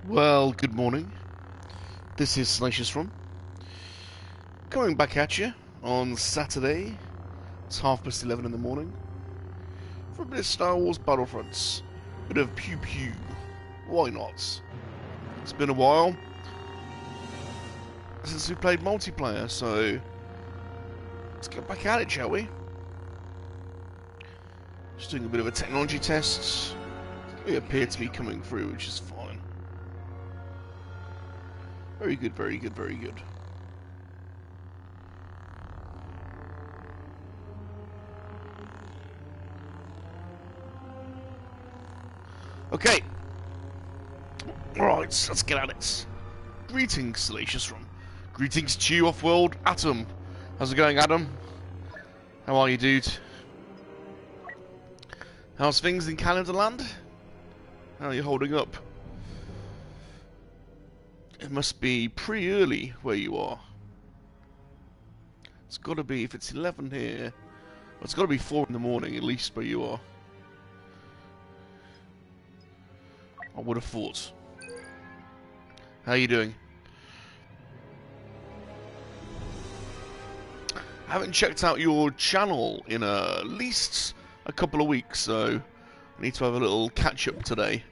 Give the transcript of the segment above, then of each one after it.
Well, good morning. This is Salacious Rum, coming back at you on Saturday. It's 11:30 in the morning for a bit of Star Wars Battlefront, a bit of pew pew. Why not? It's been a while since we played multiplayer, so let's get back at it, shall we? Just doing a bit of a technology test. They appear to be coming through, which is fine. Very good, very good, very good. Okay. Right, let's get at it. Greetings, Salacious Rum. Greetings to you, off-world Atom. How's it going, Adam? How are you, dude? How's things in Canada land? How are you holding up? It must be pretty early where you are. It's got to be, if it's 11 here, well, it's got to be 4 in the morning at least where you are. I would have thought. How are you doing? I haven't checked out your channel in at least a couple of weeks, so I need to have a little catch-up today.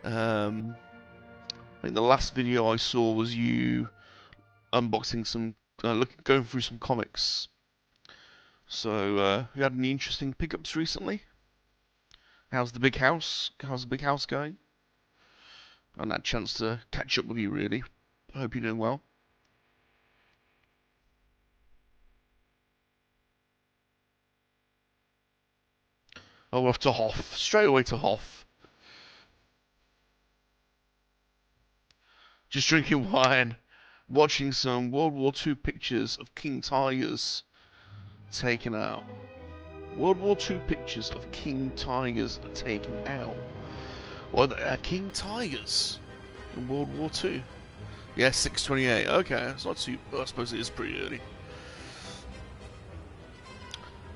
I think the last video I saw was you unboxing some, going through some comics. So, you had any interesting pickups recently? How's the big house? How's the big house going? I had a chance to catch up with you, really. I hope you're doing well. Oh, we're off to Hoth. Straight away to Hoth. Just drinking wine, watching some World War II pictures of King Tigers taken out. World War II pictures of King Tigers taken out. Well, King Tigers in World War II. Yeah, 628. Okay, it's not too. I suppose it is pretty early.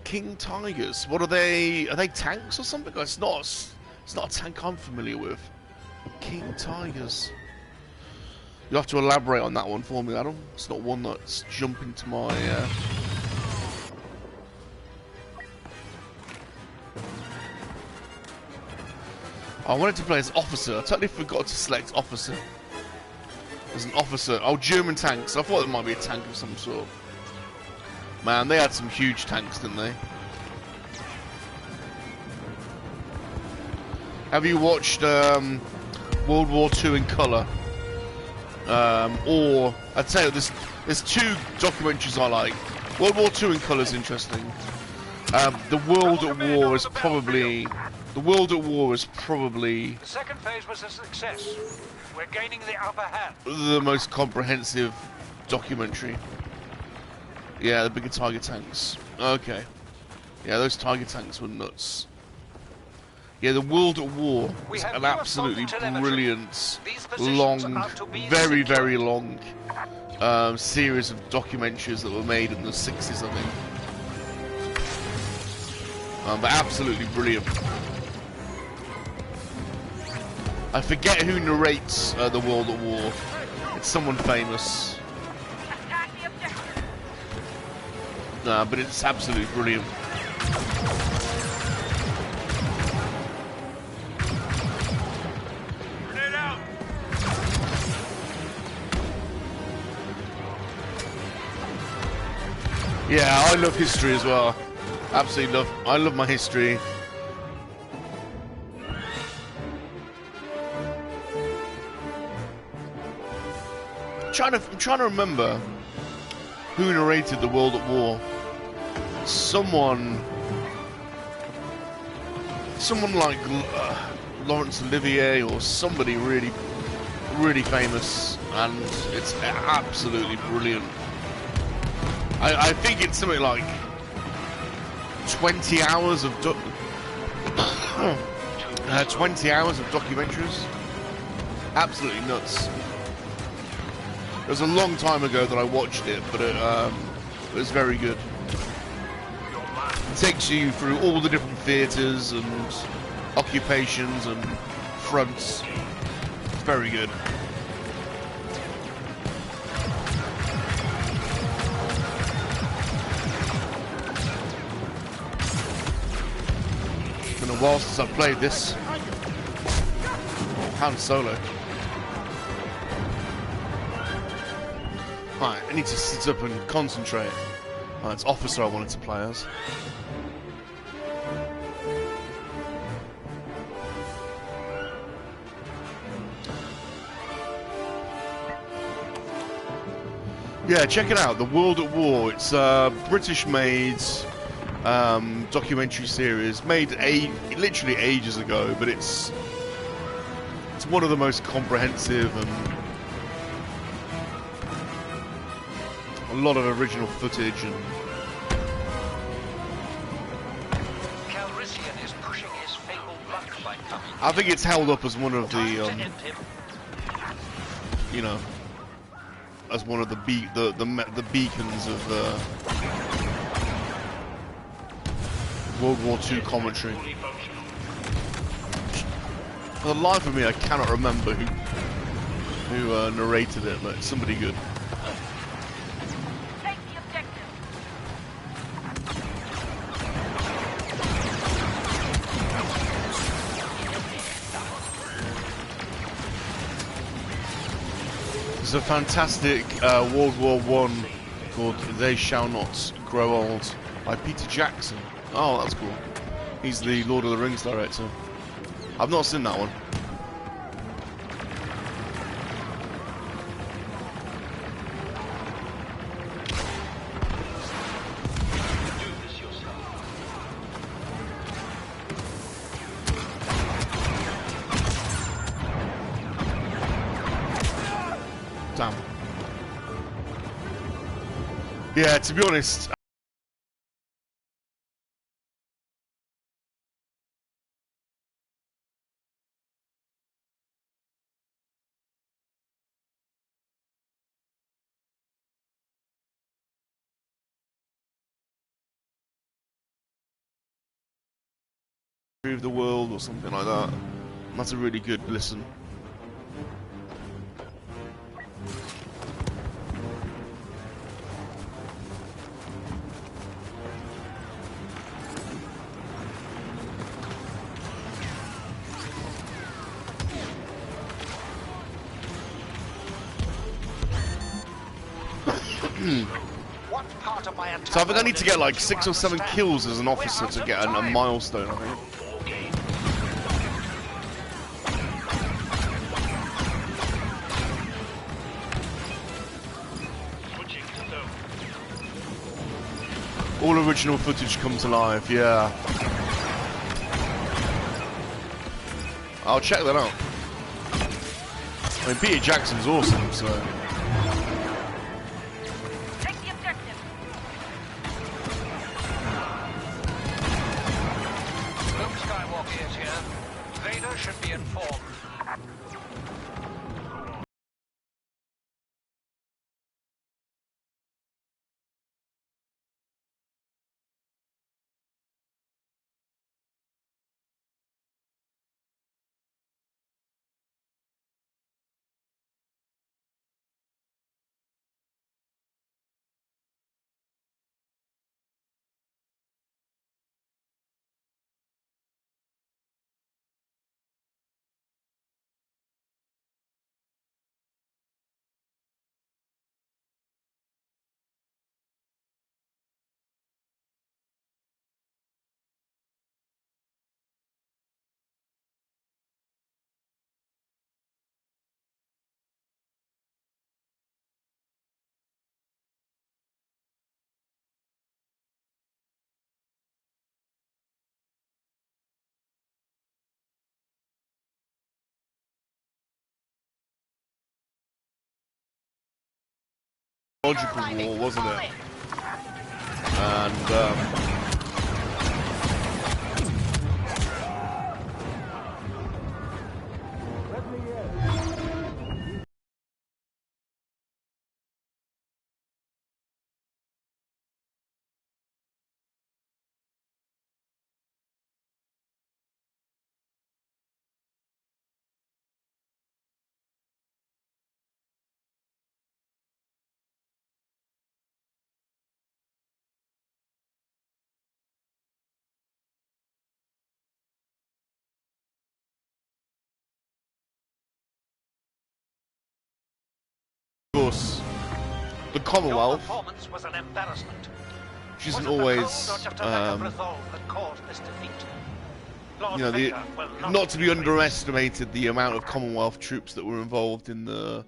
King Tigers. What are they? Are they tanks or something? It's not. It's not a tank I'm familiar with. King Tigers. You'll have to elaborate on that one for me, Adam. It's not one that's jumping to my. I wanted to play as officer. I totally forgot to select officer. As an officer. Oh, German tanks. I thought it might be a tank of some sort. Man, they had some huge tanks, didn't they? Have you watched World War II in colour? Or I'd say there's two documentaries I like. World War II in colour is interesting. The World at War is probably. The World at War is probably. The second phase was a success. We're gaining the upper hand. The most comprehensive documentary. Yeah, the bigger Tiger tanks. Okay. Yeah, those Tiger tanks were nuts. Yeah, the World at War was an absolutely brilliant, long, very, very long series of documentaries that were made in the 60s, I think. But absolutely brilliant. I forget who narrates the World at War. It's someone famous. Nah, but it's absolutely brilliant. Yeah, I love history as well. Absolutely love. I love my history. I'm trying to remember who narrated the World at War. Someone like Laurence Olivier or somebody really, really famous, and it's absolutely brilliant. I think it's something like 20 hours of 20 hours of documentaries. Absolutely nuts. It was a long time ago that I watched it, but it was very good. It takes you through all the different theatres and occupations and fronts. very good. It's been a while since I've played this. Han Solo. Right, I need to sit up and concentrate. Oh, it's Officer I wanted to play as. Yeah, check it out. The World at War. It's a British-made documentary series made literally ages ago, but it's one of the most comprehensive and a lot of original footage and. Calrissian is pushing his fabled luck by coming. I think it's held up as one of the you know, as one of the beacons of World War II commentary. For the life of me, I cannot remember who narrated it, but it's somebody good. Take the objective. There's a fantastic World War I called They Shall Not Grow Old by Peter Jackson. Oh, that's cool. He's the Lord of the Rings director. I've not seen that one. Damn. Yeah, to be honest, of the world or something like that. That's a really good listen. What part of my attack? So I think I need to get like 6 or 7 kills as an officer to get a milestone, I think. All original footage come to life, yeah. I'll check that out. I mean, Peter Jackson's awesome, so. Take the objective. Luke Skywalker is here. Vader should be informed. Logical war, wasn't it? And course, the Your Commonwealth, performance was an embarrassment. which isn't Was it the always, cold or just a lack of resolve that caused this defeat? Lord you know, Vader will not to be praised. underestimated the amount of Commonwealth troops that were involved in the.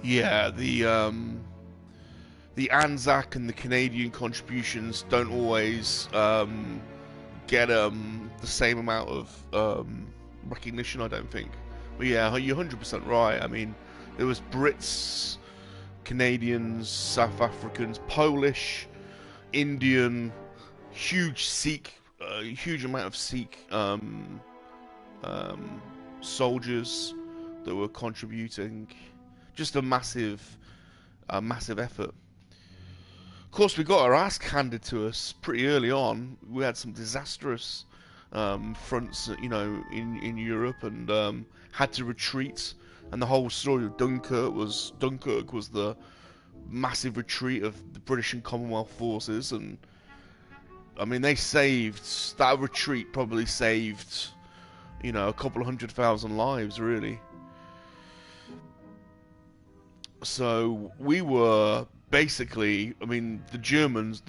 Yeah, the Anzac and the Canadian contributions don't always get the same amount of recognition, I don't think. But yeah, you're 100% right. I mean, there was Brits, Canadians, South Africans, Polish, Indian, huge Sikh, huge amount of Sikh soldiers that were contributing. Just a massive effort. Of course, we got our ass handed to us pretty early on. We had some disastrous fronts, you know, in Europe, and had to retreat. And the whole story of Dunkirk was the massive retreat of the British and Commonwealth forces. And I mean, that retreat probably saved, you know, a couple of 100,000 lives, really. So we were basically, I mean, the Germans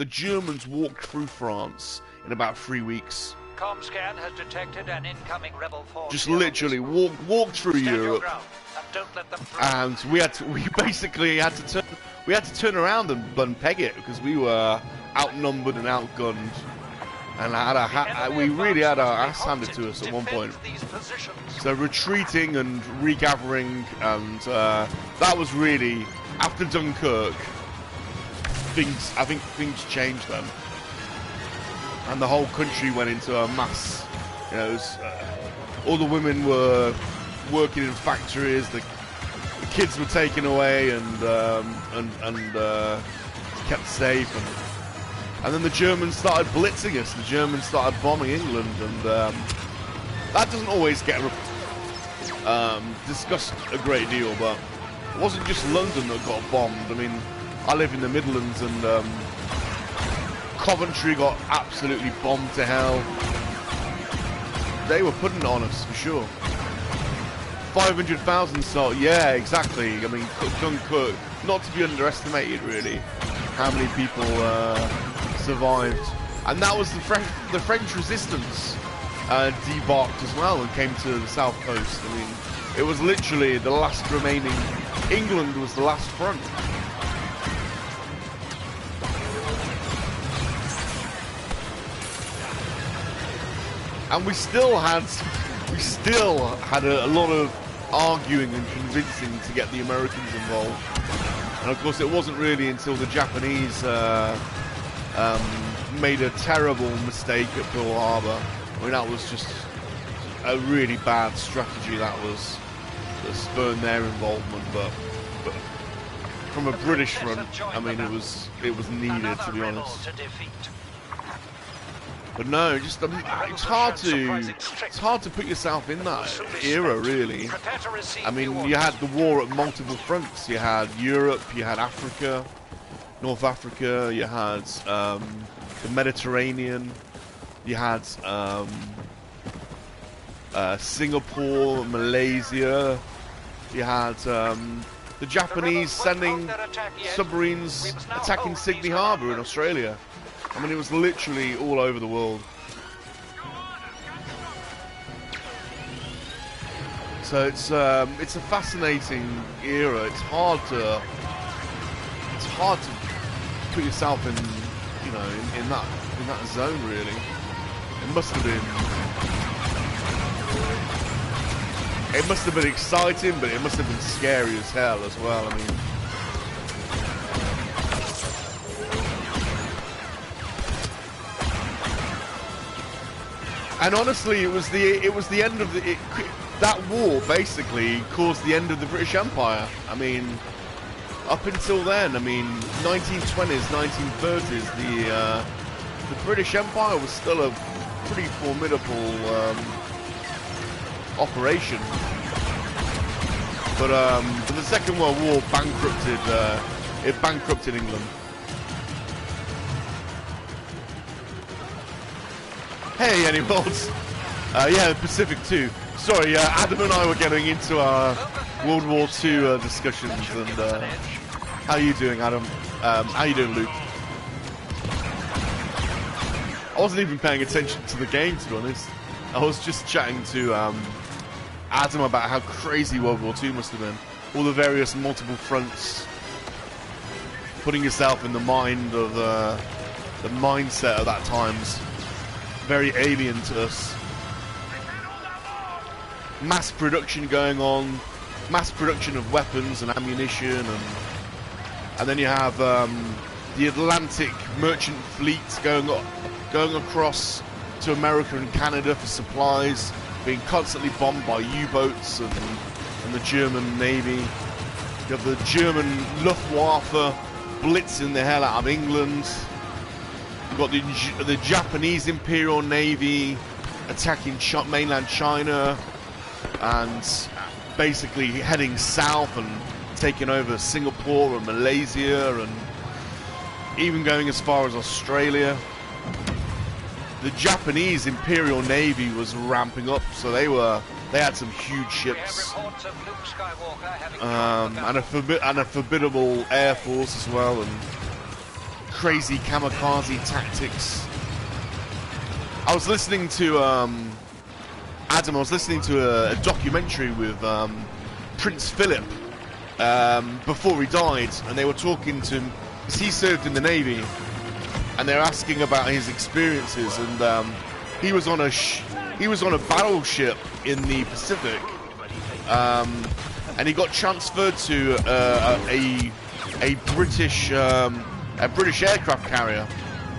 walked through France in about 3 weeks. Comscan has detected an incoming rebel force. Just literally walked through Europe, and don't let them through. and we basically had to turn around and peg it, because we were outnumbered and outgunned, and we really had our ass handed to us at one point. So retreating and regathering, and that was really, after Dunkirk, I think things changed then, and the whole country went into a mass. You know, it was, all the women were working in factories, the kids were taken away and kept safe, and then the Germans started blitzing us. The Germans started bombing England, and that doesn't always get discussed a great deal, but it wasn't just London that got bombed. I mean, I live in the Midlands, and Coventry got absolutely bombed to hell. They were putting it on us, for sure. 500,000 so yeah, exactly. I mean, Dunkirk, not to be underestimated, really, how many people survived. And that was the French resistance debarked as well and came to the south coast. I mean, it was literally the last remaining. England was the last front. And we still had a lot of arguing and convincing to get the Americans involved. And of course, it wasn't really until the Japanese made a terrible mistake at Pearl Harbor. I mean, that was just a really bad strategy. That spurned their involvement. But from a British front, I mean, it was needed, to be honest. But no, just it's hard to put yourself in that era, really. I mean, you had the war at multiple fronts. You had Europe, you had Africa, North Africa, you had the Mediterranean, you had Singapore, Malaysia, you had the Japanese sending submarines attacking Sydney Harbour in Australia. I mean, it was literally all over the world. So it's a fascinating era. It's hard to put yourself in, you know, in that zone really. It must have been exciting, but it must have been scary as hell as well. I mean, and honestly, it was the end of that war basically caused the end of the British Empire. I mean, up until then, I mean, 1920s, 1930s, the British Empire was still a pretty formidable operation. But the Second World War bankrupted England. Hey, Animals! Yeah, the Pacific too. Sorry, Adam and I were getting into our World War II discussions, and how you doing, Adam? How you doing, Luke? I wasn't even paying attention to the game, to be honest. I was just chatting to Adam about how crazy World War II must have been. All the various multiple fronts, putting yourself in the mind of the mindset of that time's very alien to us. Mass production going on, mass production of weapons and ammunition, and then you have the Atlantic merchant fleets going across to America and Canada for supplies, being constantly bombed by U-boats and the German Navy. You have the German Luftwaffe blitzing the hell out of England. You've got the Japanese Imperial Navy attacking mainland China and basically heading south and taking over Singapore and Malaysia, and even going as far as Australia. The Japanese Imperial Navy was ramping up, so they had some huge ships, and a formidable air force as well, and crazy kamikaze tactics. I was listening to Adam. I was listening to a documentary with Prince Philip before he died, and they were talking to him. He served in the Navy, and they're asking about his experiences, and he was on a battleship in the Pacific, and he got transferred to a British aircraft carrier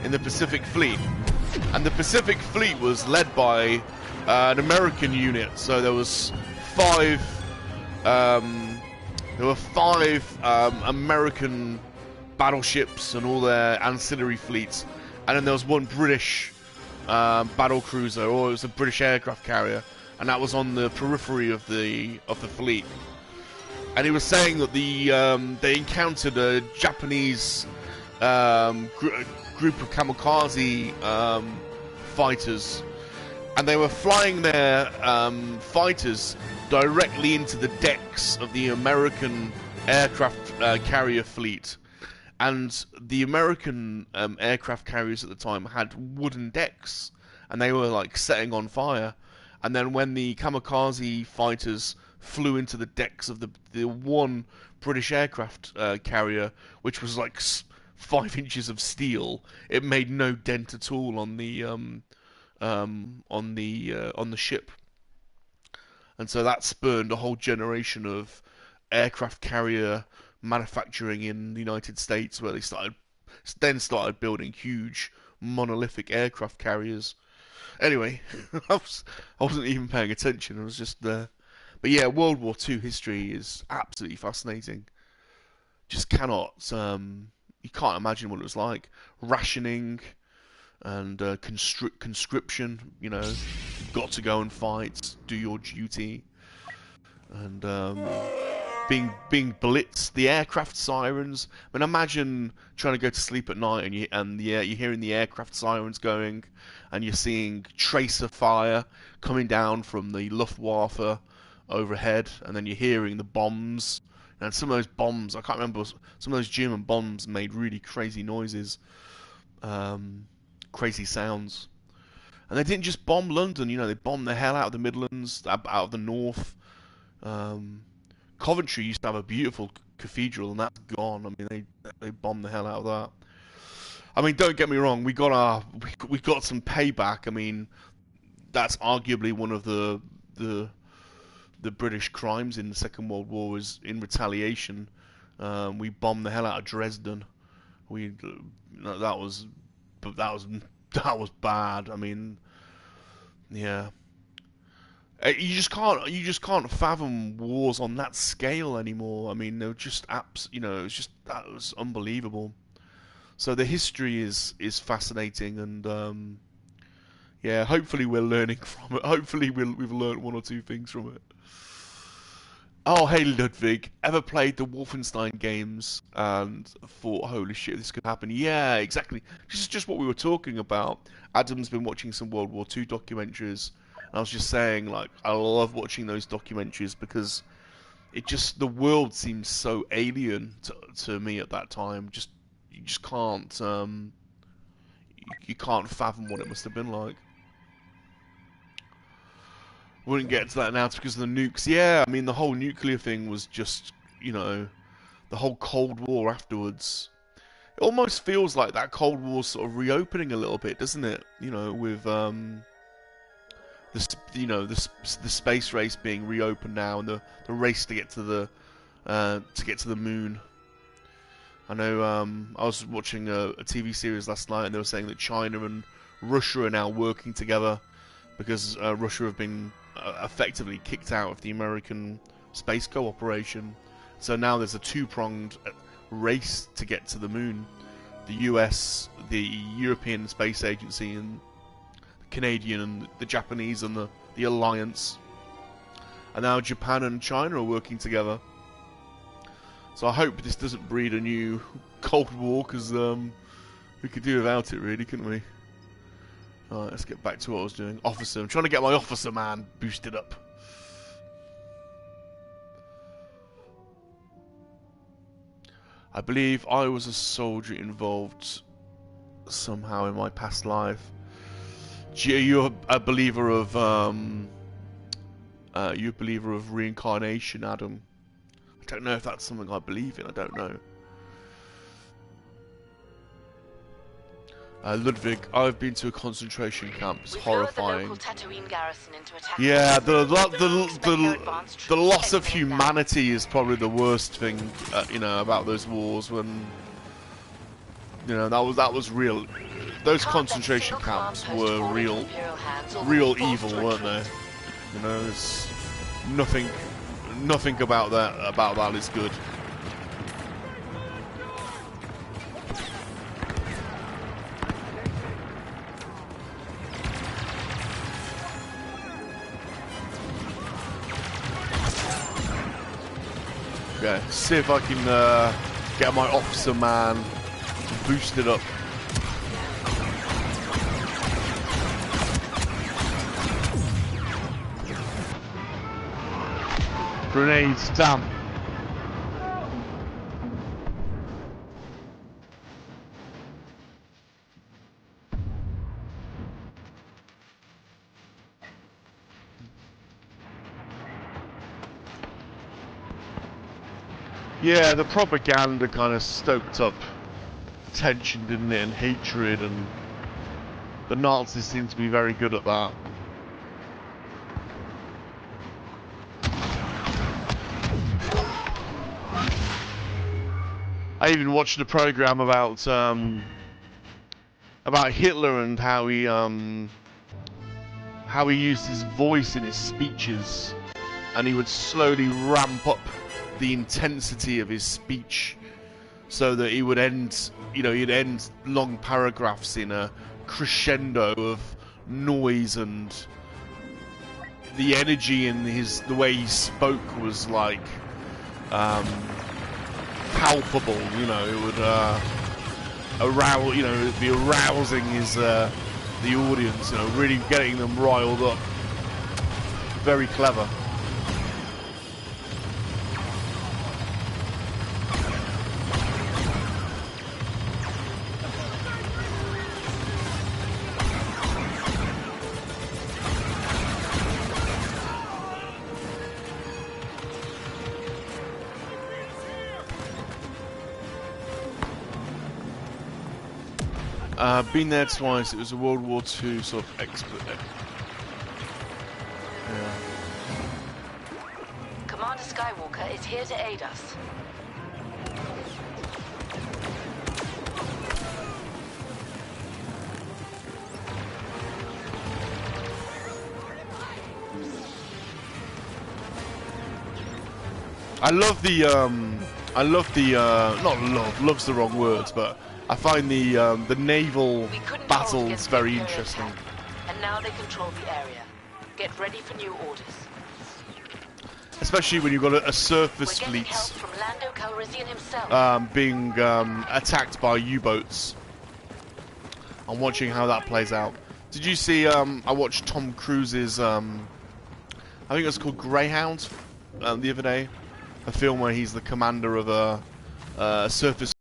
in the Pacific Fleet, and the Pacific Fleet was led by an American unit. So there was five American battleships and all their ancillary fleets, and then there was one British battle cruiser, or it was a British aircraft carrier, and that was on the periphery of the fleet. And he was saying that they encountered a Japanese group of kamikaze fighters, and they were flying their fighters directly into the decks of the American aircraft carrier fleet. And the American aircraft carriers at the time had wooden decks, and they were like setting on fire. And then when the kamikaze fighters flew into the decks of the one British aircraft carrier, which was like 5 inches of steel, it made no dent at all on the ship. And so that spurned a whole generation of aircraft carrier manufacturing in the United States, where they started building huge monolithic aircraft carriers. Anyway, I wasn't even paying attention. I was just there. But yeah, World War II history is absolutely fascinating. Just cannot, you can't imagine what it was like. Rationing and conscription, you know, got to go and fight, do your duty, and being blitzed, the aircraft sirens. I mean, imagine trying to go to sleep at night and you're hearing the aircraft sirens going, and you're seeing tracer fire coming down from the Luftwaffe overhead, and then you're hearing the bombs. And some of those bombs, I can't remember, some of those German bombs made really crazy noises, crazy sounds. And they didn't just bomb London, you know, they bombed the hell out of the Midlands, out of the north. Coventry used to have a beautiful cathedral, and that's gone. I mean, they bombed the hell out of that. I mean, don't get me wrong, we got some payback. I mean, that's arguably one of the British crimes in the Second World War, was in retaliation. We bombed the hell out of Dresden. That was bad. I mean, yeah. You just can't fathom wars on that scale anymore. I mean, they're just that was unbelievable. So the history is fascinating, and yeah, hopefully we're learning from it. Hopefully we've learned one or two things from it. Oh, hey Ludwig, ever played the Wolfenstein games and thought, holy shit, this could happen? Yeah, exactly. This is just what we were talking about. Adam's been watching some World War II documentaries, and I was just saying, like, I love watching those documentaries because the world seems so alien to me at that time. You just can't, you can't fathom what it must have been like. Wouldn't get to that now because of the nukes. Yeah, I mean, the whole nuclear thing was just, the whole Cold War afterwards. It almost feels like that Cold War's sort of reopening a little bit, doesn't it? With the space race being reopened now, and the race to get to the moon. I know. I was watching a TV series last night, and they were saying that China and Russia are now working together because Russia have been effectively kicked out of the American space cooperation. So now there's a two-pronged race to get to the moon. The US, the European Space Agency, and the Canadian, and the Japanese, and the Alliance. And now Japan and China are working together. So I hope this doesn't breed a new Cold War, because we could do without it, really, couldn't we? Alright, let's get back to what I was doing. Officer. I'm trying to get my officer man boosted up. I believe I was a soldier involved somehow in my past life. You're a believer of reincarnation, Adam. I don't know if that's something I believe in. I don't know. Ludwig, I've been to a concentration camp. It's horrifying. Yeah, the loss of humanity is probably the worst thing, about those wars. When that was real. Those concentration camps were real evil, weren't they? There's nothing about that is good. Okay, see if I can get my officer man boosted up. Grenades, damn. Yeah, the propaganda kind of stoked up tension, didn't it, and hatred, and the Nazis seem to be very good at that. I even watched a program about Hitler and how he used his voice in his speeches, and he would slowly ramp up the intensity of his speech so that he would end, he'd end long paragraphs in a crescendo of noise, and the energy in the way he spoke was like palpable. It would arouse, it'd be arousing the audience, really getting them riled up. Very clever. Been there twice. It was a World War II sort of expert. Yeah. Commander Skywalker is here to aid us. I love the not love's the wrong words, but I find the naval battles very interesting. And now they control the area. Get ready for new orders. Especially when you've got a surface fleet from Lando Calrissian himself. being attacked by U-boats. I'm watching how that plays out. Did you see, I watched Tom Cruise's, I think it was called Greyhound, the other day. A film where he's the commander of a surface.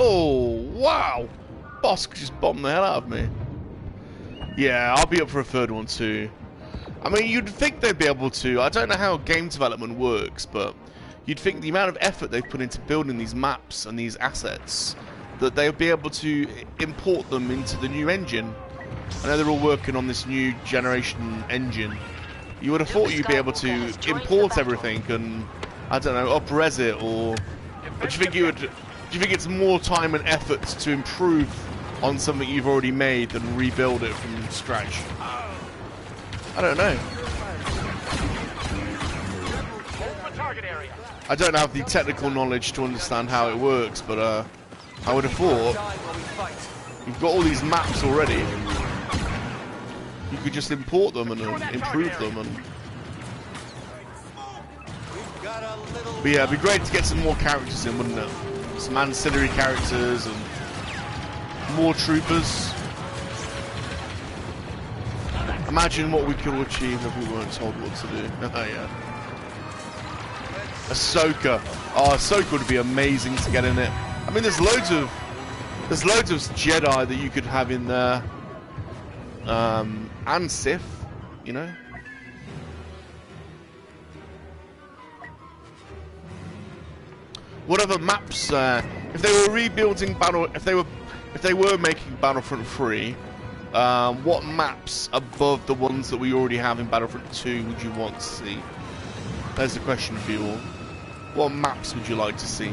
Oh, wow! Boss just bombed the hell out of me. Yeah, I'll be up for a third one too. I mean, you'd think they'd be able to. I don't know how game development works, but you'd think the amount of effort they've put into building these maps and these assets, that they'll be able to import them into the new engine. I know they're all working on this new generation engine. You would have thought you'd be able to import everything and, I don't know, up-res it, or... But do you think you would... Do you think it's more time and effort to improve on something you've already made than rebuild it from scratch? I don't know. I don't have the technical knowledge to understand how it works, but I would have thought you've got all these maps already. You could just import them and improve them. But yeah, it'd be great to get some more characters in, wouldn't it? Some ancillary characters and more troopers. Imagine what we could achieve if we weren't told what to do. Yeah. Ahsoka. Oh, Ahsoka would be amazing to get in it. I mean, there's loads of Jedi that you could have in there, and Sith, you know. Whatever maps, if they were rebuilding if they were making Battlefront 3, what maps above the ones that we already have in Battlefront 2 would you want to see? There's the question for you all. What maps would you like to see?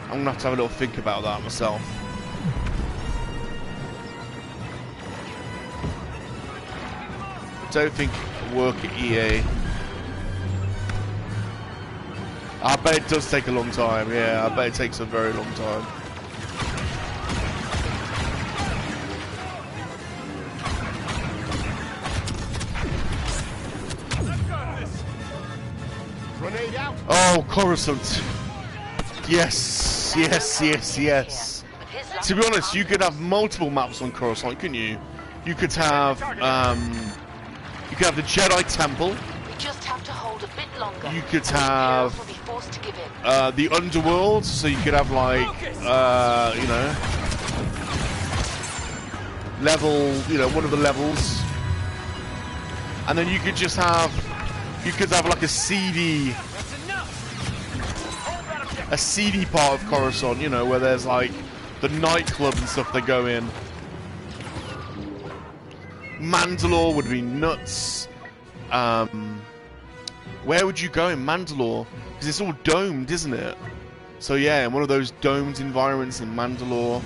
I'm gonna have to have a little think about that myself. Don't think it'll work at EA. I bet it does take a long time, yeah, I bet it takes a very long time. Oh, Coruscant. Yes! Yes, yes, yes, yes. To be honest, you could have multiple maps on Coruscant, couldn't you? You could have the Jedi Temple. We just have to hold a bit longer. You could have will be forced to give in. the Underworld, so you could have like you know, level, you know, one of the levels, and then you could just have, like a seedy part of Coruscant, you know, where there's like the nightclub and stuff they go in. Mandalore would be nuts. Where would you go in Mandalore? Because it's all domed, isn't it? So yeah, one of those domed environments in Mandalore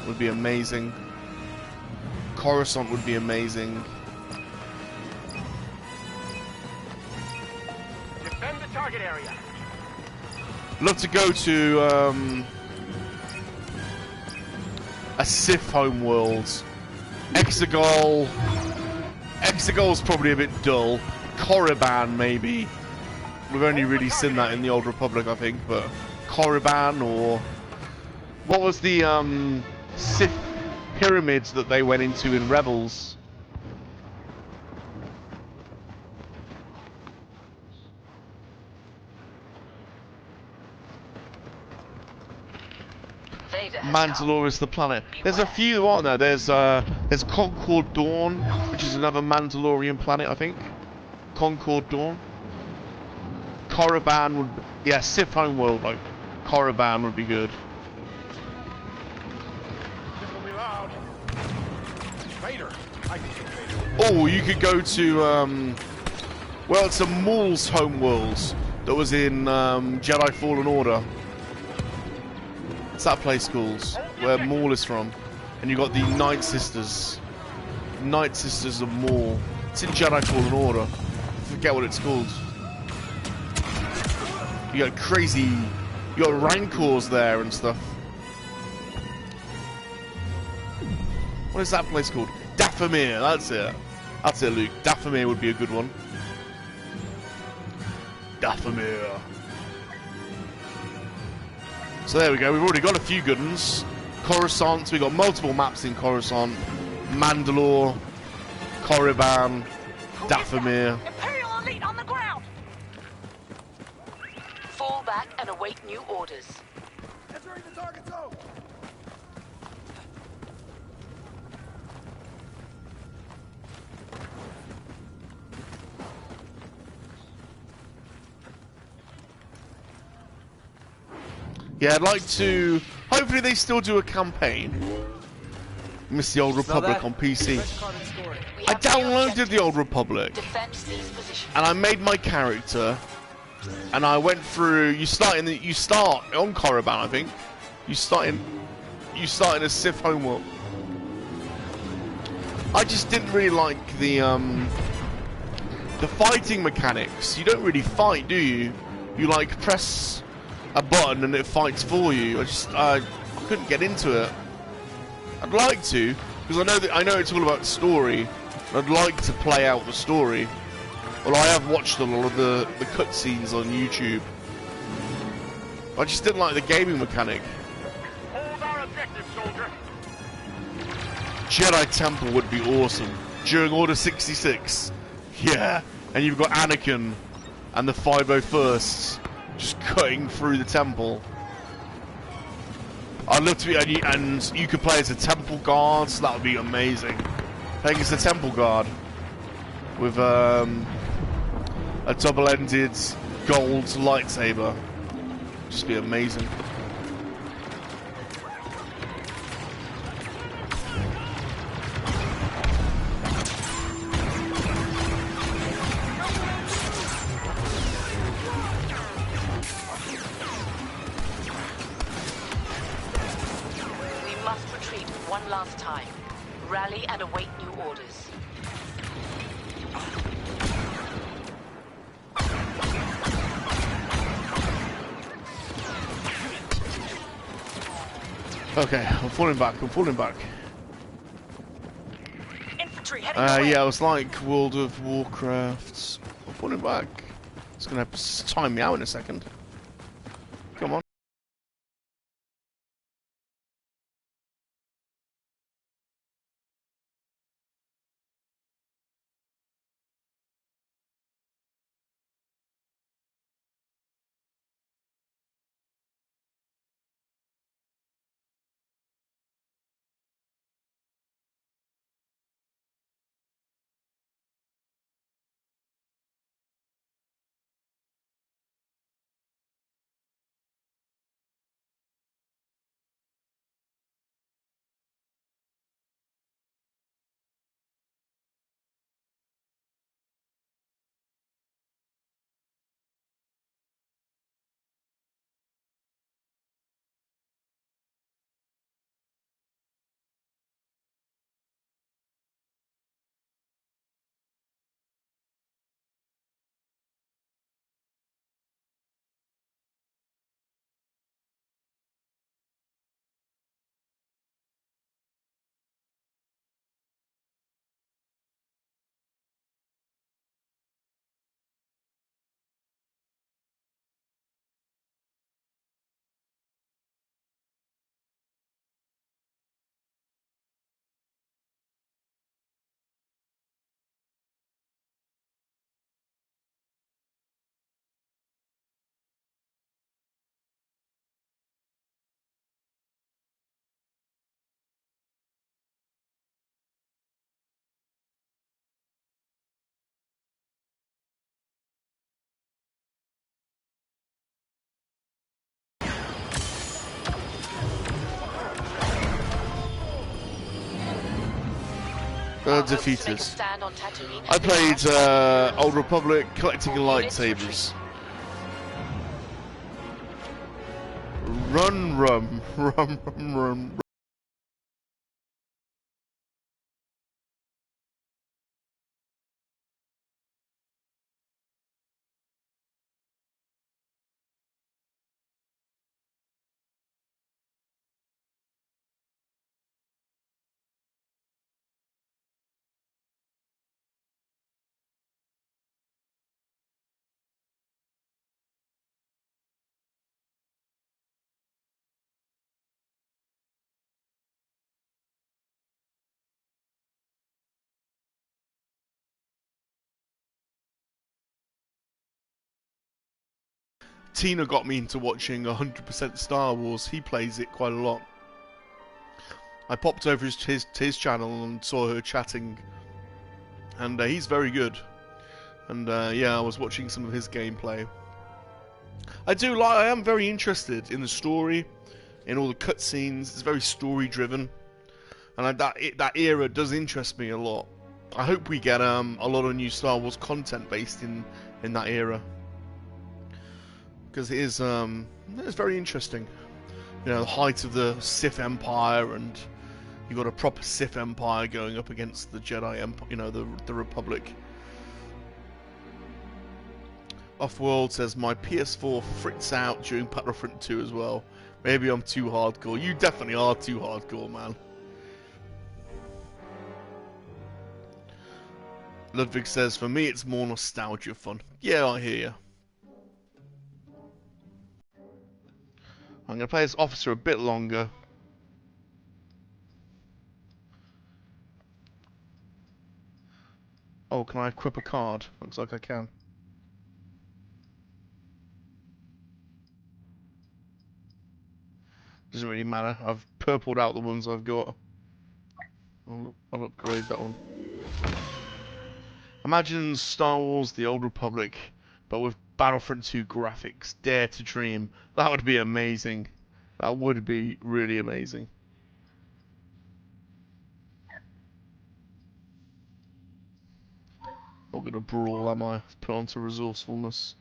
would be amazing. Coruscant would be amazing. Defend the target area. Love to go to a Sith homeworld. Exegol's probably a bit dull. Korriban, maybe. We've only really seen that in the Old Republic, I think, but Korriban, or what was the Sith pyramids that they went into in Rebels? Mandalore is the planet. There's a few, aren't there? There's Concord Dawn, which is another Mandalorian planet, I think. Concord Dawn. Korriban would, yeah, Sith homeworld, like Korriban would be good. This will be loud. Vader. Oh, you could go to well, it's a Maul's homeworld that was in Jedi Fallen Order. What's that place called? Where Maul is from. And you got the Night Sisters. Night Sisters of Maul. It's in Jedi Fallen Order. I forget what it's called. You got crazy... You got Rancors there and stuff. What is that place called? Dathomir, that's it. That's it, Luke. Dathomir would be a good one. Dathomir. So there we go, we've already got a few good ones. Coruscant, so we've got multiple maps in Coruscant. Mandalore, Korriban, Dathomir. Imperial elite on the ground. Fall back and await new orders. Entering the target zone. Yeah, I'd like to... Hopefully they still do a campaign. Miss the Old Republic on PC. I downloaded the Old Republic. And I made my character. And I went through... You start on Korriban, I think. You start in a Sith homeworld. I just didn't really like the fighting mechanics. You don't really fight, do you? You like press a button and it fights for you. I couldn't get into it. I'd like to, because I know it's all about story. I'd like to play out the story. Well, I have watched a lot of the cutscenes on YouTube. I just didn't like the gaming mechanic. Hold our objective, soldier. Jedi Temple would be awesome during Order 66. Yeah, and you've got Anakin and the 501st. Just cutting through the temple. I'd love to be, and you could play as a temple guard, so that would be amazing. Playing as a temple guard with a double-ended gold lightsaber, just be amazing. One last time. Rally and await new orders. Okay, I'm falling back. Infantry heading yeah, it was like World of Warcraft. I'm falling back. It's gonna time me out in a second. Come on. Our hopes to make a defeated. stand on Tatooine I have been played crushed. Old Republic, collecting All units lightsabers. Run, rum, rum, rum, rum. Tina got me into watching 100% Star Wars. He plays it quite a lot. I popped over his channel and saw her chatting, and he's very good. And yeah, I was watching some of his gameplay. I am very interested in the story, in all the cutscenes. It's very story driven, and that era does interest me a lot. I hope we get a lot of new Star Wars content based in that era, because it's very interesting. You know, the height of the Sith Empire, and you've got a proper Sith Empire going up against the Jedi Empire. You know, the Republic. Offworld says my PS4 frits out during Battlefront 2 as well. Maybe I'm too hardcore. You definitely are too hardcore, man. Ludwig says, for me it's more nostalgia fun. Yeah, I hear you. I'm going to play this officer a bit longer. Oh, can I equip a card? Looks like I can. Doesn't really matter. I've purpled out the ones I've got. I'll upgrade that one. Imagine Star Wars The Old Republic, but with Battlefront 2 graphics. Dare to dream. That would be amazing. That would be really amazing. Not gonna brawl, am I? Put onto resourcefulness.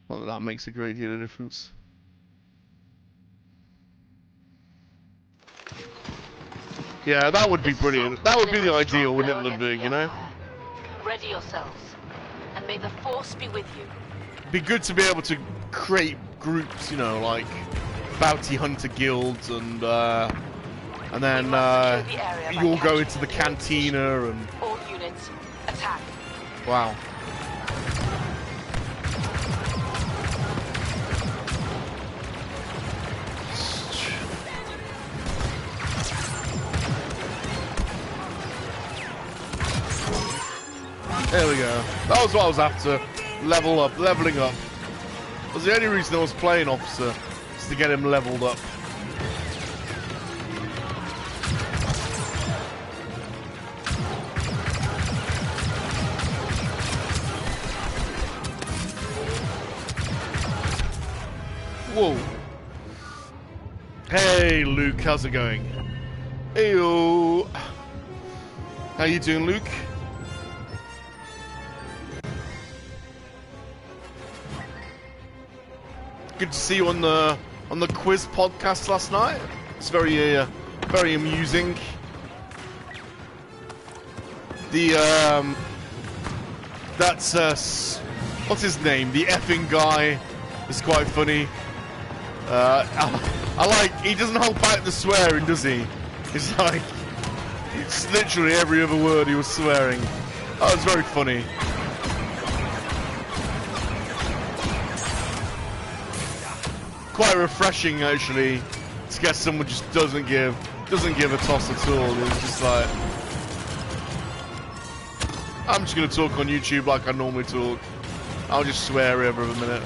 Not that that makes a great deal of difference. Yeah, that would be brilliant. That would be the ideal, wouldn't it, Ludwig, you know? Ready yourselves, and may the Force be with you. Be good to be able to create groups, you know, like bounty hunter guilds, and then you'll go into the cantina and. All units, attack. Wow. There we go. That was what I was after. Leveling up. That was the only reason I was playing Officer, is to get him leveled up. Whoa. Hey Luke, how's it going? Heyo. How you doing, Luke? Good to see you on the quiz podcast last night. It's very amusing. That's what's his name? The effing guy is quite funny. I like, he doesn't hold back the swearing, does he? It's like, it's literally every other word he was swearing. Oh, it's very funny. Quite refreshing, actually, to get someone just doesn't give a toss at all. It's just like, I'm just gonna talk on YouTube like I normally talk. I'll just swear every other minute.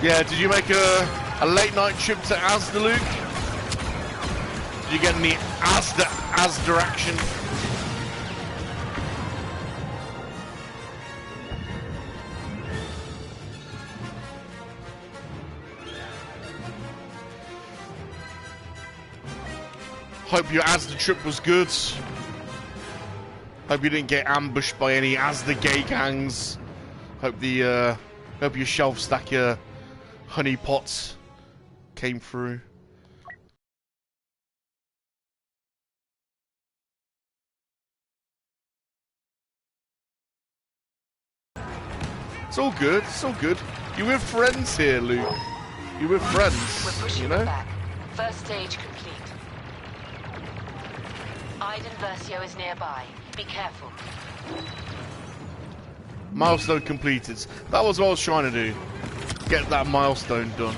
Yeah, did you make a late night trip to Asda, Luke? Did you get any Asda action? Hope your Asda trip was good. Hope you didn't get ambushed by any Asda gay gangs. Hope your shelf stacker honey pots came through. It's all good. It's all good. You're with friends here, Luke. You're with friends. We're pushing you know. back. First stage complete. Iden Versio is nearby. Be careful. Milestone completed. That was what I was trying to do. Get that milestone done.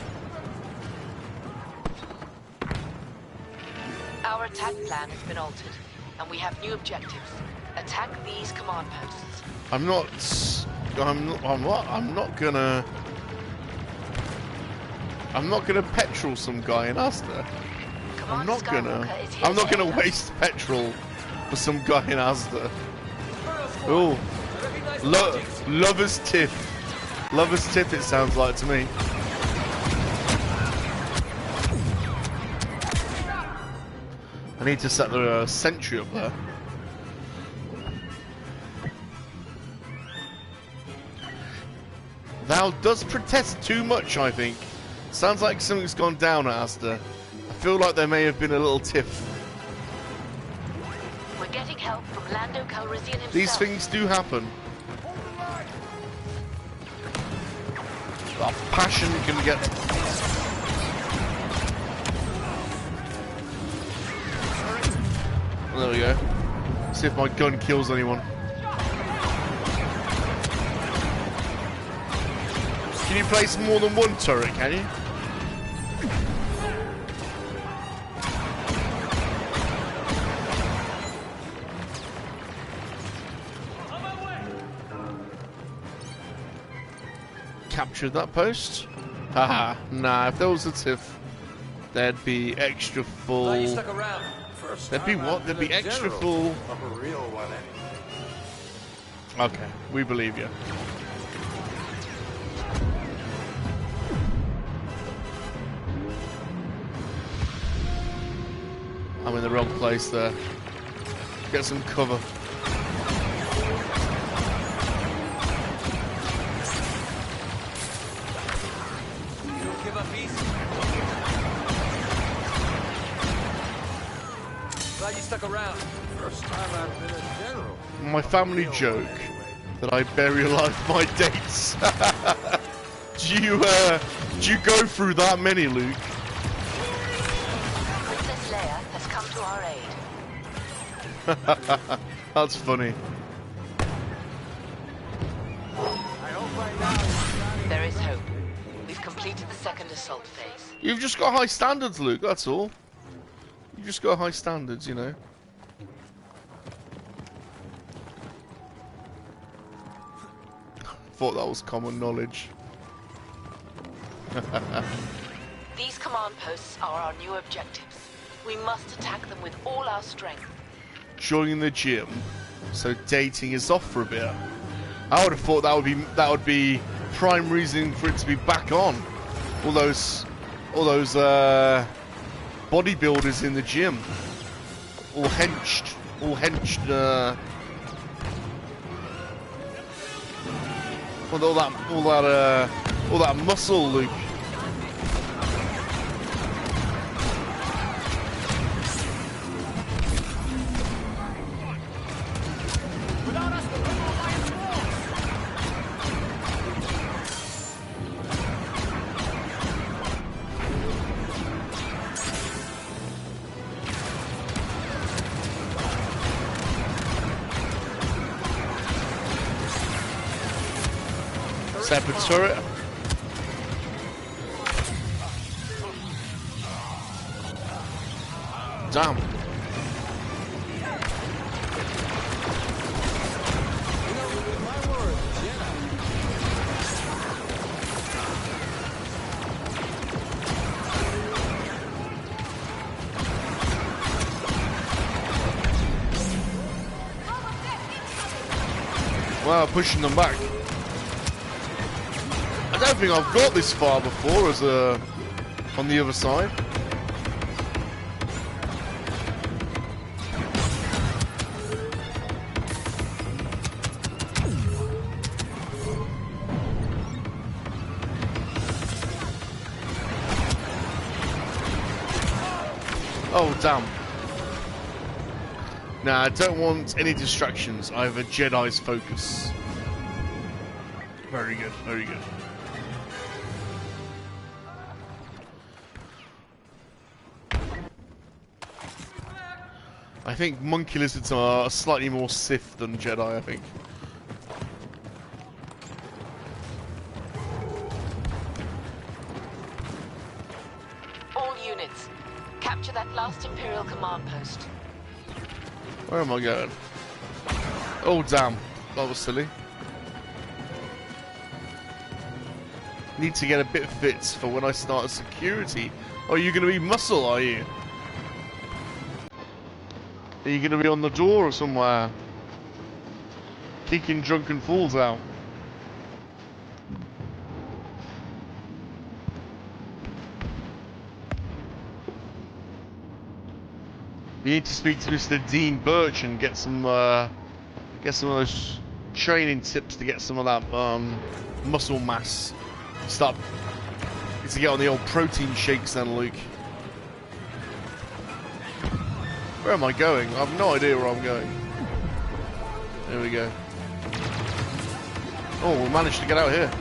Our attack plan has been altered, and we have new objectives. Attack these command posts. I'm not gonna petrol some guy in Asda. I'm not gonna waste petrol for some guy in Asda. Oh, lover's tip. Lover's tip, it sounds like to me. I need to set the sentry up there. Thou does protest too much, I think. Sounds like something's gone down at Asda. I feel like there may have been a little tiff. We're getting help from Lando Calrissian himself. These things do happen. That passion can get... There we go. See if my gun kills anyone. Can you place more than one turret, can you? Captured that post. Haha, nah, if there was a tiff, there'd be extra full. Glad you stuck around. There'd be what? There'd be extra full. Of a real one, eh? Okay, we believe you. I'm in the wrong place there. Get some cover. You don't give up easy. Glad you stuck around. First time I've been a general. My family joke that I bury alive my dates. do you go through that many, Luke? Princess Leia has come to our aid. That's funny. I hope by now There is hope. We've completed the second assault phase. You've just got high standards, Luke, that's all. You've just got high standards, you know. Thought that was common knowledge. These command posts are our new objectives. We must attack them with all our strength. Joining the gym, so dating is off for a bit. I would have thought that would be prime reason for it to be back on. All those bodybuilders in the gym, all henched. With all that muscle, Luke. Separate turret. Damn. Wow, pushing them back. I don't think I've got this far before as on the other side. Oh, damn. Nah, I don't want any distractions. I have a Jedi's focus. Very good, very good. I think monkey lizards are slightly more Sith than Jedi, I think. All units, capture that last Imperial command post. Where am I going? Oh, damn. That was silly. Need to get a bit fit for when I start a security. Oh, you going to be muscle, are you? Are you going to be on the door or somewhere? Kicking drunken fools out. You need to speak to Mr. Dean Birch and get some of those training tips to get some of that muscle mass. Stop. Need to get on the old protein shakes then, Luke. Where am I going? I have no idea where I'm going. There we go. Oh, we managed to get out here.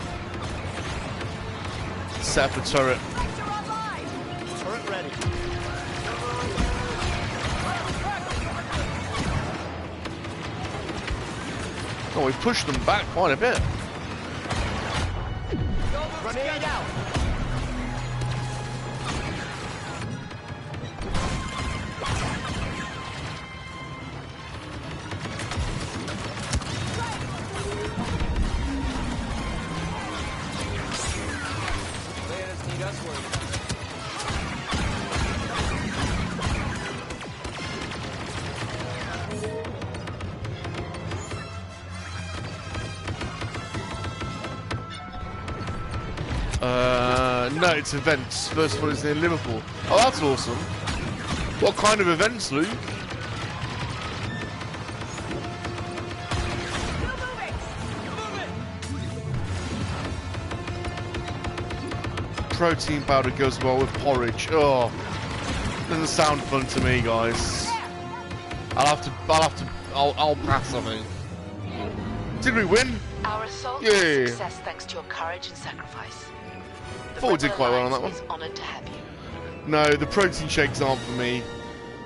Set up a turret. Turret ready. Oh, we've pushed them back quite a bit. Grenade out. No, it's events. First one is in Liverpool. Oh, that's awesome. What kind of events, Luke? Protein powder goes well with porridge. Oh, doesn't sound fun to me, guys. I'll pass, I think. Did we win? Our assault Yeah. was a success thanks to your courage and sacrifice. The Thought we did quite well on that Alliance one. is honored to have you. No, the protein shakes aren't for me.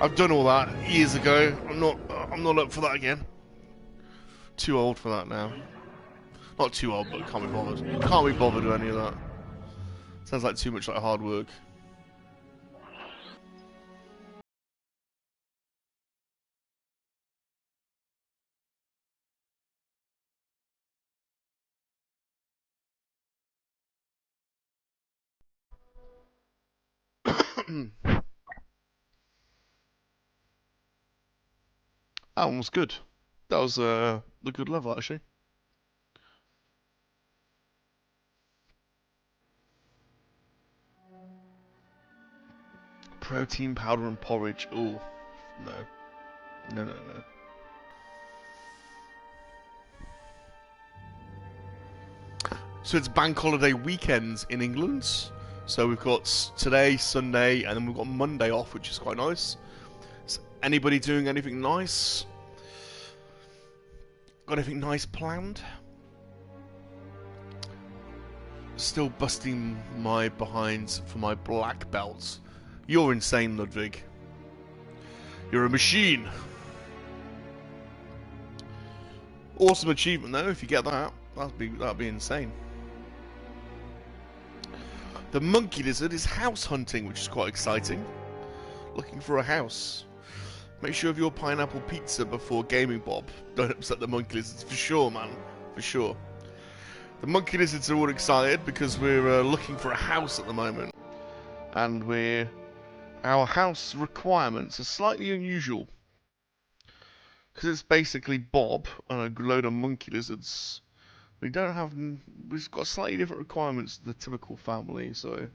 I've done all that years ago. I'm not up for that again. Too old for that now. Not too old, but can't be bothered. Can't be bothered with any of that. Sounds like too much like hard work. That one was good. That was a good level, actually. Protein powder and porridge. Oh, no. No, no, no. So it's bank holiday weekends in England. So we've got today, Sunday, and then we've got Monday off, which is quite nice. Is anybody doing anything nice? Got anything nice planned? Still busting my behind for my black belt. You're insane, Ludwig. You're a machine. Awesome achievement, though. If you get that, that'd be insane. The monkey lizard is house hunting, which is quite exciting. Looking for a house. Make sure of your pineapple pizza before gaming, Bob. Don't upset the monkey lizards, for sure, man. For sure. The monkey lizards are all excited because we're looking for a house at the moment. And our house requirements are slightly unusual. Because it's basically Bob and a load of monkey lizards. We've got slightly different requirements to the typical family, so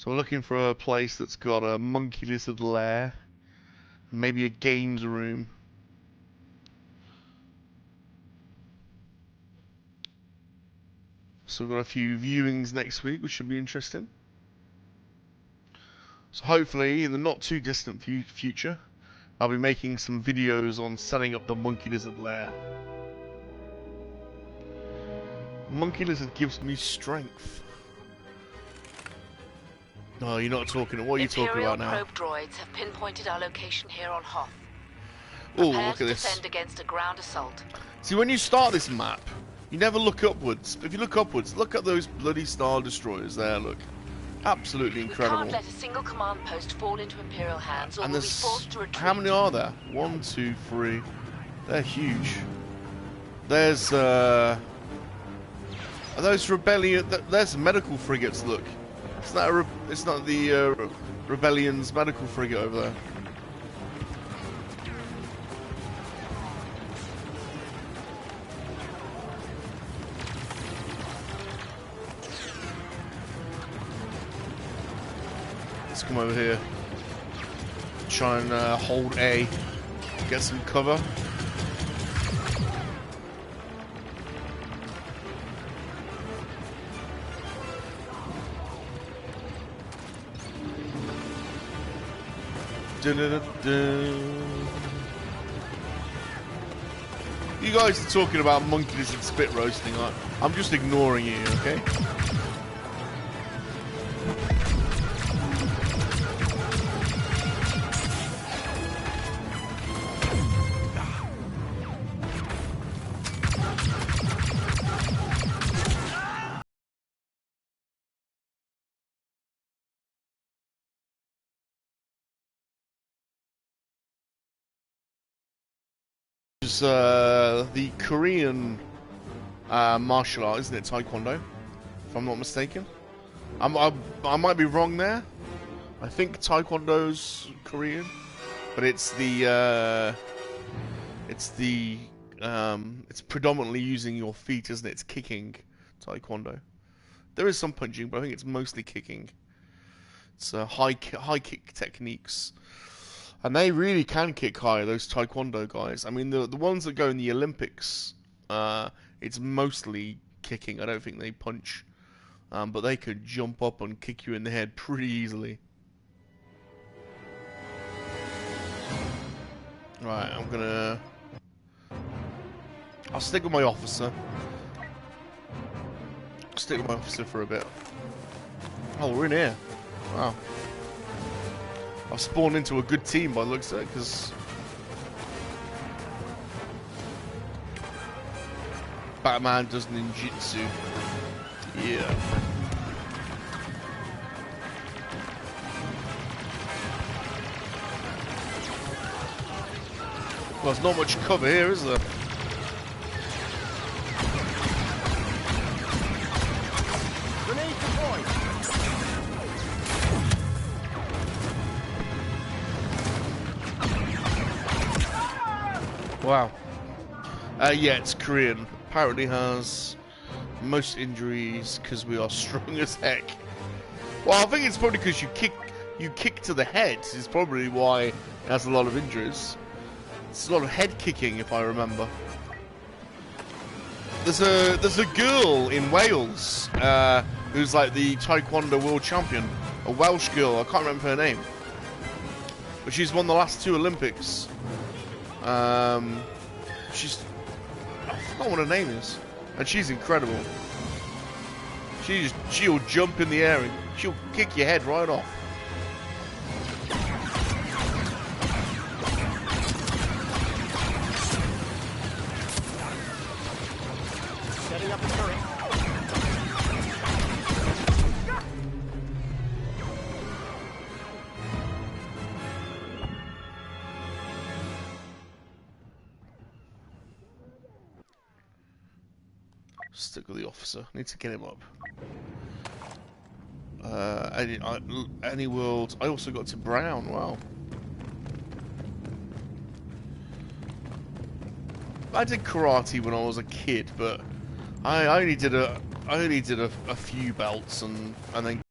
we're looking for a place that's got a monkey lizard lair, maybe a games room. So we've got a few viewings next week, which should be interesting. So hopefully, in the not too distant future, I'll be making some videos on setting up the monkey lizard lair. Monkey lizard gives me strength. No, you're not talking. What are you talking about now? Imperial probe droids have pinpointed our location here on Hoth. Oh, Prepare look to at this. defend against a ground assault. See, when you start this map, you never look upwards. If you look upwards, look at those bloody Star Destroyers there, look. Absolutely incredible. We can't let a single command post fall into Imperial hands, or And we'll be there's... forced to retreat. How many are there? 1, 2, 3. They're huge. There's, Are those rebellion... There's medical frigates, look. It's not the, Rebellion's medical frigate over there. Let's come over here. Try and hold A. Get some cover. You guys are talking about monkey lizard spit roasting. I'm just ignoring you, okay? It's the Korean martial art, isn't it? Taekwondo, if I'm not mistaken. I might be wrong there. I think Taekwondo's Korean, but it's predominantly using your feet, isn't it? It's kicking Taekwondo. There is some punching, but I think it's mostly kicking. It's high kick techniques. And they really can kick high, those Taekwondo guys. I mean, the ones that go in the Olympics, it's mostly kicking. I don't think they punch. But they could jump up and kick you in the head pretty easily. Right, I'll stick with my officer. Stick with my officer for a bit. Oh, we're in here. Wow. I've spawned into a good team by the looks of it, because Batman does ninjutsu. Yeah. Well, there's not much cover here, is there? Grenade deployed. Wow. Yeah, it's Korean. Apparently has most injuries because we are strong as heck. Well, I think it's probably because you kick to the head is probably why it has a lot of injuries. It's a lot of head kicking, if I remember. There's a girl in Wales who's like the Taekwondo world champion, a Welsh girl. I can't remember her name, but she's won the last 2 Olympics. I forgot what her name is, and she's incredible. She'll jump in the air and she'll kick your head right off. Setting up a turret. Stick with the officer. Need to get him up. Any world. I also got to Brown. Wow. I did karate when I was a kid, but I only did a few belts and then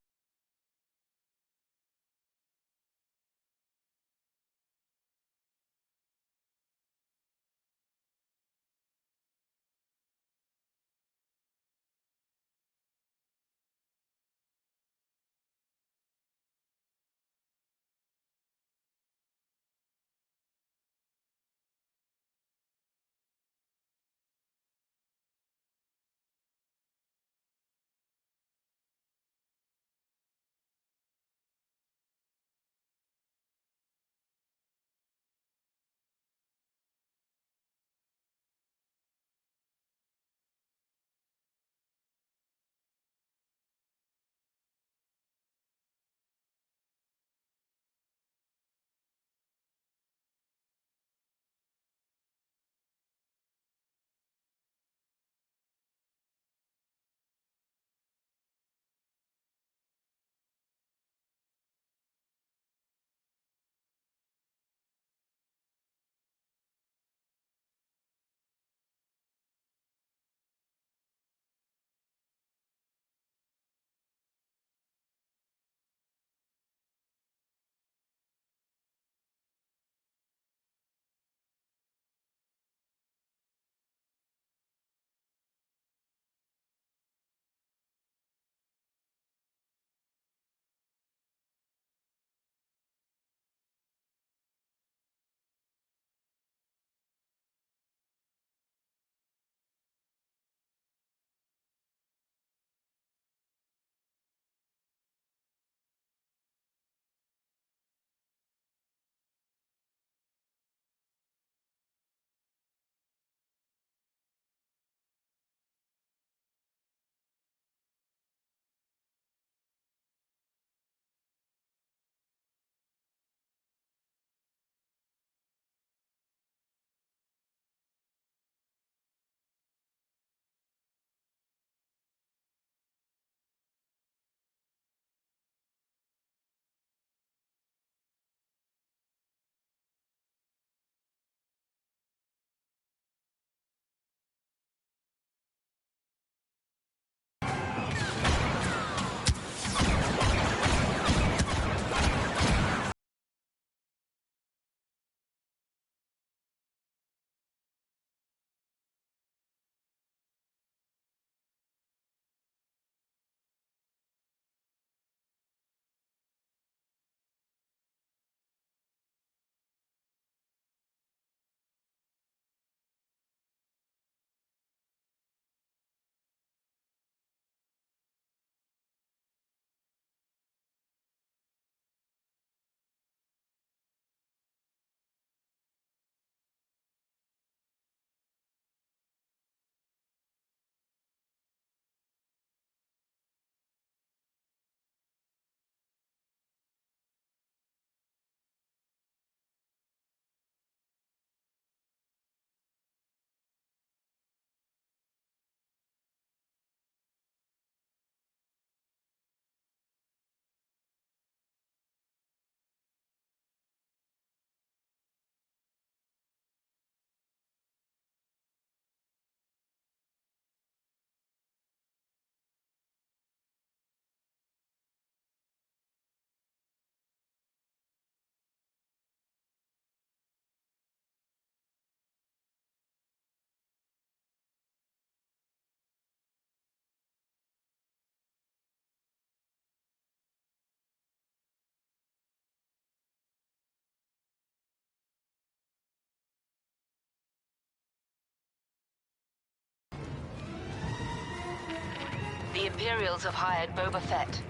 Imperials have hired Boba Fett.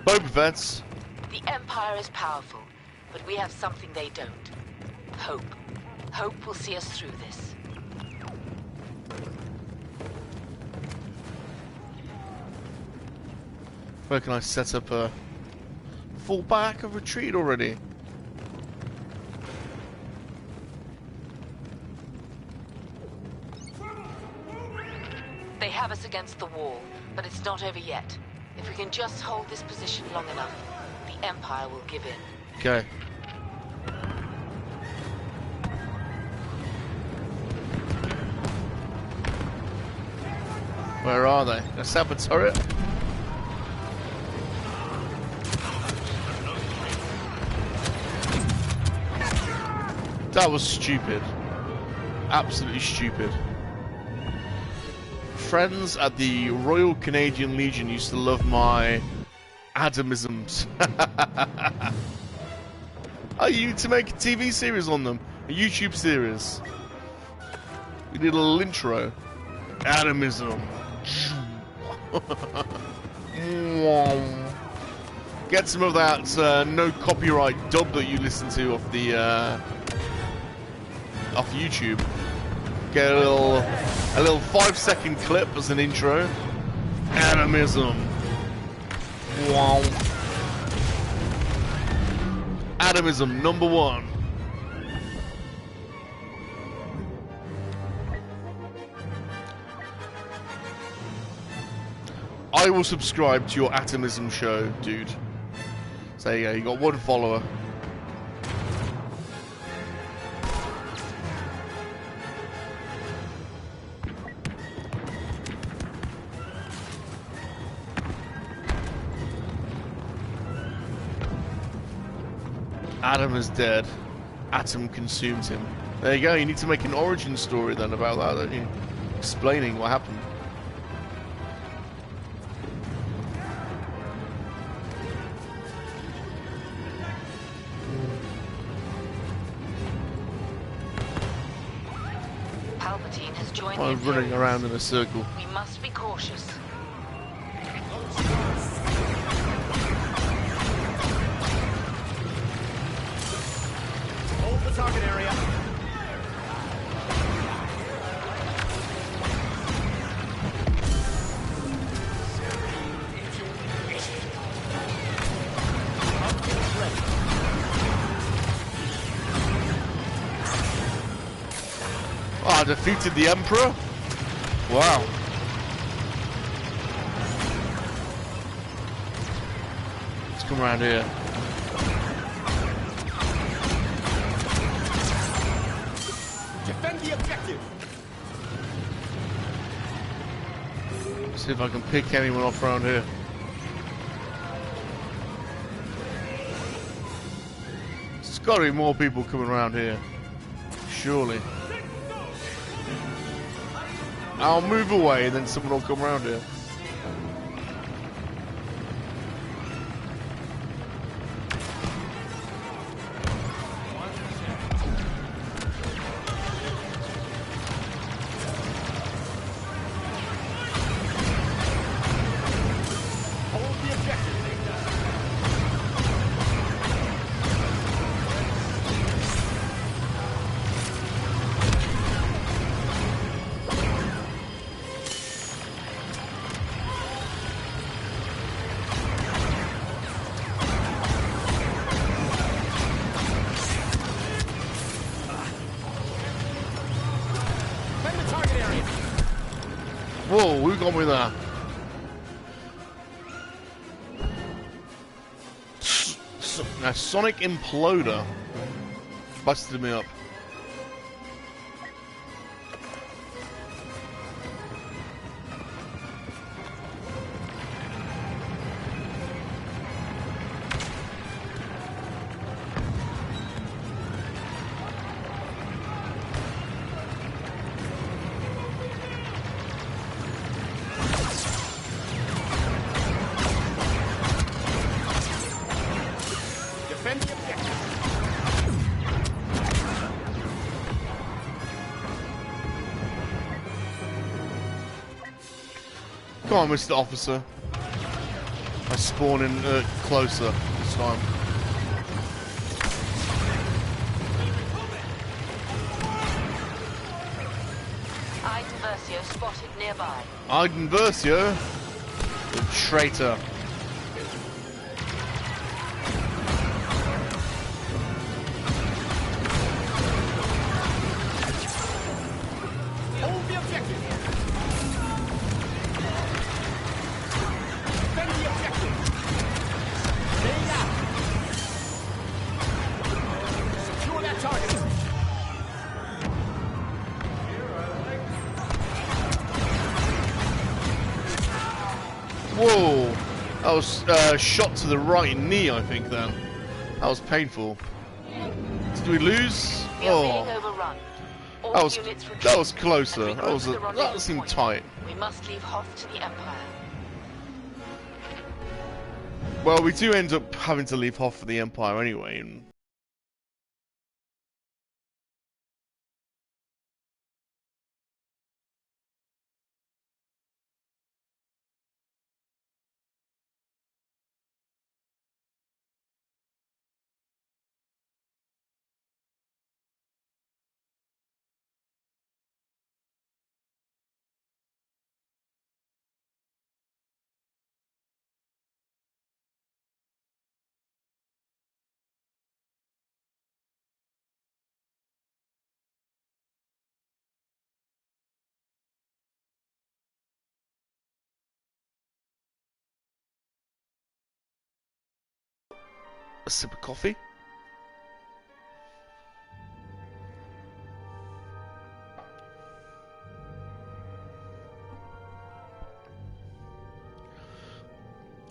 Boba Fett's. The Empire is powerful, but we have something they don't. Hope. Hope will see us through this. Where can I set up a fall back, a retreat already? They have us against the wall, but it's not over yet. If we can just hold this position long enough, the Empire will give in. Okay. Where are they? A saber turret? That was stupid. Absolutely stupid. Friends at the Royal Canadian Legion used to love my atomisms. I used to make a TV series on them. A YouTube series. We did a little intro. Atomism. Get some of that no copyright dub that you listen to off the off YouTube. Get a little 5-second clip as an intro. Atomism. Wow. Atomism #1. I will subscribe to your Atomism show, dude. So there you go, you got 1 follower. Adam is dead. Atom consumed him. There you go, you need to make an origin story then about that, don't you? Explaining what happened. Palpatine has joined I'm the running around in a circle. We must be cautious. Hold the target area. Oh, I defeated the Emperor? Wow. Let's come around here. Defend the objective. See if I can pick anyone off around here. There's got to be more people coming around here. Surely. I'll move away and then someone will come around here. Hold the objective. Defend the target area. Whoa, who got me there? A Sonic Imploder busted me up. Defend the objective. Come on, Mr. Officer. I spawn in closer this time. Iden Versio spotted nearby. Iden Versio? The traitor. Hold the objective. Defend the objective. Stay out. Secure that target. Whoa! That was shot to the right knee, I think, then. That was painful. Did we lose? We are being Oh, overrun. All that was units retreat that was closer. and That was regroup the that rendezvous seemed point. tight. We must leave Hoth to the Empire. Well, we do end up having to leave Hoth for the Empire anyway. And a sip of coffee.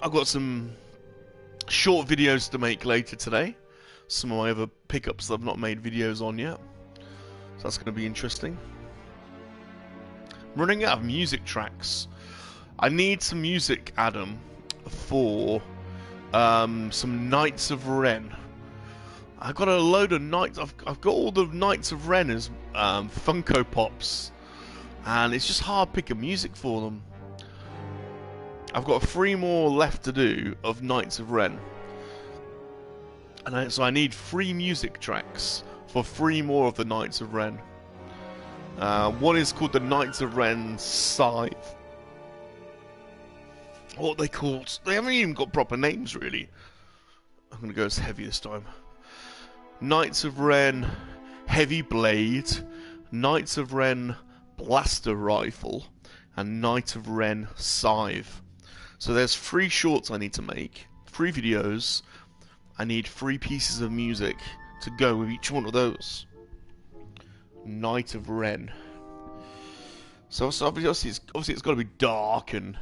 I've got some short videos to make later today. Some of my other pickups that I've not made videos on yet. So that's going to be interesting. I'm running out of music tracks. I need some music, Adam, for some Knights of Ren. I've got a load of Knights. I've got all the Knights of Ren as Funko Pops. And it's just hard picking music for them. I've got 3 more left to do of Knights of Ren. And so I need 3 music tracks for 3 more of the Knights of Ren. One is called the Knights of Ren Scythe. What are they called? They haven't even got proper names, really. I'm going to go as heavy this time. Knights of Ren Heavy Blade, Knights of Ren Blaster Rifle, and Knight of Ren Scythe. So there's 3 shorts I need to make, 3 videos. I need 3 pieces of music to go with each one of those. Knight of Ren. So obviously it's got to be dark, and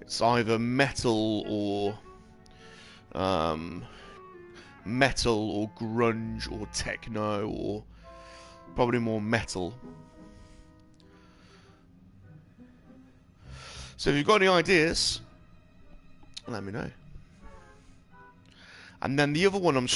it's either metal or grunge or techno, or probably more metal. So if you've got any ideas, let me know. And then the other one I'm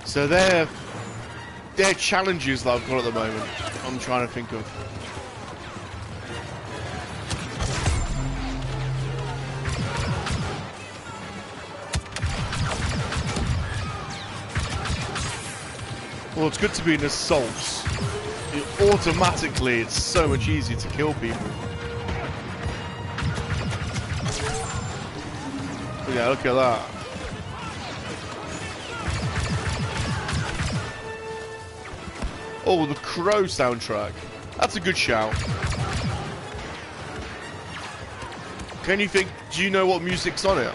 So they're challenges that I've got at the moment. I'm trying to think of. Well, it's good to be an assault. Automatically, it's so much easier to kill people. Yeah, look at that. Oh, the Crow soundtrack. That's a good shout. Can you think? Do you know what music's on it?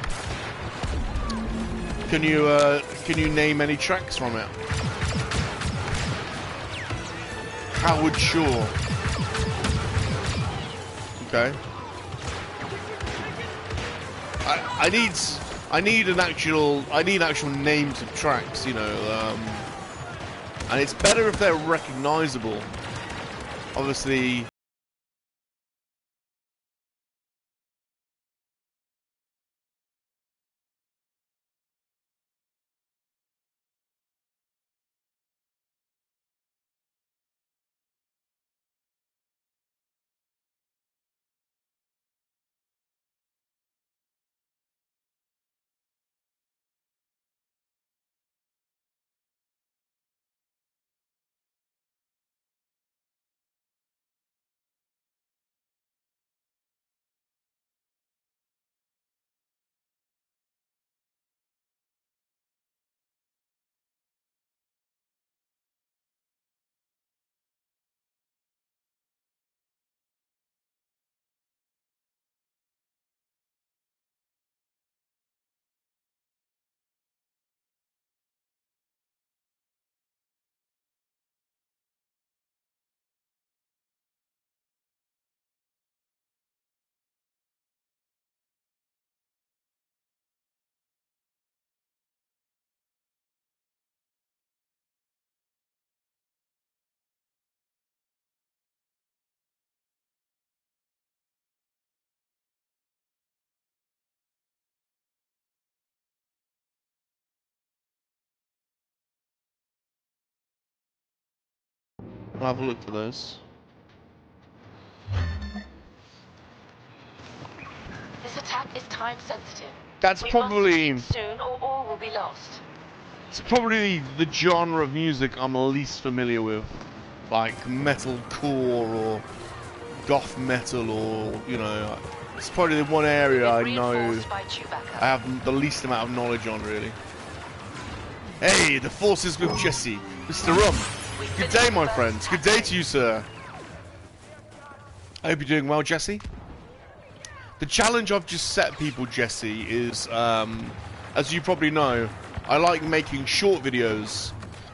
Can you name any tracks from it? Howard Shore. Okay. I need actual names of tracks, you know, and it's better if they're recognizable. Obviously. I'll have a look for those. This attack is time sensitive. That's We probably must soon, or all will be lost. it's probably the genre of music I'm least familiar with, like metalcore or goth metal, or you know, it's probably the one area I know I have the least amount of knowledge on, really. Hey, the forces with Jesse, Mr. Rum. Good day, my friends. Good day to you, sir. I hope you're doing well, Jesse. The challenge I've just set people, Jesse, is, as you probably know, I like making short videos.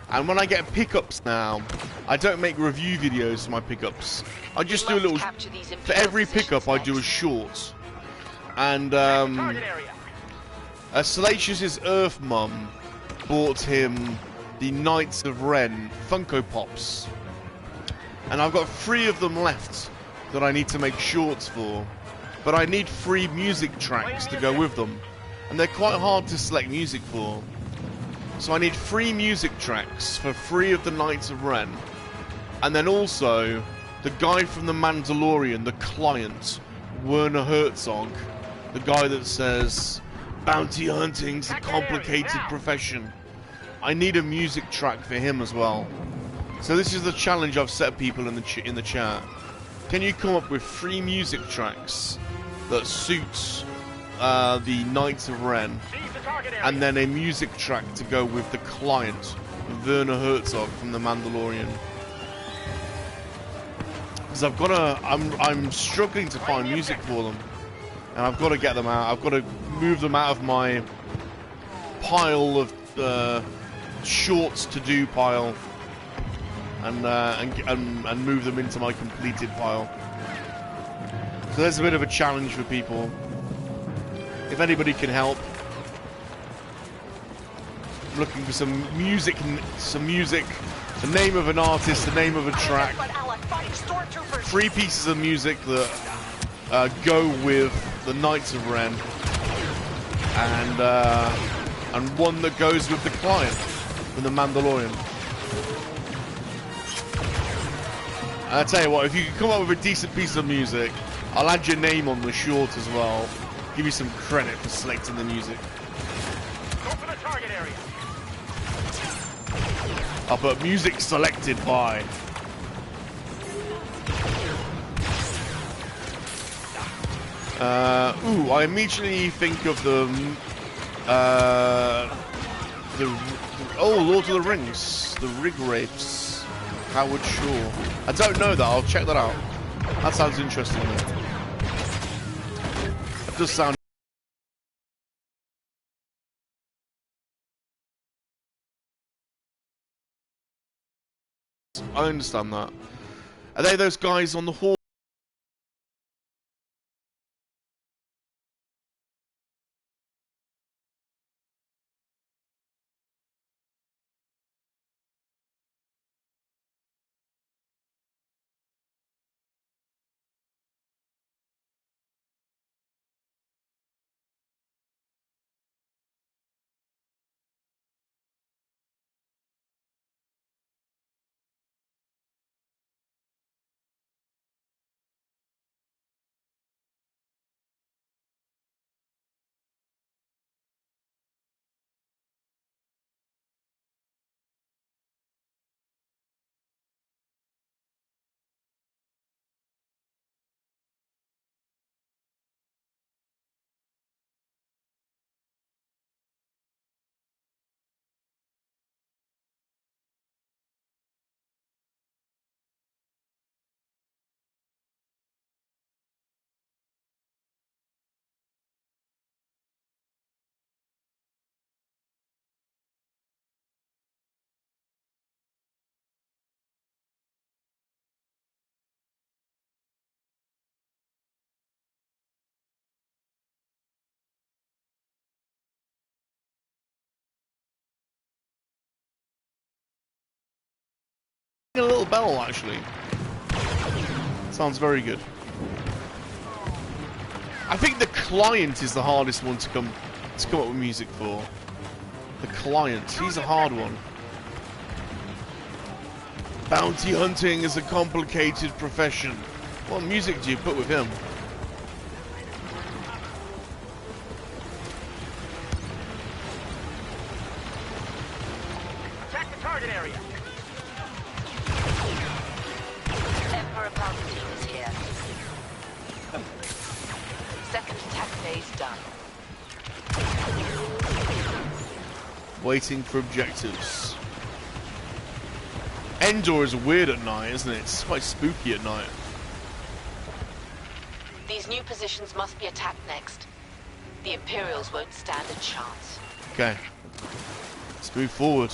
And when I get pickups now, I don't make review videos for my pickups. I just do a little... For every pickup, I do a short. And, Salacious Earth Mum bought him the Knights of Ren Funko Pops, and I've got 3 of them left that I need to make shorts for, but I need 3 music tracks to go with them, and they're quite hard to select music for. So I need 3 music tracks for 3 of the Knights of Ren, and then also the guy from The Mandalorian, the client, Werner Herzog, the guy that says bounty hunting's a complicated profession. I need a music track for him as well. So this is the challenge I've set people in the chat. Can you come up with 3 music tracks that suits the Knights of Ren, and then a music track to go with the client, Werner Herzog from The Mandalorian? Because I've got to, I'm struggling to find music for them, and I've got to get them out. I've got to move them out of my pile of shorts to do pile, and move them into my completed pile. So there's a bit of a challenge for people. If anybody can help, I'm looking for some music, the name of an artist, the name of a track, 3 pieces of music that go with the Knights of Ren, and one that goes with the client. with the Mandalorian. And I tell you what, if you can come up with a decent piece of music, I'll add your name on the short as well. Give you some credit for selecting the music. Go for the target area. I'll put music selected by. Ooh, I immediately think of the Lord of the Rings, the Rig Wraiths, Howard Shore. I don't know that. I'll check that out. That sounds interesting. It does sound. I understand that. Are they those guys on the hall? A little bell, actually. Sounds very good. I think the client is the hardest one to come up with music for. The client, he's a hard one. Bounty hunting is a complicated profession. What music do you put with him? Attack the target area. Emperor Palpatine is here. Second attack phase done. Waiting for objectives. Endor is weird at night, isn't it? It's quite spooky at night. These new positions must be attacked next. The Imperials won't stand a chance. Okay. Let's move forward.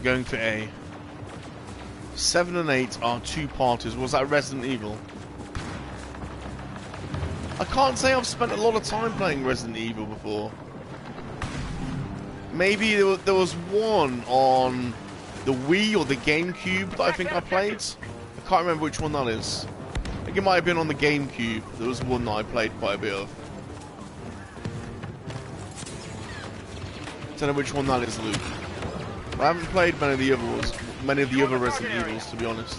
Going for A. 7 and 8 are two parties. Was that Resident Evil? I can't say I've spent a lot of time playing Resident Evil before. Maybe there was one on the Wii or the GameCube that I think I played. I can't remember which one that is. I think it might have been on the GameCube. There was one that I played quite a bit of. Don't know which one that is, Luke. I haven't played many of the other Resident Evils, to be honest.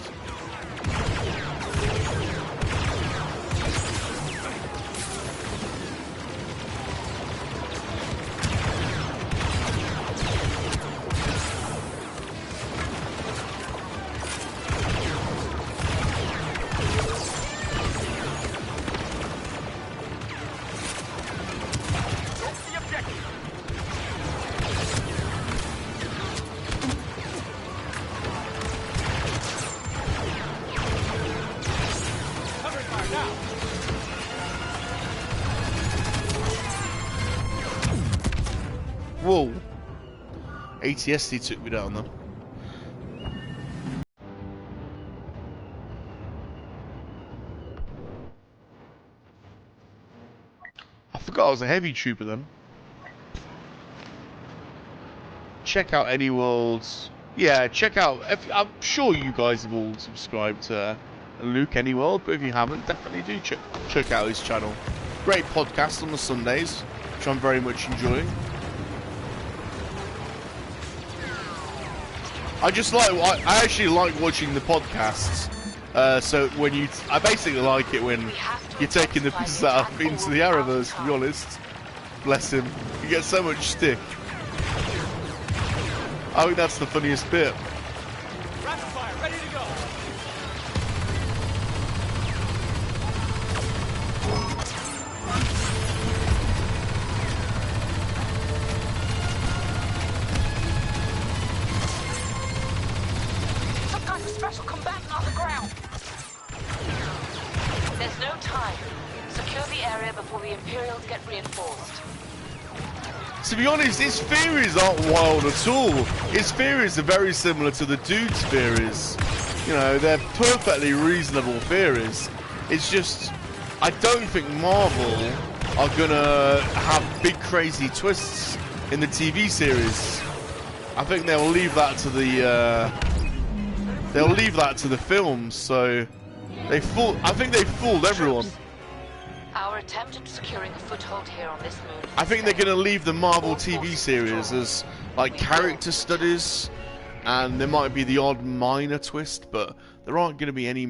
Whoa! ATSD took me down then. I forgot I was a heavy trooper then. Check out Any Worlds. Yeah, check out. I'm sure you guys have all subscribed to Luke Anyworld, but if you haven't, definitely do check out his channel. Great podcast on the Sundays, which I'm very much enjoying. I just like, I actually like watching the podcasts. So when I basically like it when you're taking the piss out of Into the Arrowverse, to be honest. Bless him. He gets so much stick. I think that's the funniest bit. Rapid fire, ready to go. Some kind of special combatant on the ground. There's no time. Secure the area before the Imperials get reinforced. To be honest, his theories aren't wild at all. His theories are very similar to the dude's theories. You know, they're perfectly reasonable theories. It's just, I don't think Marvel are gonna have big crazy twists in the TV series. I think they'll leave that to the films. So I think they fooled everyone. Our attempt at securing a foothold here on this moon. I think they're going to leave the Marvel TV series as like character studies, and there might be the odd minor twist, but there aren't going to be any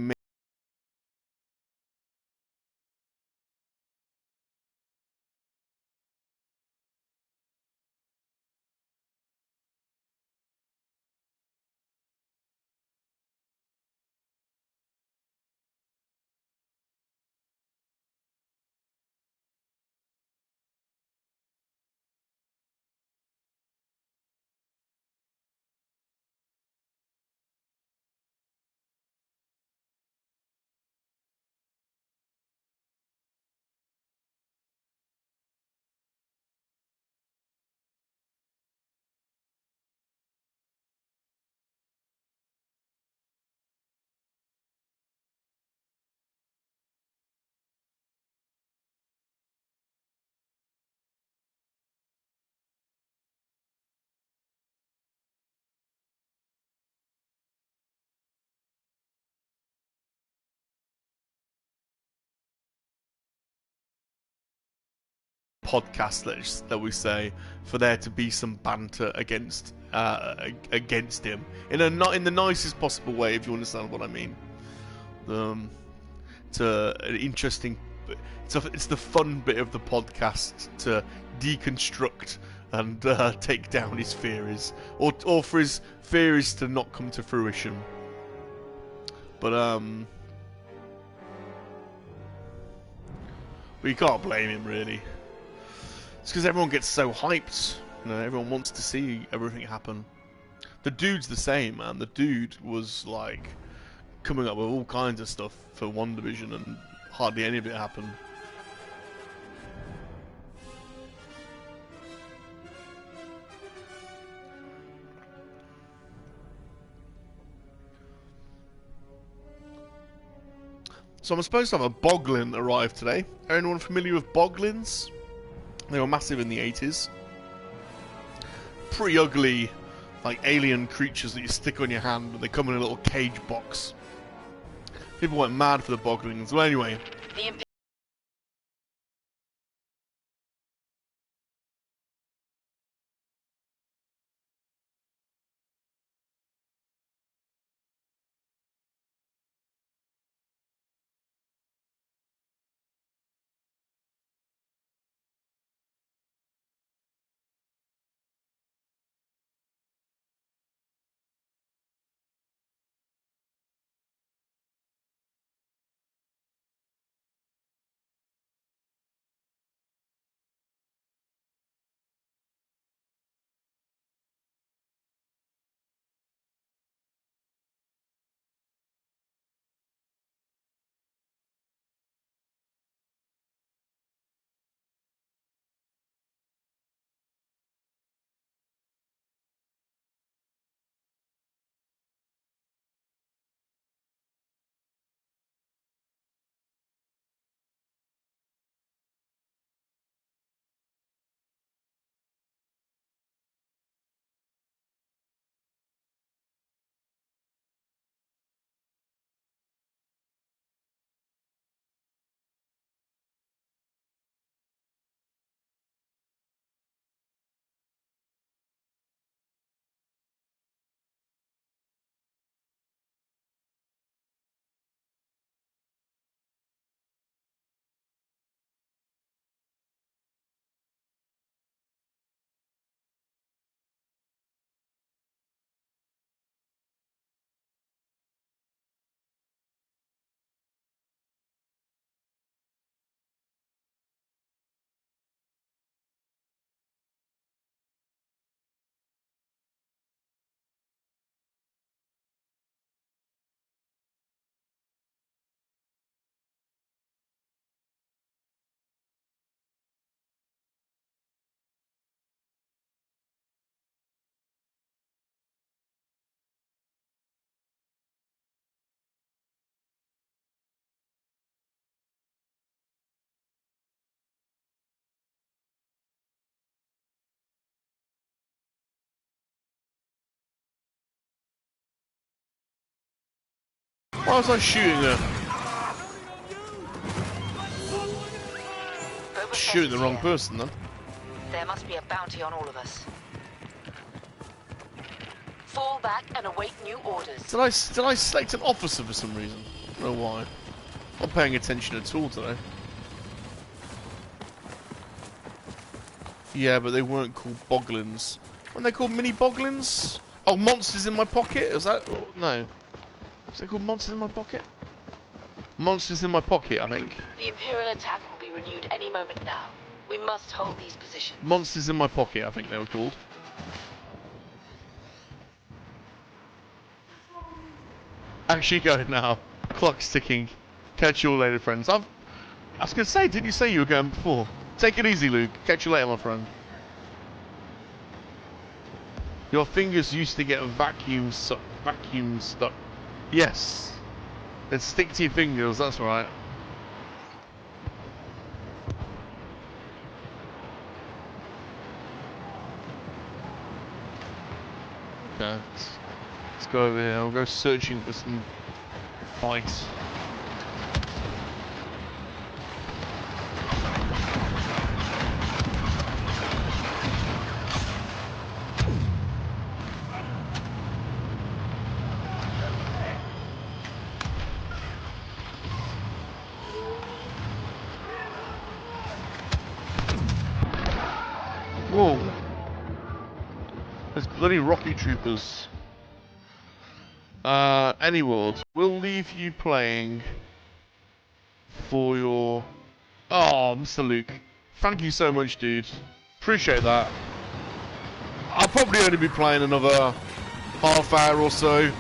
podcast that we say for there to be some banter against him not in the nicest possible way, if you understand what I mean. It's an interesting. It's the fun bit of the podcast to deconstruct and take down his theories, or for his theories to not come to fruition. But you can't blame him really. It's because everyone gets so hyped. You know, everyone wants to see everything happen. The dude's the same, man. The dude was like coming up with all kinds of stuff for WandaVision, and hardly any of it happened. So I'm supposed to have a boglin arrive today. Anyone familiar with boglins? They were massive in the 80s. Pretty ugly, like alien creatures that you stick on your hand, and they come in a little cage box. People went mad for the boglins. Well, anyway. The Why was I shooting her? Shooting the wrong person then. There must be a bounty on all of us. Fall back and await new orders. Did I select an officer for some reason? I don't know why. Not paying attention at all today. Yeah, but they weren't called boglins. Weren't they called mini boglins? Oh, monsters in my pocket? Is that... No. Is it called monsters in my pocket? Monsters in my pocket, I think. The Imperial attack will be renewed any moment now. We must hold these positions. Monsters in my pocket, I think they were called. Actually going now. Clock's ticking. Catch you all later, friends. I was going to say, didn't you say you were going before? Take it easy, Luke. Catch you later, my friend. Your fingers used to get vacuum stuck. Yes. They'd stick to your fingers, that's right. Okay. Let's go over here. We'll go searching for some fights. Whoa! There's bloody rocket troopers. Any world. We'll leave you playing for your... Oh, Mr. Luke. Thank you so much, dude. Appreciate that. I'll probably only be playing another half hour or so.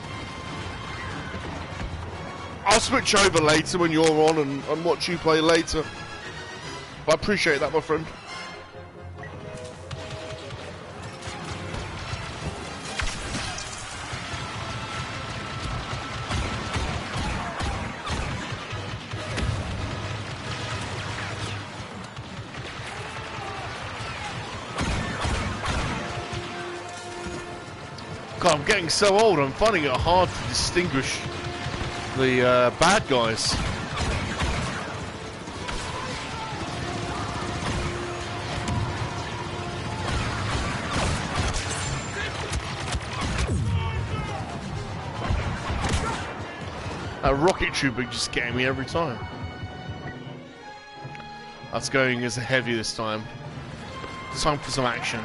I'll switch over later when you're on and watch you play later. But I appreciate that, my friend. God, I'm getting so old, I'm finding it hard to distinguish the bad guys. A rocket trooper just getting me every time. That's going as a heavy this time. Time for some action.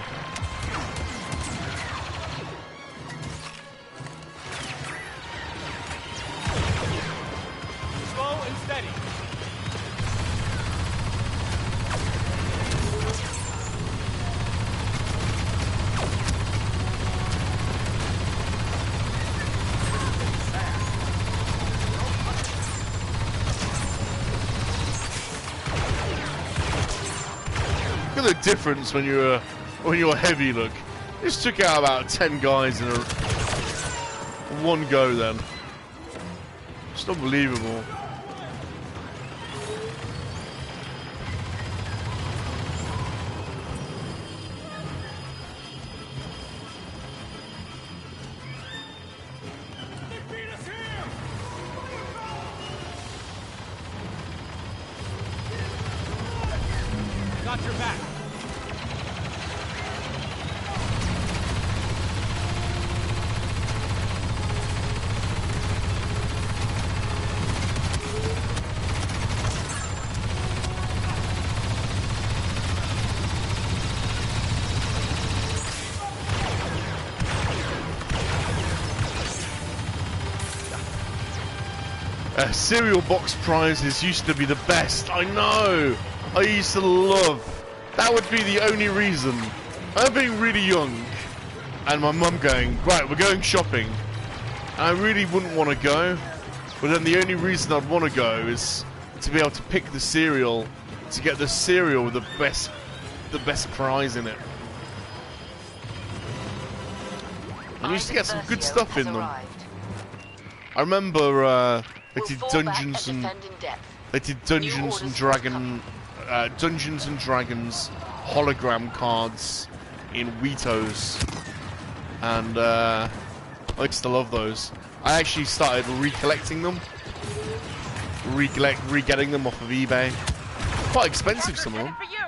Look at the difference when you're heavy. Look, just took out about 10 guys in one go. Then it's unbelievable. Got your back. Cereal box prizes used to be the best. I know. I used to love. That would be the only reason. I'm being really young, and my mum going, right, we're going shopping. And I really wouldn't want to go, but then the only reason I'd want to go is to be able to pick the cereal, to get the cereal with the best prize in it. And you used to get some good stuff in them. I remember they did Dungeons and Dragons hologram cards in Witos, and I used to love those. I actually started recollecting them. Re-getting them off of eBay. Quite expensive, some of them. For you.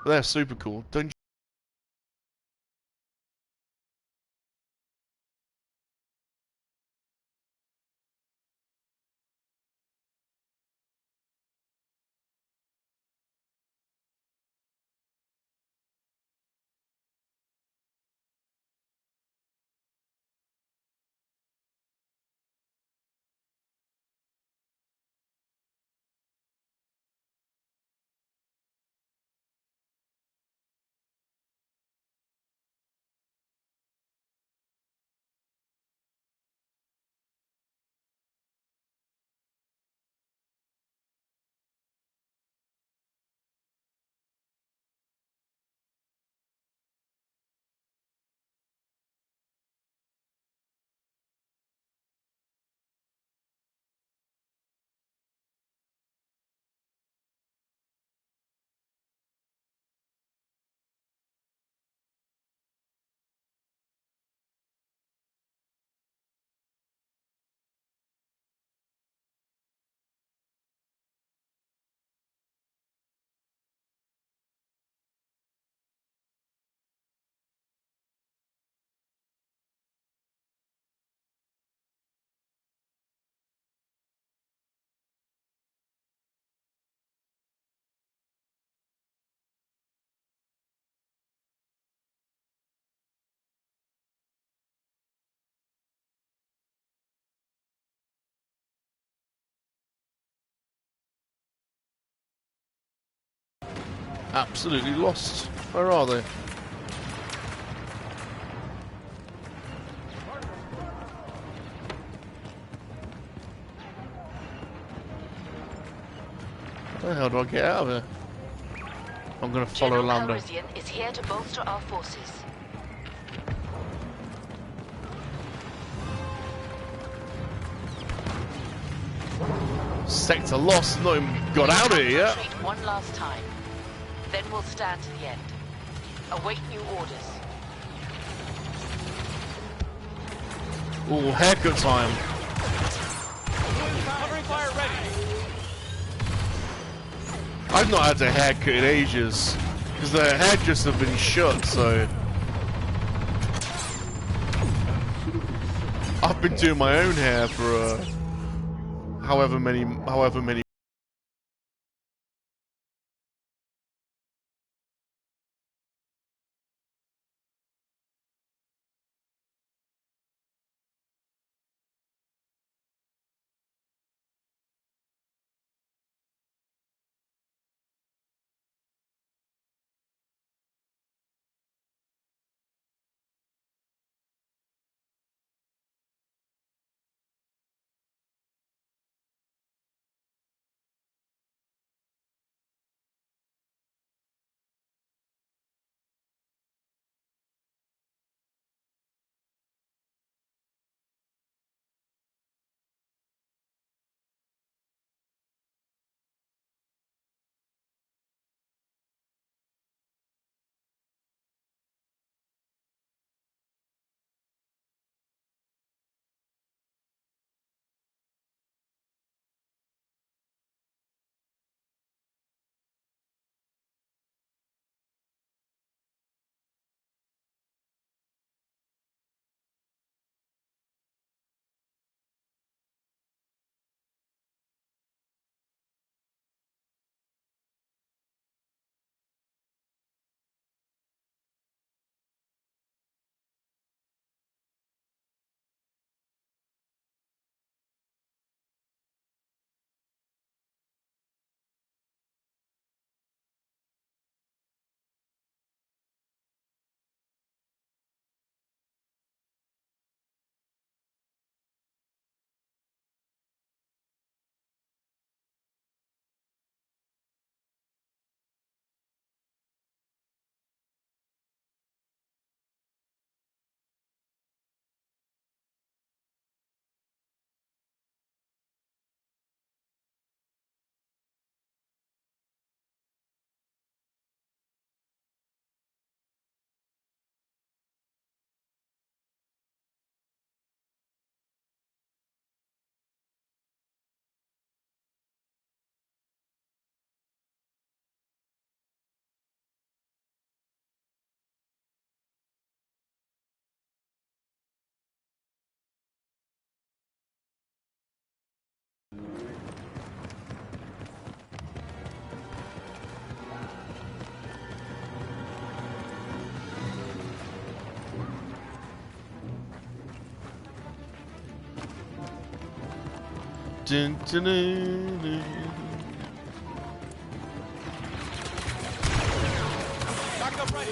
But they're super cool. Don't you? Absolutely lost. Where are they? How the hell do I get out of here? I'm gonna follow General Lando. Calrissian is here to bolster our forces. Sector lost, not even got out of here yet. Concentrate one last time. Then we'll stand to the end. Await new orders. Ooh, haircut time. Covering fire ready. I've not had a haircut in ages. Because the hairdressers have been shut, so... I've been doing my own hair for however many Dun, dun, dun, dun. Backup ready.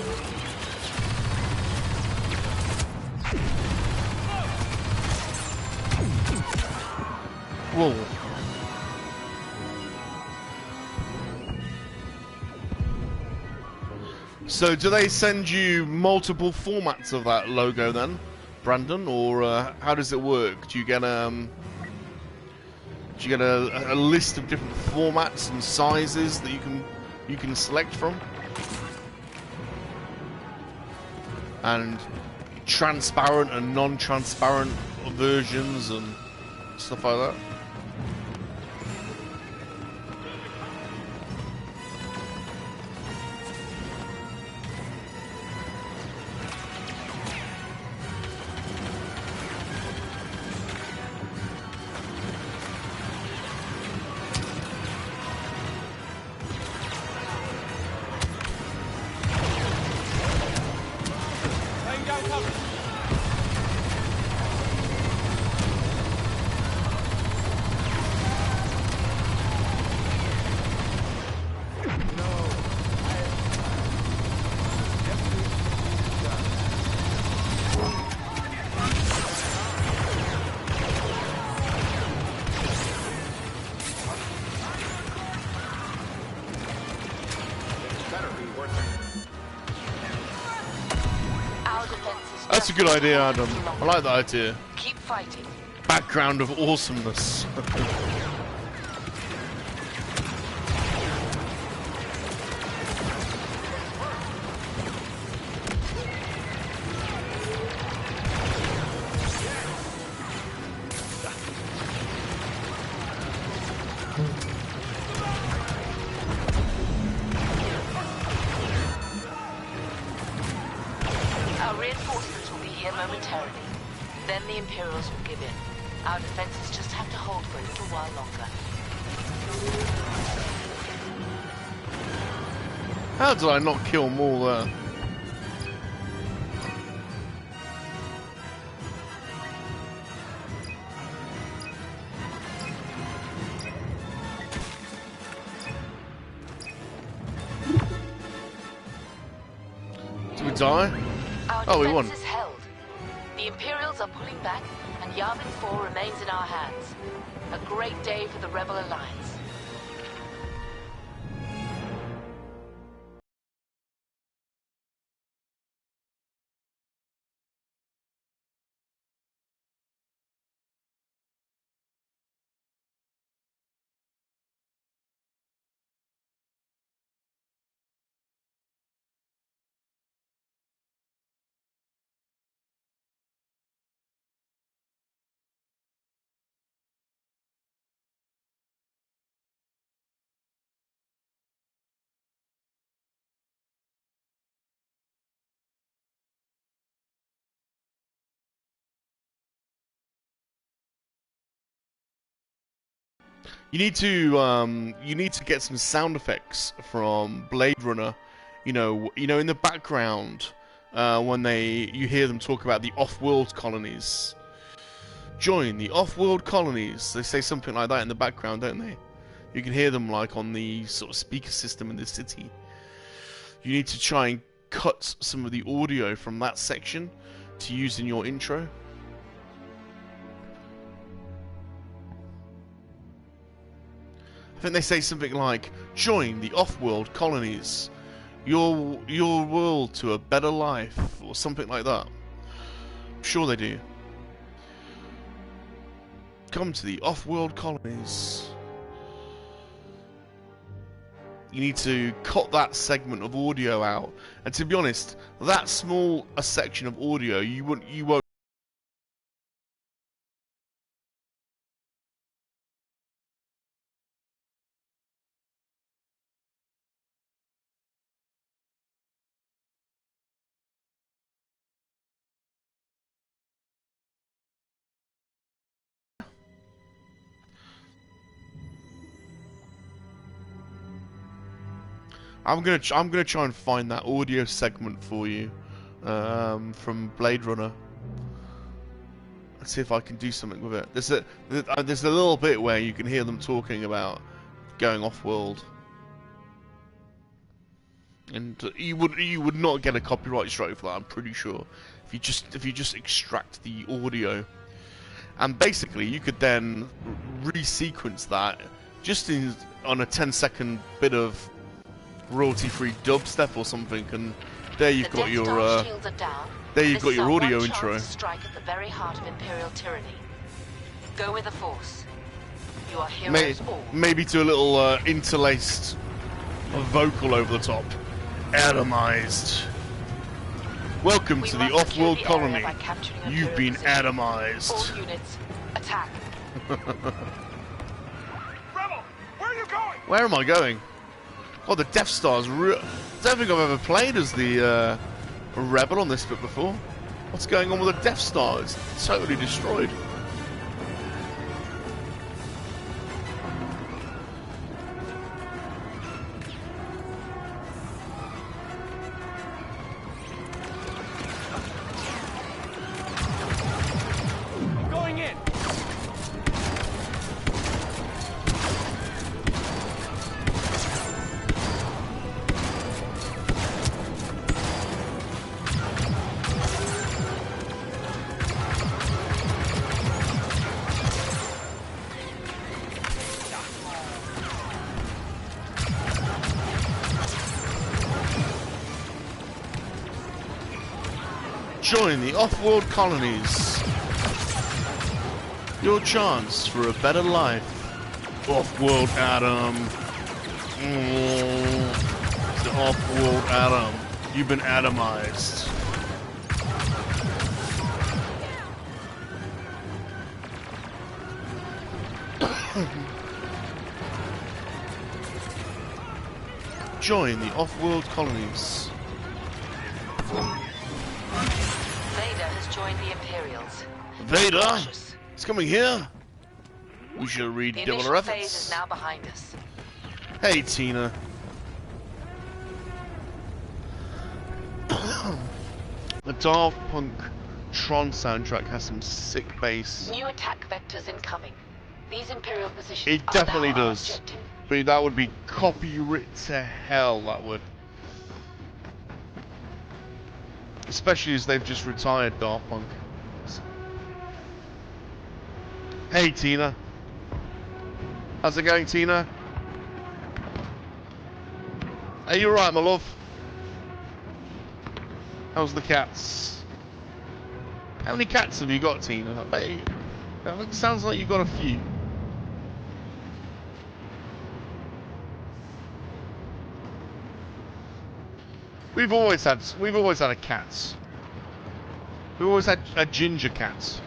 Whoa. So, do they send you multiple formats of that logo then, Brandon, or how does it work? Do you get a list of different formats and sizes that you can select from, and transparent and non-transparent versions and stuff like that? Laying down cover. Our defenses That's a good idea, Adam. I like that idea. Keep fighting. Background of awesomeness. Our reinforcements will be here momentarily. Then the Imperials will give in. Our defenses just have to hold for a little while longer. How did I not kill them all there? Did we die? Our Oh, we defense won. is held. The Imperials are pulling back, and Yavin 4 remains in our hands. A great day for the Rebel Alliance. You need to get some sound effects from Blade Runner. You know, in the background when you hear them talk about the off-world colonies. Join the off-world colonies. They say something like that in the background, don't they? You can hear them like on the sort of speaker system in the city. You need to try and cut some of the audio from that section to use in your intro. I think they say something like, join the off-world colonies, your world to a better life, or something like that. I'm sure they do. Come to the off-world colonies. You need to cut that segment of audio out. And to be honest, that small a section of audio, you won't. I'm gonna try and find that audio segment for you from Blade Runner. Let's see if I can do something with it. There's a little bit where you can hear them talking about going off-world, and you would not get a copyright strike for that. I'm pretty sure. If you just extract the audio, and basically you could then resequence that just on a 10-second bit of royalty-free dubstep or something, and there you've got your audio intro. Strike at the very heart of Imperial tyranny. Go with the Force. You are heroes all. Maybe to a little interlaced vocal over the top. Atomized. Welcome to the off-world colony. You've been atomized. All units, attack. Rebel, where are you going? Where am I going? Oh, the Death Star's I don't think I've ever played as the Rebel on this bit before. What's going on with the Death Star? It's totally destroyed. Going in. Join the off-world colonies. Your chance for a better life. Off-world Adam. It's the off-world Adam. You've been atomized. Join the off-world colonies. Vader has joined the Imperials. Vader? Cautious. It's coming here. We shall The redouble initial our phase is efforts. now behind us. Hey, Tina. The Daft Punk Tron soundtrack has some sick bass. New attack vectors incoming. These Imperial positions It are definitely now our does. objective. But that would be copyright to hell, that would. Especially as they've just retired Daft Punk. Hey, Tina. How's it going, Tina? Are you alright, my love? How's the cats? How many cats have you got, Tina? I bet you, it sounds like you've got a few. We've always had a cat. We've always had a ginger cat.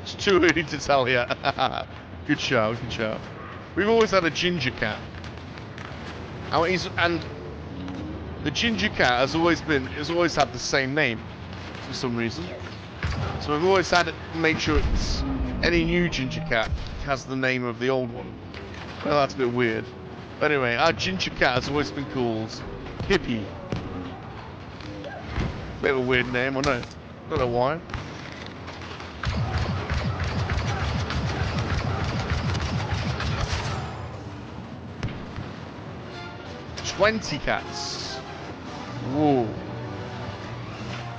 It's too early to tell yet. Good show, good show. We've always had a ginger cat. And the ginger cat has always had the same name for some reason. So we've always had to make sure it's any new ginger cat has the name of the old one. Well, that's a bit weird. But anyway, our ginger cat has always been called Hippie. Bit of a weird name, I know. Don't know why. $20 cats. Whoa.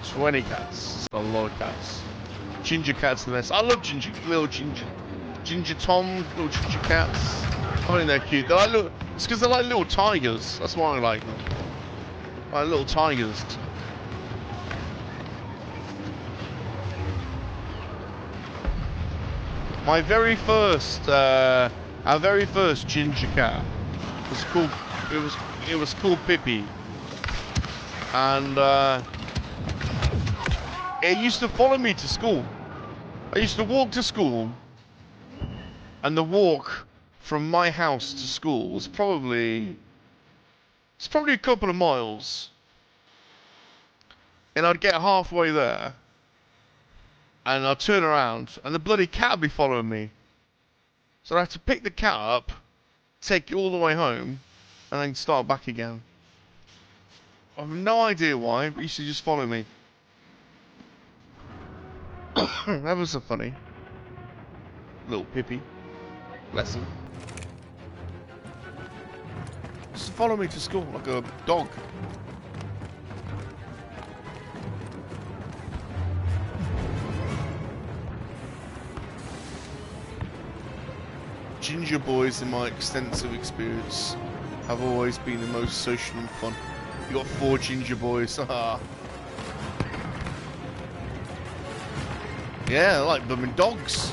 20 cats. That's a lot of cats. Ginger cats are the best. I love little ginger Tom, little ginger cats. I think they're cute. They're like little, it's because they're like little tigers. That's why I like them. Like little tigers. My very first, our very first ginger cat was called. It was called Pippi, and it used to follow me to school. I used to walk to school, and the walk from my house to school was probably a couple of miles, and I'd get halfway there, and I'd turn around, and the bloody cat would be following me. So I'd have to pick the cat up, take it all the way home, and then start back again. I have no idea why, but it used to just follow me. That was so funny. Little Pippi. Bless him. Just follow me to school like a dog. Ginger boys, in my extensive experience, have always been the most social and fun. You got 4 ginger boys. Haha. Yeah, they're like blooming dogs.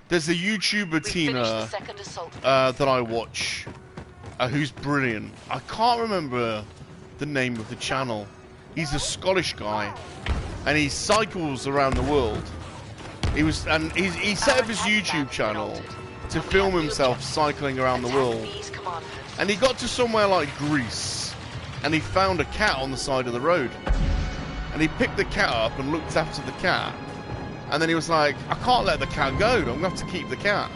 There's a YouTuber, Tina, that I watch, who's brilliant. I can't remember the name of the channel. He's a Scottish guy, and he cycles around the world. He set up his YouTube channel to film himself cycling around the world. And he got to somewhere like Greece, and he found a cat on the side of the road. And he picked the cat up and looked after the cat. And then he was like, I can't let the cat go, I'm going to have to keep the cat.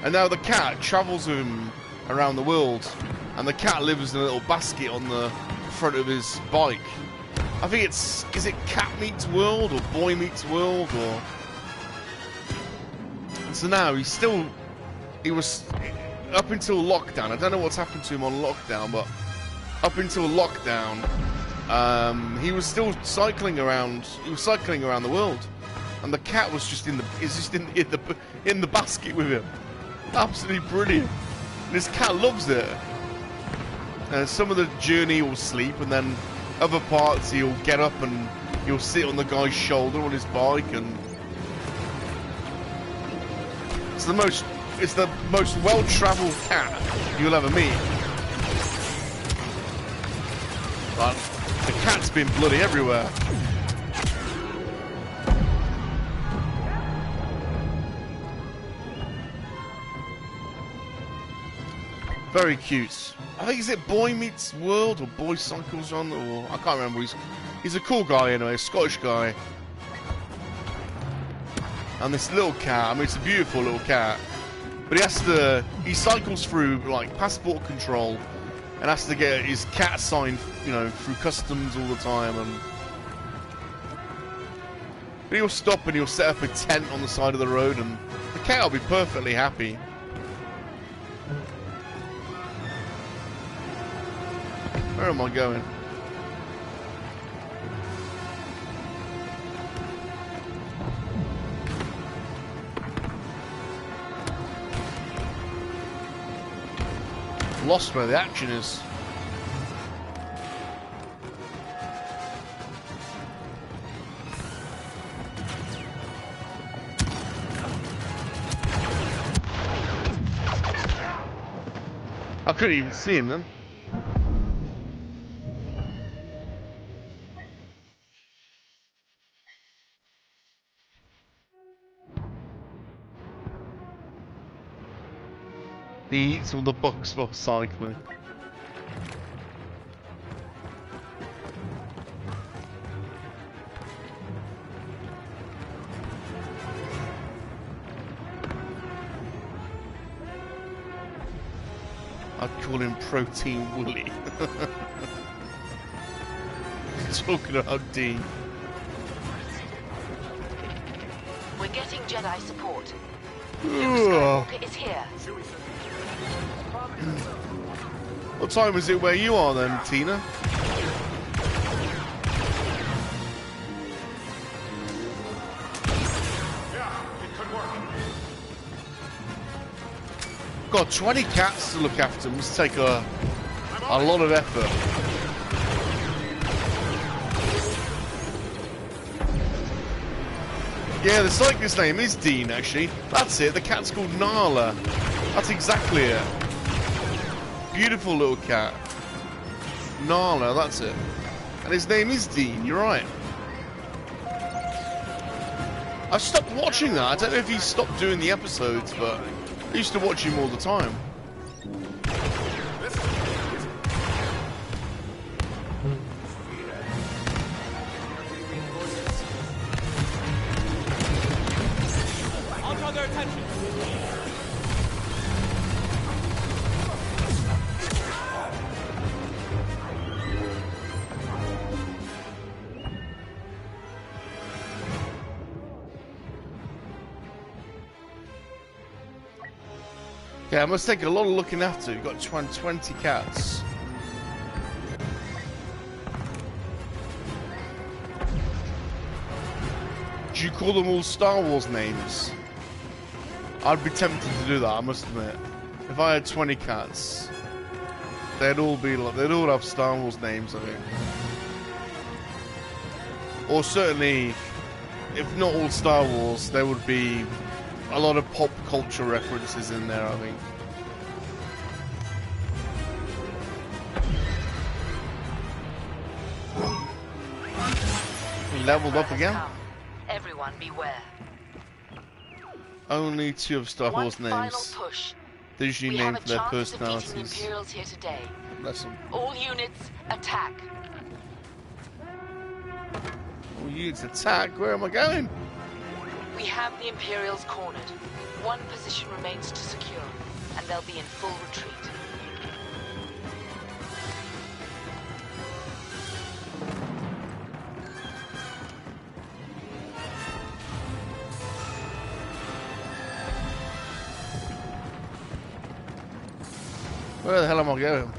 And now the cat travels with him around the world, and the cat lives in a little basket on the front of his bike. I think it's, is it Cat Meets World, or Boy Meets World, or... And so now he was, up until lockdown, I don't know what's happened to him on lockdown, but up until lockdown, he was still cycling around, the world. And the cat was just in the basket with him. Absolutely brilliant. And this cat loves it. And some of the journey he'll sleep, and then other parts he'll get up and he'll sit on the guy's shoulder on his bike, and it's the most well-travelled cat you'll ever meet. But the cat's been bloody everywhere. Very cute. I think, is it Boy Meets World or Boy Cycles On, or I can't remember. He's a cool guy anyway, a Scottish guy. And this little cat, I mean, it's a beautiful little cat, but he cycles through like passport control and has to get his cat signed, you know, through customs all the time. But he'll stop and he'll set up a tent on the side of the road, and the cat will be perfectly happy. Where am I going? Lost where the action is. I couldn't even see him then. He eats all the bucks for cycling. I'd call him Protein Willy. Talking about Dean. We're getting Jedi support. Ugh. Skywalker is here. What time is it where you are then, Tina? God, 20 cats to look after must take a lot of effort. Yeah, the cyclist's name is Dean, actually. That's it, the cat's called Nala. That's exactly it. Beautiful little cat. Nala, that's it. And his name is Dean, you're right. I stopped watching that. I don't know if he stopped doing the episodes, but I used to watch him all the time. I'll draw their attention. Yeah, I must take a lot of looking after. You've got 20 cats. Do you call them all Star Wars names? I'd be tempted to do that, I must admit. If I had 20 cats, they'd all be like, they'd all have Star Wars names, I think. Or certainly, if not all Star Wars, there would be a lot of pop culture references in there, I think. He leveled up again. Everyone beware. Only 2 of Star Wars One final names. push. They're usually We have named a for their chance of defeating the personalities. Imperials here today. Bless them. All units, attack. All units attack. Where am I going? We have the Imperials cornered. One position remains to secure, and they'll be in full retreat. Where the hell am I going?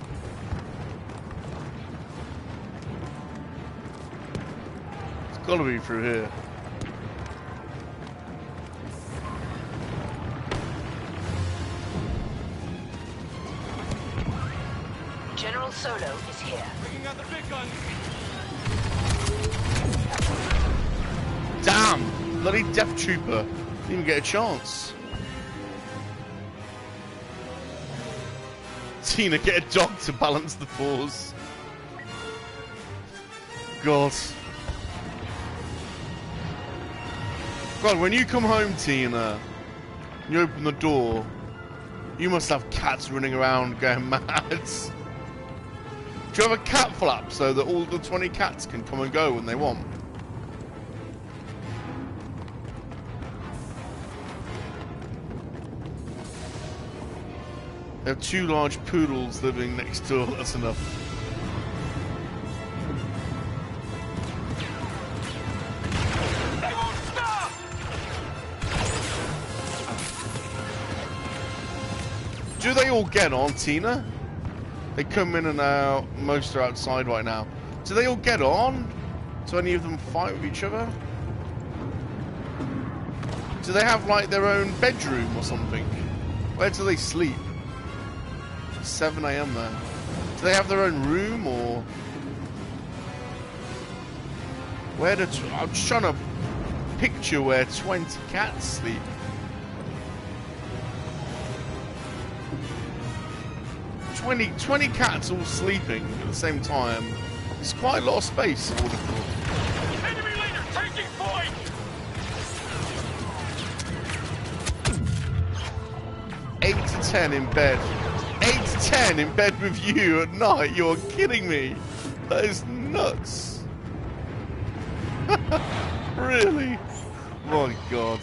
It's gotta be through here. General Solo is here. Bringing out the big guns. Damn! Bloody Death Trooper. Didn't even get a chance. Tina, get a dog to balance the force. God. God, when you come home, Tina, and you open the door, you must have cats running around going mad. Do you have a cat flap so that all the 20 cats can come and go when they want? There are 2 large poodles living next door, that's enough. They won't stop! Do they all get on, Tina? They come in and out, most are outside right now. Do they all get on? Do any of them fight with each other? Do they have like their own bedroom or something? Where do they sleep? 7 AM there. Do they have their own room or where do I'm just trying to picture where 20 cats sleep. Twenty cats all sleeping at the same time. It's quite a lot of space, I would have thought. Enemy leader taking point! 8 to 10 in bed. 8 to 10 in bed with you at night. You're kidding me. That is nuts. Really? My God.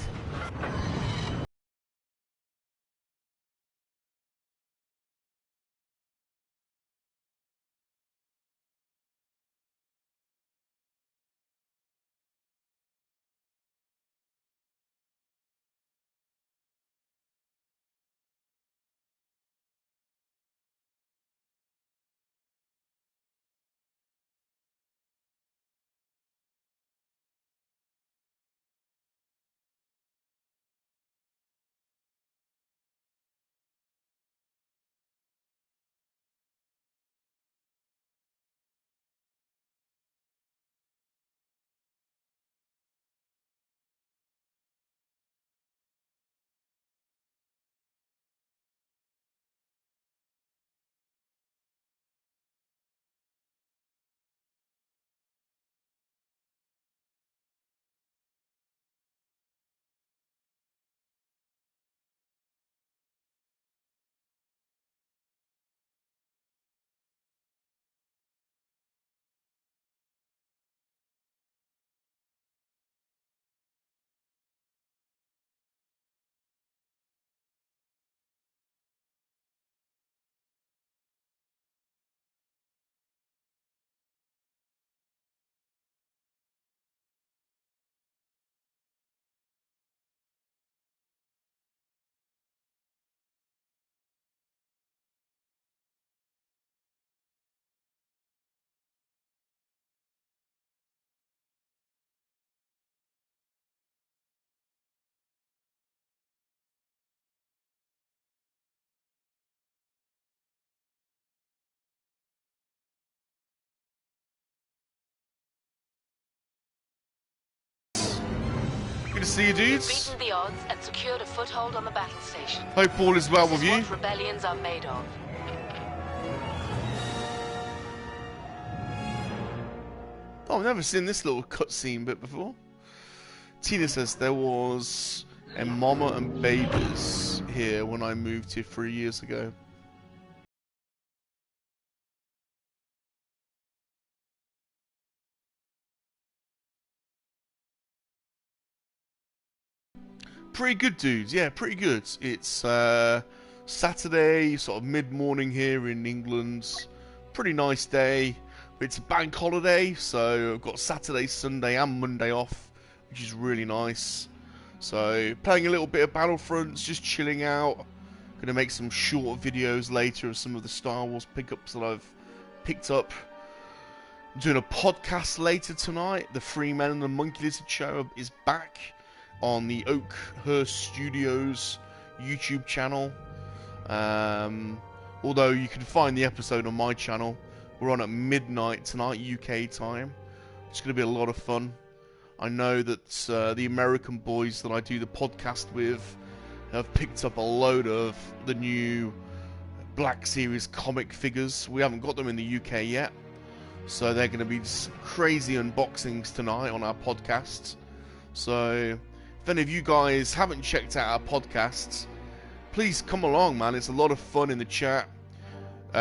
to see you, You've dudes. beaten the odds and secured a foothold on the battle station. Hope all is well This with is you. what rebellions are made of. Oh, I've never seen this little cutscene bit before. Tina says there was a mama and babies here when I moved here 3 years ago. Pretty good, dudes. Yeah, pretty good. It's Saturday, sort of mid-morning here in England. Pretty nice day. It's a bank holiday, so I've got Saturday, Sunday and Monday off, which is really nice. So, playing a little bit of Battlefront, just chilling out. Gonna make some short videos later of some of the Star Wars pickups that I've picked up. I'm doing a podcast later tonight. The Free Men and the Monkey-Lizard Show is back on the Oakhurst Studios YouTube channel. Although you can find the episode on my channel. We're on at midnight tonight, UK time. It's going to be a lot of fun. I know that the American boys that I do the podcast with have picked up a load of the new Black Series comic figures. We haven't got them in the UK yet. So they're going to be some crazy unboxings tonight on our podcast. So if any of you guys haven't checked out our podcasts, please come along, man. It's a lot of fun in the chat.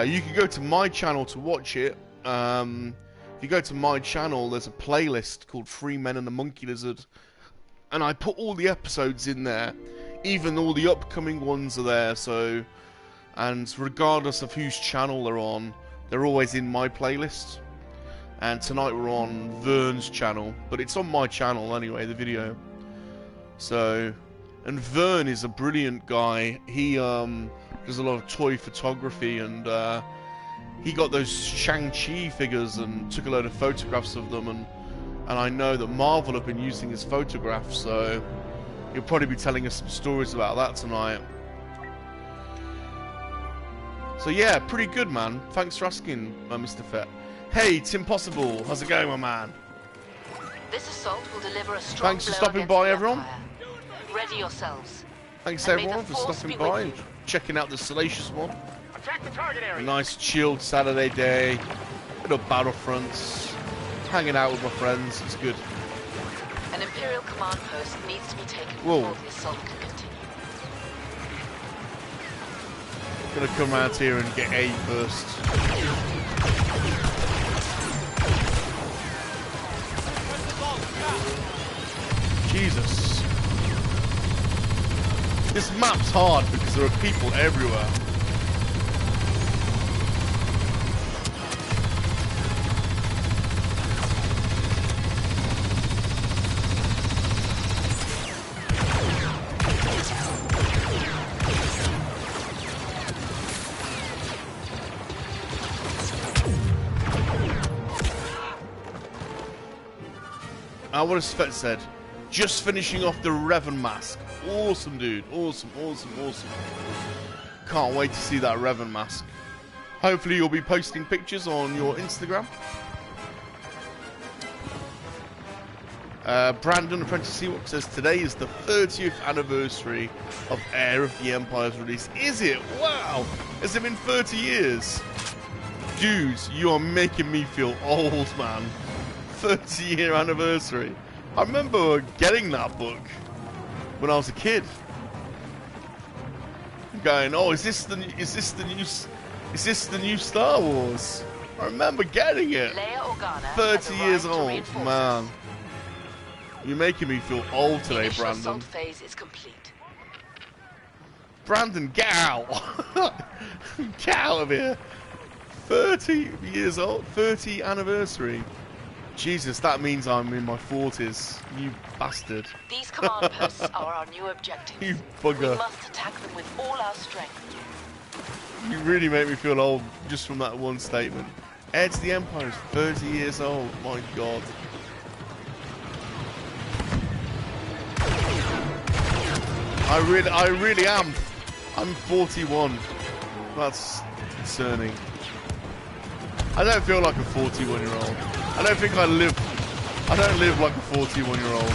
You can go to my channel to watch it. If you go to my channel, there's a playlist called Free Men and the Monkey-Lizard. And I put all the episodes in there. Even all the upcoming ones are there. So, and regardless of whose channel they're on, they're always in my playlist. And tonight we're on Vern's channel. But it's on my channel anyway, the video. So, and Vern is a brilliant guy. He does a lot of toy photography, and he got those Shang-Chi figures and took a load of photographs of them, and I know that Marvel have been using his photographs, so he'll probably be telling us some stories about that tonight. So yeah, pretty good, man. Thanks for asking, Mr. Fett. Hey, Tim Possible, how's it going, my man? This assault will deliver a strong Thanks for blow stopping against by, the everyone. Empire. Ready yourselves. Thanks And may everyone the for force stopping be with by you. and checking out the Salacious one. Attack the target A area. nice chilled Saturday day. Bit of Battlefronts. Hanging out with my friends. It's good. An Imperial command post needs to be taken Whoa. before the assault can continue. Gonna come around here and get A first. Jesus. This map's hard because there are people everywhere. What has Svet said? Just finishing off the Revan mask. Awesome, dude. Awesome, awesome, awesome. Can't wait to see that Revan mask. Hopefully you'll be posting pictures on your Instagram. Brandon Apprentice Seawalk says today is the 30th anniversary of Heir of the Empire's release. Is it? Wow! Has it been 30 years? Dudes, you are making me feel old, man. 30-year anniversary. I remember getting that book when I was a kid. Going, oh, is this the new Star Wars? I remember getting it. Leia Organa 30 has years arrived to old, reinforce man. us. You're making me feel old The today, initial Brandon. assault phase is complete. Brandon, get out! Get out of here! 30 years old, 30 anniversary. Jesus, that means I'm in my 40s. You bastard. These command posts are our new objective. You We bugger. must attack them with all our strength. You really make me feel old just from that one statement. Heir to the Empire is 30 years old. My God. I really am. I'm 41. That's concerning. I don't feel like a 41-year-old. I don't think I don't live like a 41-year-old.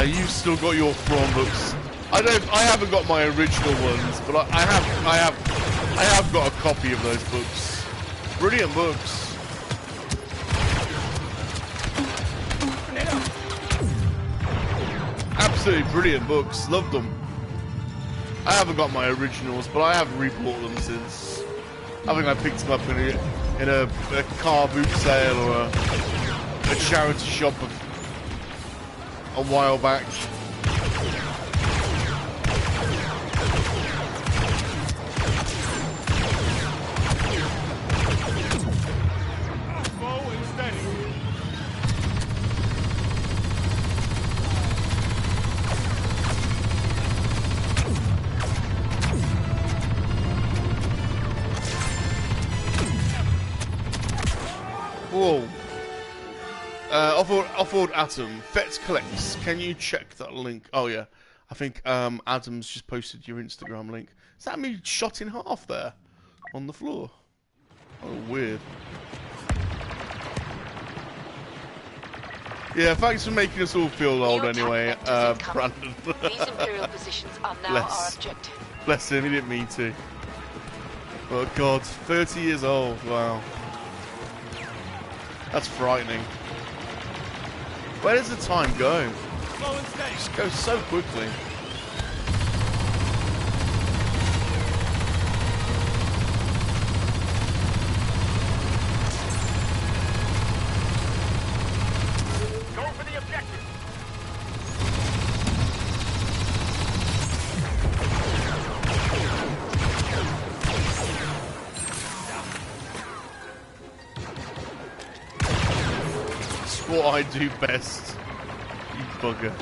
You've still got your prawn books. I haven't got my original ones, but I have got a copy of those books. Brilliant books. Absolutely brilliant books. Loved them. I haven't got my originals, but I have rebought them since. I think I picked them up in a car boot sale or a charity shop a while back. Slow and steady. Whoa. Offworld Atom. Fetz collects. Can you check that link? Oh yeah. I think Adam's just posted your Instagram link. Is that me shot in half there? On the floor? Oh, weird. Yeah, thanks for making us all feel old anyway, Brandon. These Imperial positions are now our objective. Bless him, he didn't mean to. Oh god, 30 years old, wow. That's frightening. Where does the time go? Slow and steady. It just goes so quickly. Go for the objective. It's what I do best. You bugger.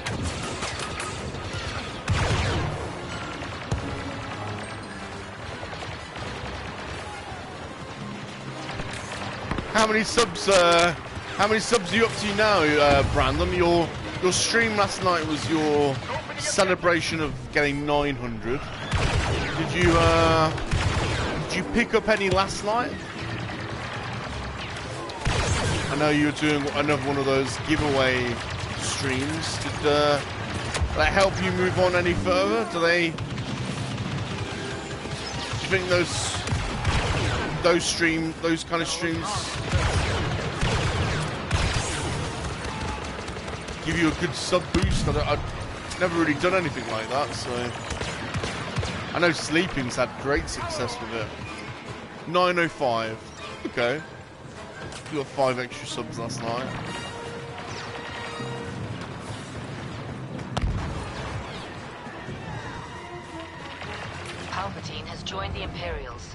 How many subs are you up to now, Brandon? Your stream last night was your celebration of getting 900. Did you pick up any last night? I know you were doing another one of those giveaway streams. Did that help you move on any further? Do you think those kind of streams give you a good sub boost? I've never really done anything like that, so I know Sleeping's had great success with it. 905. Okay. You got 5 extra subs last night. Palpatine has joined the Imperials.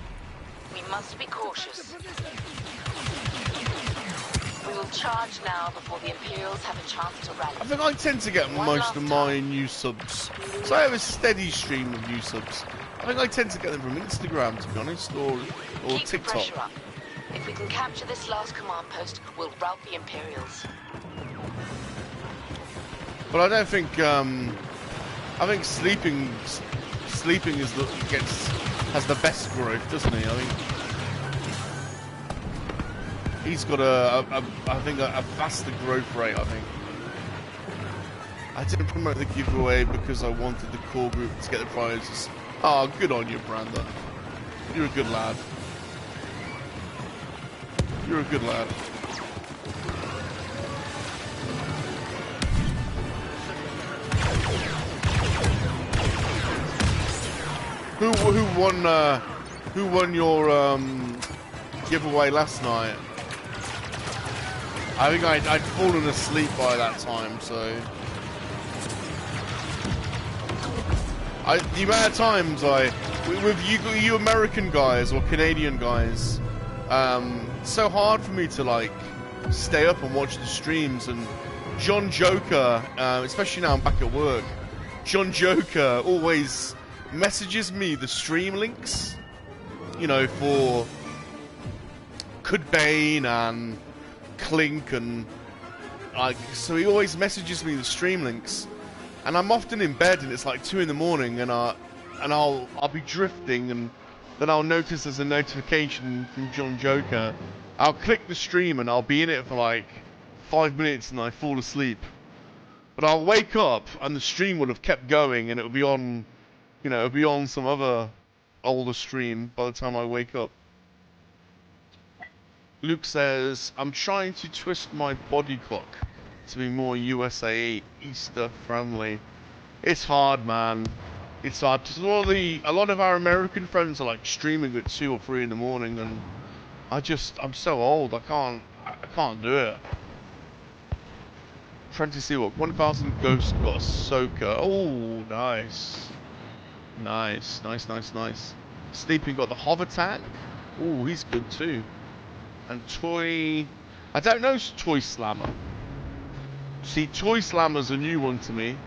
We must be cautious. We will charge now before the Imperials have a chance to rally. I think I tend to get most of my new subs. So I have a steady stream of new subs. I think I tend to get them from Instagram, to be honest, or Keep the TikTok. pressure up. If we can capture this last command post, we'll rout the Imperials. But I don't think I think sleeping is has the best growth, doesn't he? I think he's got a faster growth rate. I think I didn't promote the giveaway because I wanted the core group to get the prizes. Oh, good on you, Brandon. You're a good lad. You're a good lad. Who won your giveaway last night? I think I'd fallen asleep by that time, so the amount of times with you American guys or Canadian guys, it's so hard for me to like stay up and watch the streams. And John Joker, especially now I'm back at work, John Joker always messages me the stream links, you know, for Cudbane and Clink, and like, so he always messages me the stream links, and I'm often in bed and it's like 2 in the morning, and I'll be drifting, and then I'll notice there's a notification from John Joker. I'll click the stream and I'll be in it for like 5 minutes and I fall asleep. But I'll wake up and the stream would have kept going and it would be on, you know, it would be on some other older stream by the time I wake up. Luke says, I'm trying to twist my body clock to be more USA Easter friendly. It's hard, man. It's hard. A lot of our American friends are like streaming at 2 or 3 in the morning, and I'm so old. I can't do it. Trying to see what 1,000 Ghosts got a Soaker. Oh, nice. Nice. Sleeping got the Hover Tank. Oh, he's good too. And Toy... I don't know Toy Slammer. See, Toy Slammer's a new one to me.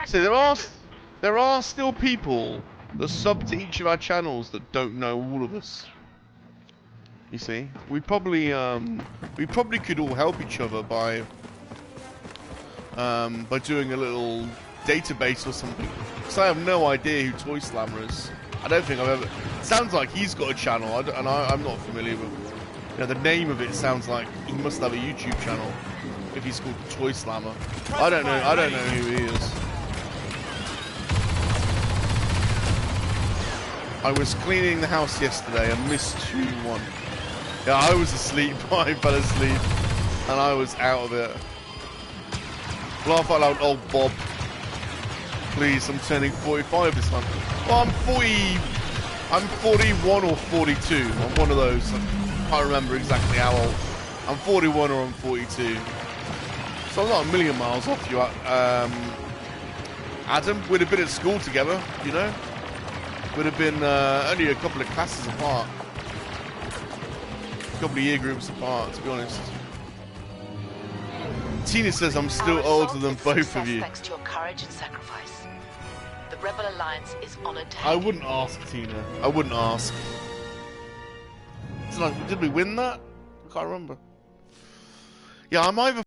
See, there are still people that sub to each of our channels that don't know all of us. You see, we probably could all help each other by doing a little database or something. Because I have no idea who Toy Slammer is. I don't think I've ever. It sounds like he's got a channel, I'm not familiar with. You know, the name of it sounds like he must have a YouTube channel if he's called Toy Slammer. I don't know who he is. I was cleaning the house yesterday and missed 2-1. Yeah, I was asleep. I fell asleep, and I was out of it. Laugh out loud, old Bob. Please, I'm turning 45 this month. Well, I'm 41 or 42. I'm one of those. I can't remember exactly how old. I'm 41 or I'm 42. So I'm not a million miles off you, Adam. We'd have been at school together, you know. Would have been only a couple of classes apart. A couple of year groups apart, to be honest. Tina says I'm still older than both of you. Thanks to your courage and sacrifice. The Rebel Alliance is honored to I have wouldn't ask, Tina. I wouldn't ask. Did we win that? I can't remember. Yeah, I'm either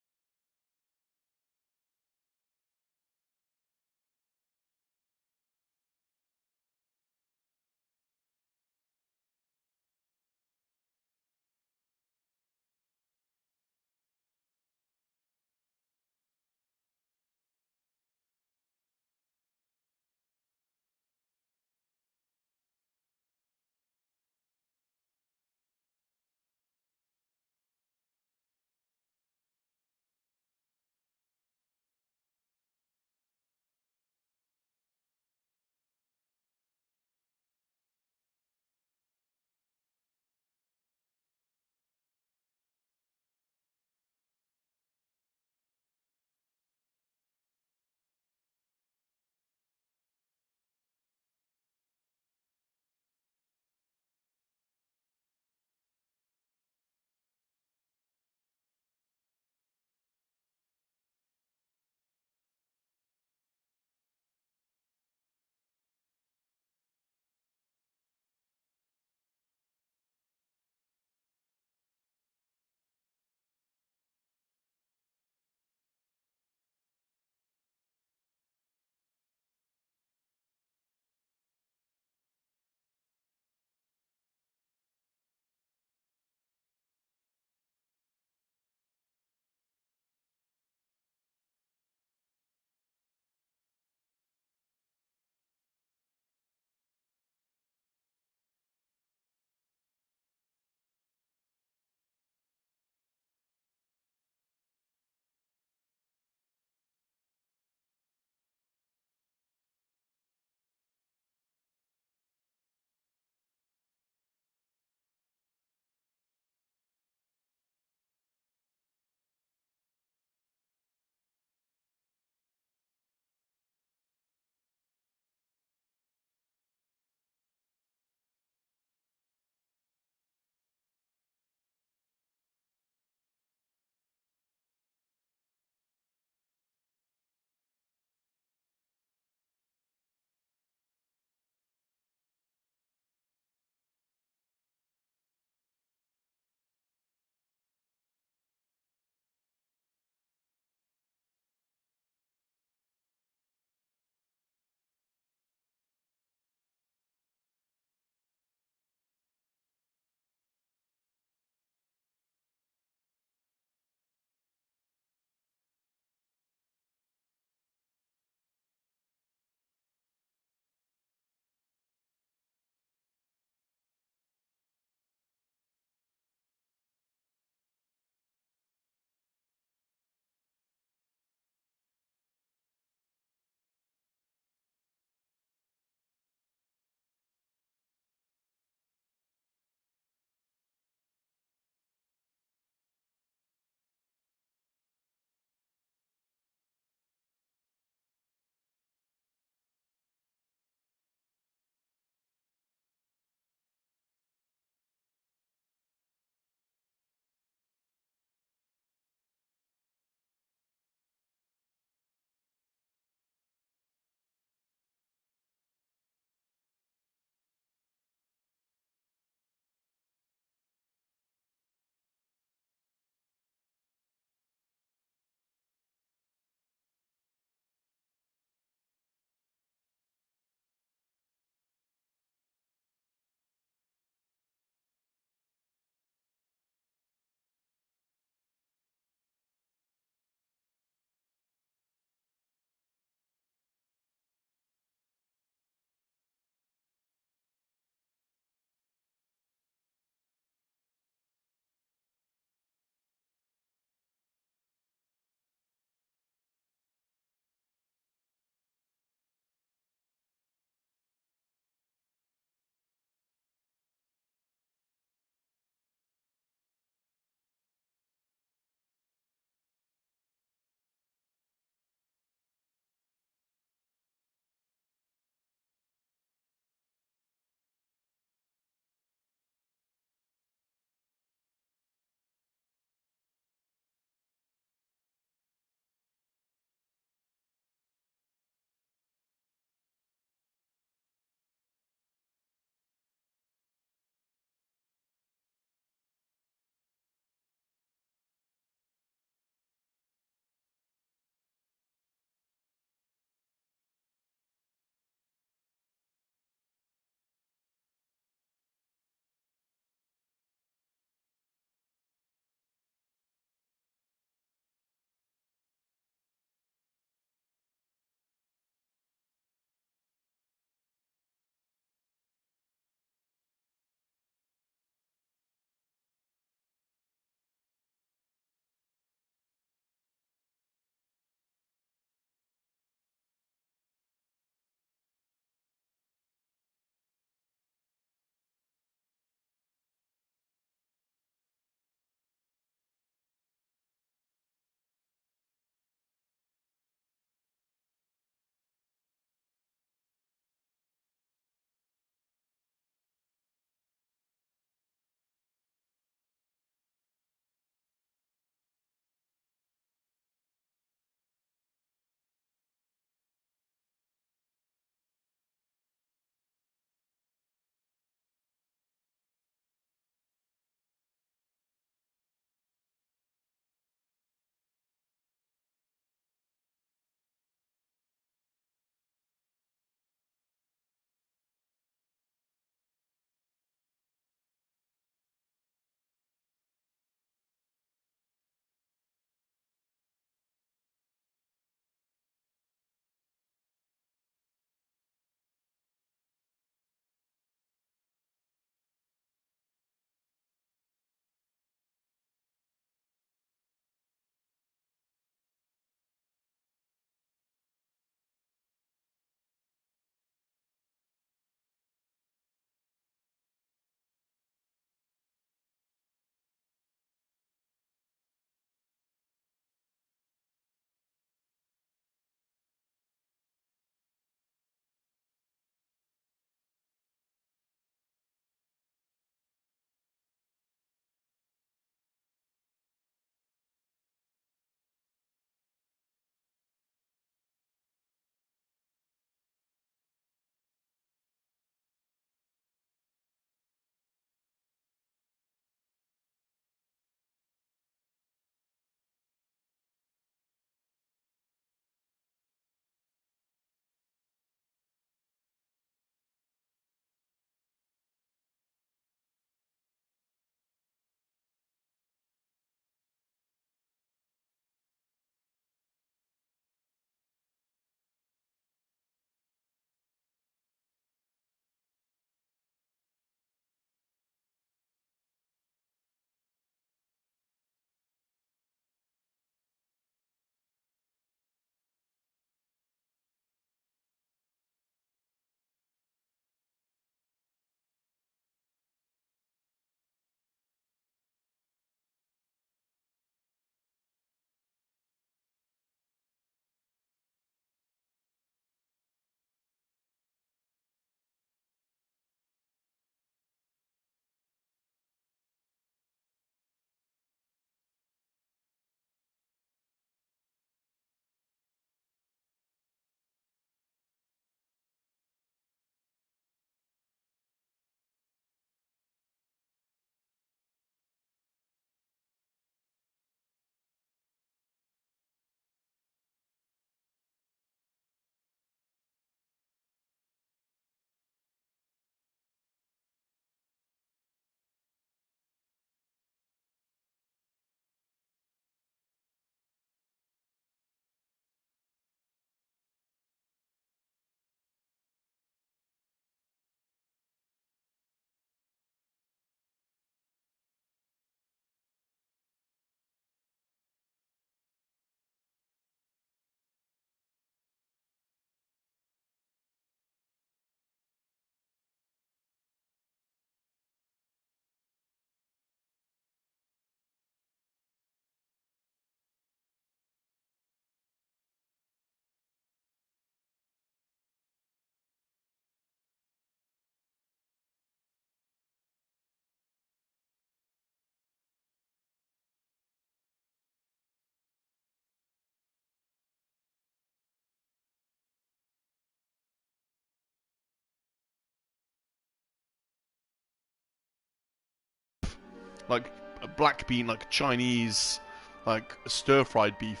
like a black bean, like Chinese, like stir-fried beef,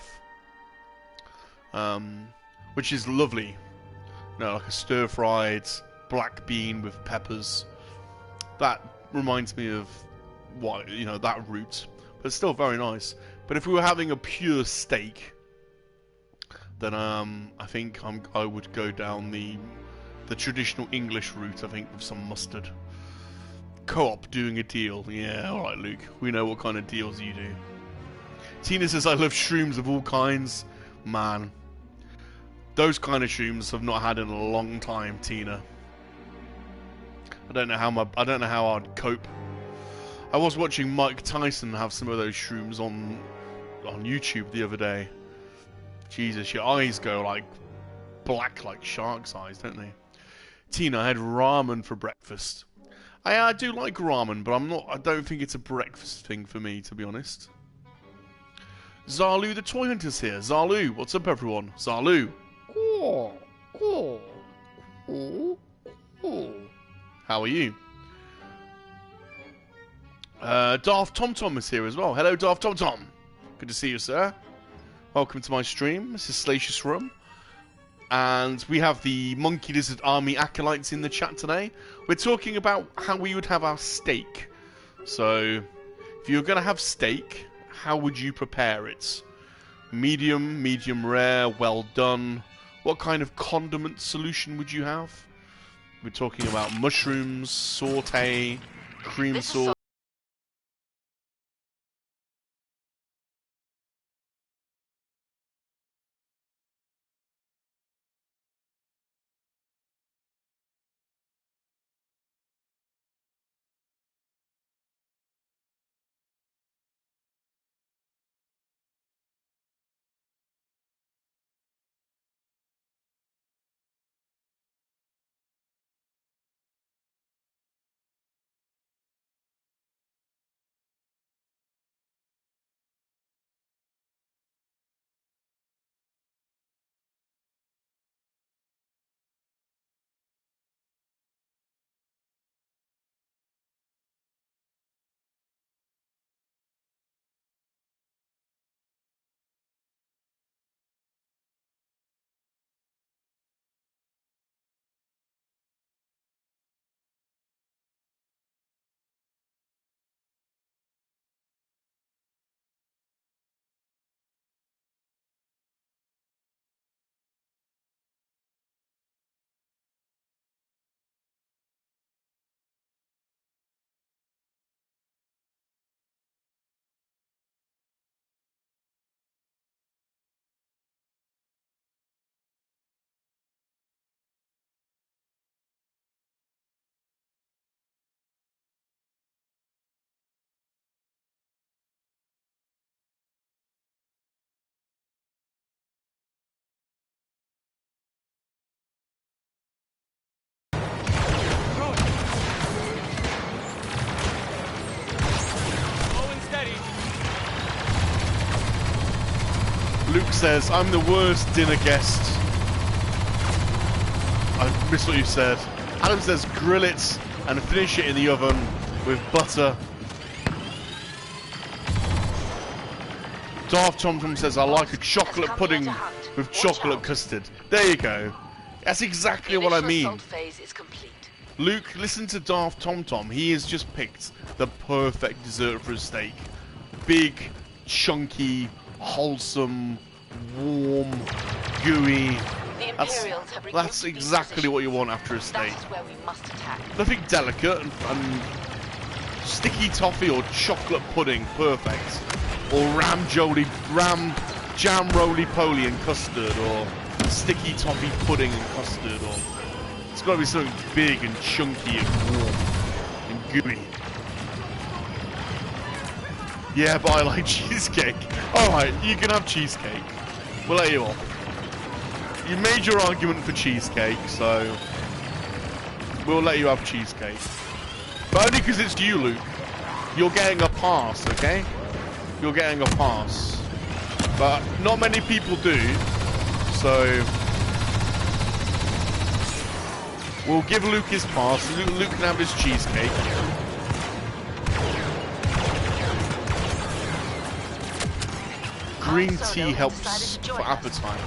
which is lovely. No, like a stir-fried black bean with peppers. That reminds me of what, you know, that route, but it's still very nice. But if we were having a pure steak, then I think I would go down the traditional English route. I think with some mustard. Co-op doing a deal. Yeah, all right, Luke. We know what kind of deals you do. Tina says, I love shrooms of all kinds. Man, those kind of shrooms I've not had in a long time, Tina. I don't know how I'd cope. I was watching Mike Tyson have some of those shrooms on YouTube the other day. Jesus, your eyes go like black like shark's eyes, don't they? Tina, I had ramen for breakfast. I do like ramen, but I don't think it's a breakfast thing for me, to be honest. Zalu the Toy Hunter's here. Zalu, what's up, everyone? Zalu. How are you? Daft TomTom is here as well. Hello, Daft TomTom. Good to see you, sir. Welcome to my stream. This is Salacious Rum. And we have the Monkey-Lizard Army acolytes in the chat today. We're talking about how we would have our steak. So, if you're going to have steak, how would you prepare it? Medium, medium rare, well done. What kind of condiment solution would you have? We're talking about mushrooms, saute, cream sauce. Luke says, I'm the worst dinner guest. I missed what you said. Adam says, grill it and finish it in the oven with butter. Daft TomTom says, I like a chocolate pudding with chocolate custard. There you go. That's exactly what I mean. Luke, listen to Daft TomTom. He has just picked the perfect dessert for a steak. Big, chunky, wholesome, warm, gooey. That's exactly what you want after a steak. Nothing delicate and sticky toffee or chocolate pudding, perfect. Or jam roly-poly and custard, or sticky toffee pudding and custard, or it's got to be something big and chunky and warm and gooey. Yeah, but I like cheesecake. Alright, you can have cheesecake. We'll let you off. You made your argument for cheesecake, so we'll let you have cheesecake. But only because it's you, Luke. You're getting a pass, okay? You're getting a pass. But not many people do, so we'll give Luke his pass. Luke can have his cheesecake. green tea helps for appetite.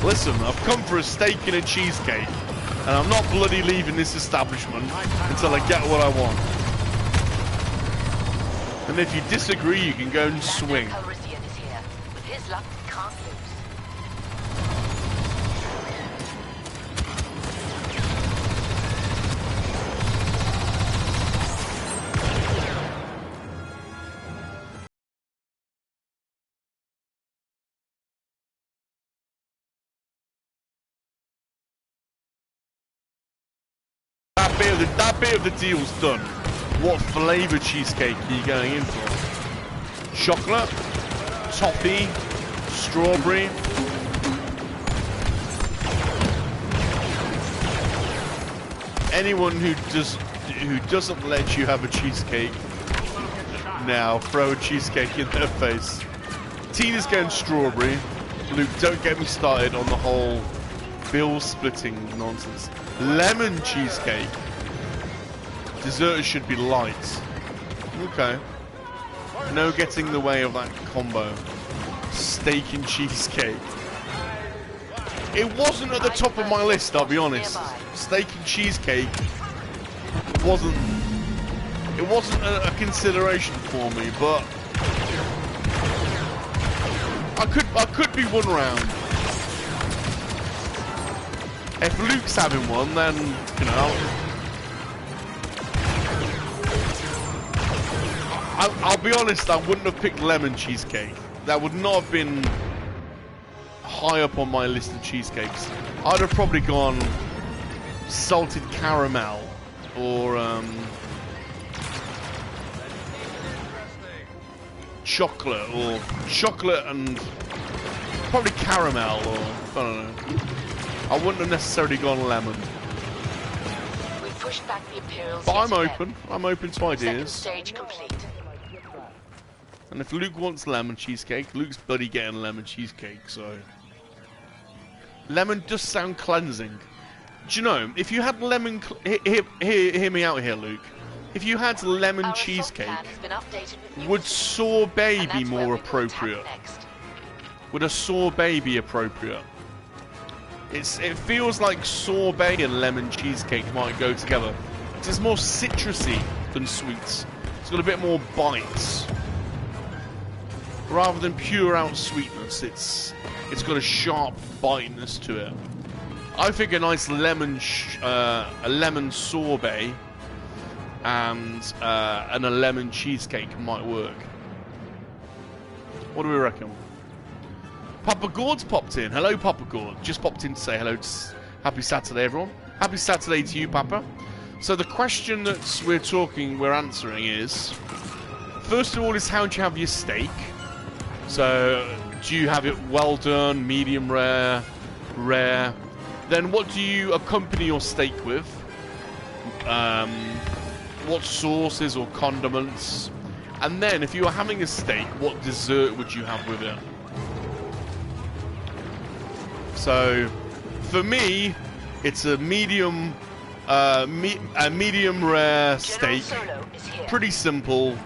Listen, I've come for a steak and a cheesecake, and I'm not bloody leaving this establishment until I get what I want. And if you disagree, you can go and swing. Kowakian is here. With his luck, we can't lose. That bit of the deal's done. What flavour cheesecake are you going in for? Chocolate? Toffee? Strawberry? Anyone who doesn't let you have a cheesecake now, throw a cheesecake in their face. Tina's going strawberry. Luke, don't get me started on the whole bill splitting nonsense. Lemon cheesecake. Dessert should be light. Okay. No getting in the way of that combo. Steak and cheesecake. It wasn't at the top of my list, I'll be honest. Steak and cheesecake wasn't a consideration for me, but I could be one round. If Luke's having one, then you know. I'll be honest, I wouldn't have picked lemon cheesecake. That would not have been high up on my list of cheesecakes. I'd have probably gone salted caramel or chocolate and probably caramel or I don't know. I wouldn't have necessarily gone lemon. We pushed back the Imperials. But I'm open. I'm open to ideas. Second stage complete. And if Luke wants lemon cheesecake, Luke's bloody getting lemon cheesecake, so... Lemon does sound cleansing. Do you know, if you had lemon... Hear me out here, Luke. If you had lemon cheesecake, would sorbet be more appropriate? Would a sorbet be appropriate? It feels like sorbet and lemon cheesecake might go together. It's more citrusy than sweets. It's got a bit more bites. Rather than pure out sweetness, it's got a sharp bitiness to it. I think a nice lemon sorbet and a lemon cheesecake might work. What do we reckon? Papa Gord's popped in. Hello, Papa Gord. Just popped in to say hello. Happy Saturday, everyone. Happy Saturday to you, Papa. So the question that we're answering is, first of all, is how do you have your steak? So, do you have it well done, medium rare, rare? Then what do you accompany your steak with? What sauces or condiments? And then, if you were having a steak, what dessert would you have with it? So, for me, it's a medium rare steak. Pretty simple,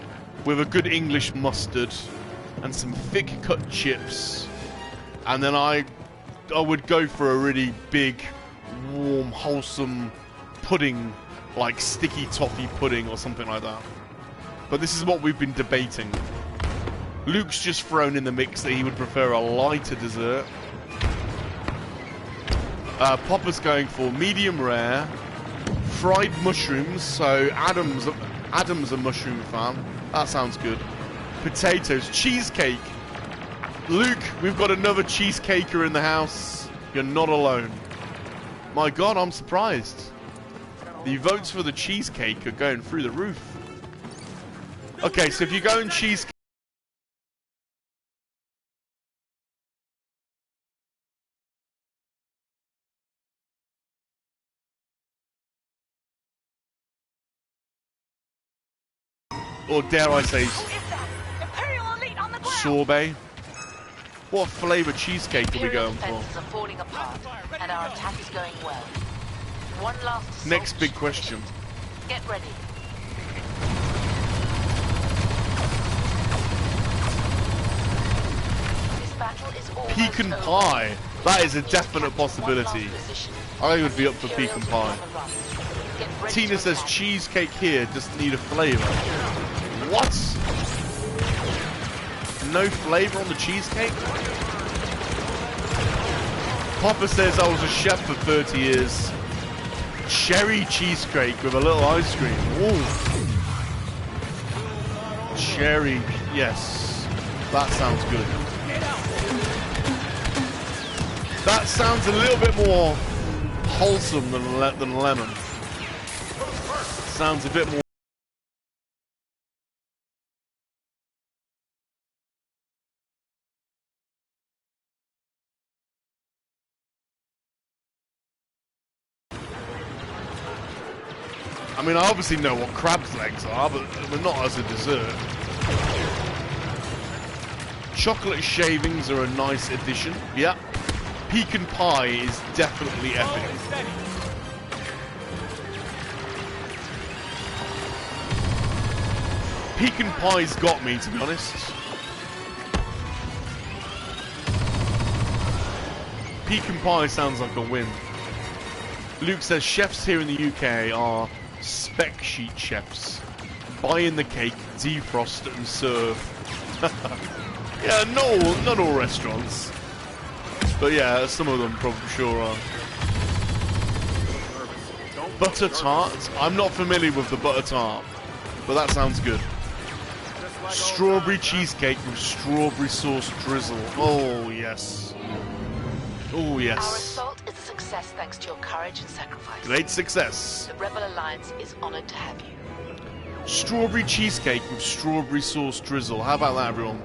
with a good English mustard. And some thick cut chips, and then I would go for a really big, warm, wholesome pudding, like sticky toffee pudding or something like that. But this is what we've been debating. Luke's just thrown in the mix that he would prefer a lighter dessert. Papa's going for medium rare, fried mushrooms. So Adam's Adam's a mushroom farm. That sounds good. Potatoes. Cheesecake. Luke, we've got another cheesecaker in the house. You're not alone. My God, I'm surprised. The votes for the cheesecake are going through the roof. Okay, so if you go in cheesecake... Or dare I say... Imperial elite on the ground. sorbet? What flavour cheesecake are we Imperial going for? defenses are falling apart, and our attack is going well. One last assault Next big should question. finish it. Get ready. This battle is almost Pecan over. pie. That is a Just definite capture one possibility. last position. I would be up for Imperials pecan are pie. on the run. Get ready Tina to says attack. cheesecake here, just need a flavour. What? No flavour on the cheesecake? Papa says I was a chef for 30 years. Cherry cheesecake with a little ice cream. Ooh. Cherry, yes. That sounds good. That sounds a little bit more wholesome than lemon. Sounds a bit more. I mean, I obviously know what crab's legs are, but not as a dessert. Chocolate shavings are a nice addition. Yep. Pecan pie is definitely epic. Steady. Pecan pie's got me, to be honest. Pecan pie sounds like a win. Luke says chefs here in the UK are spec sheet chefs. Buy in the cake, defrost and serve. Yeah, not all restaurants. But yeah, some of them probably sure are. Butter tart? I'm not familiar with the butter tart, but that sounds good. Strawberry cheesecake with strawberry sauce drizzle. Oh, yes. Oh, Our yes. assault is a success thanks to your courage and sacrifice. Great success. The Rebel Alliance is honored to have you. Strawberry cheesecake with strawberry sauce drizzle. How about that, everyone?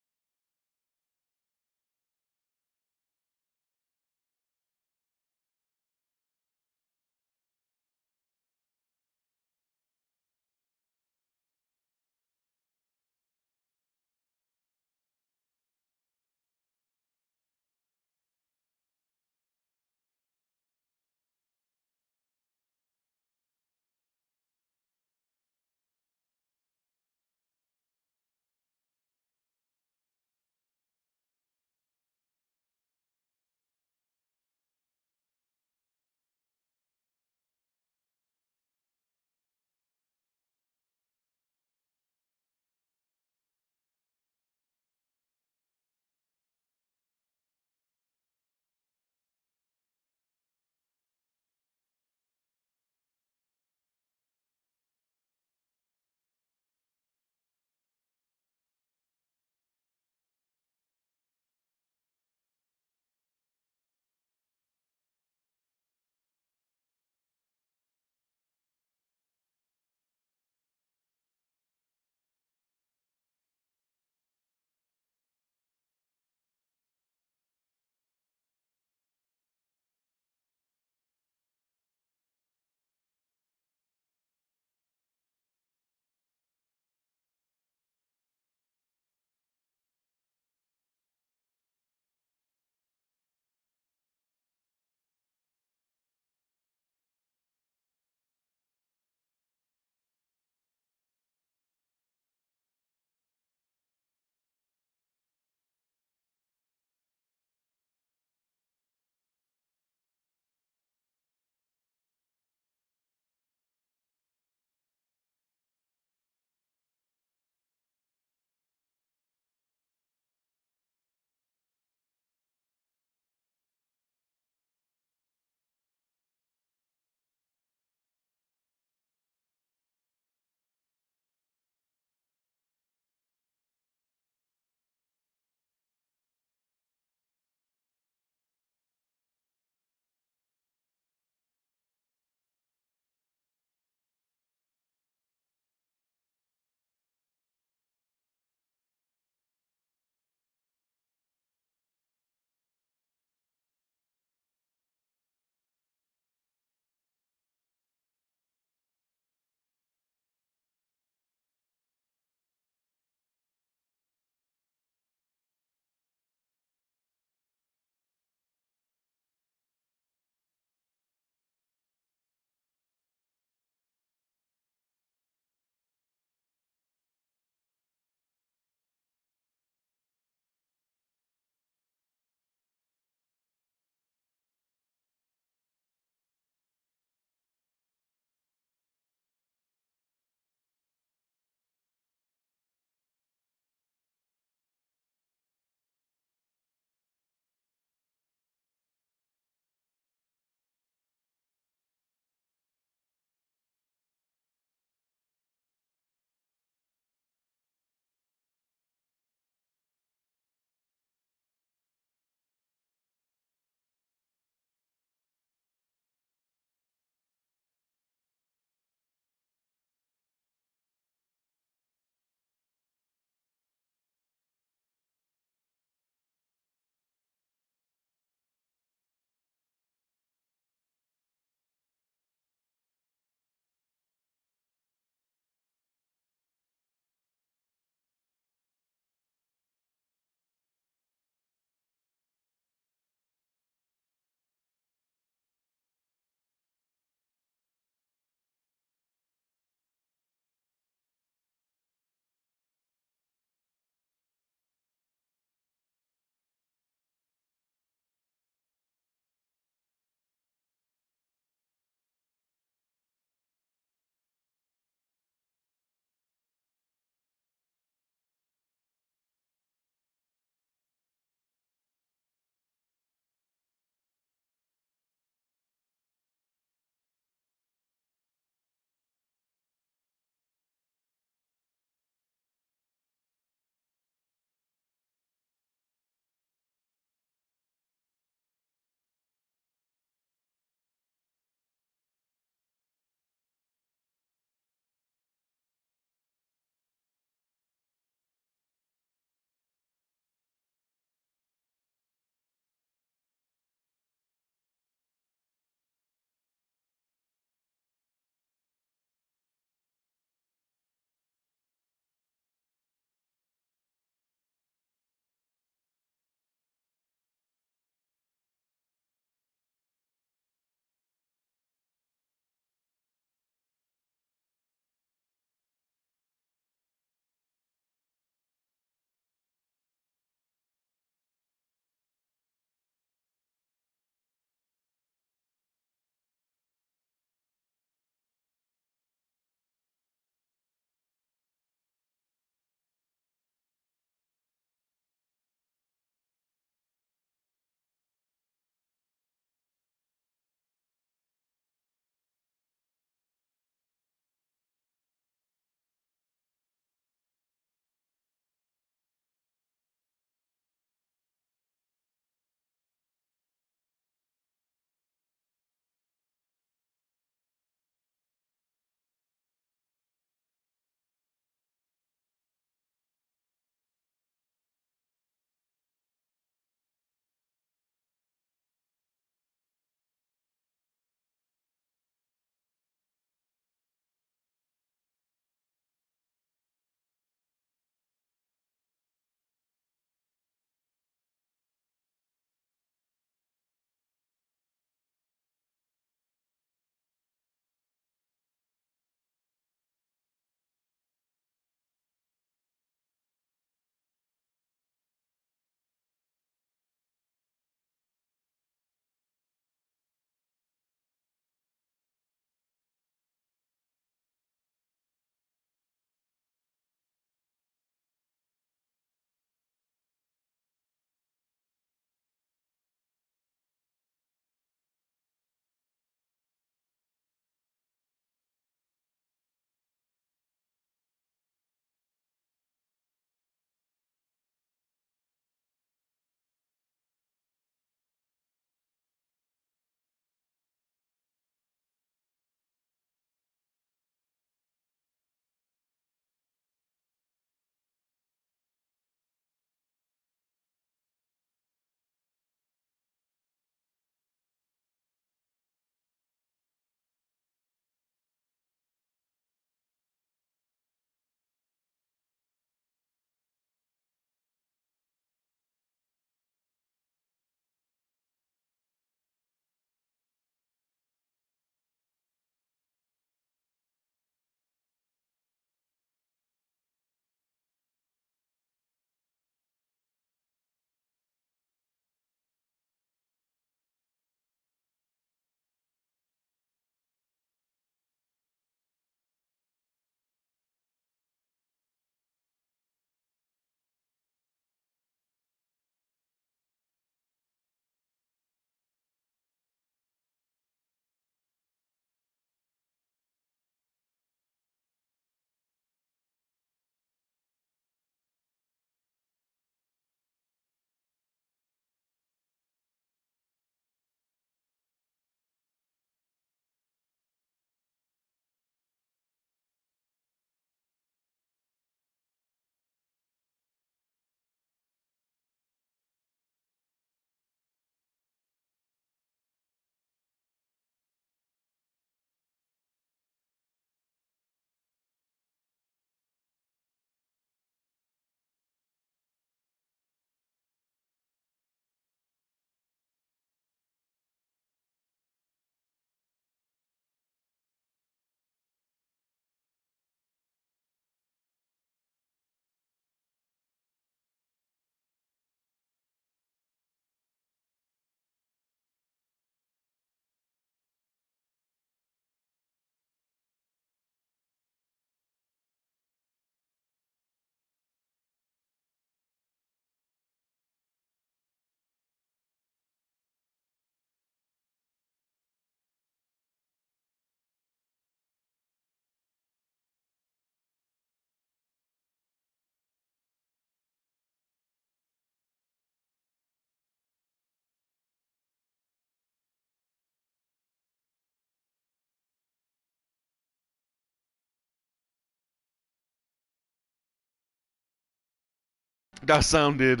That sounded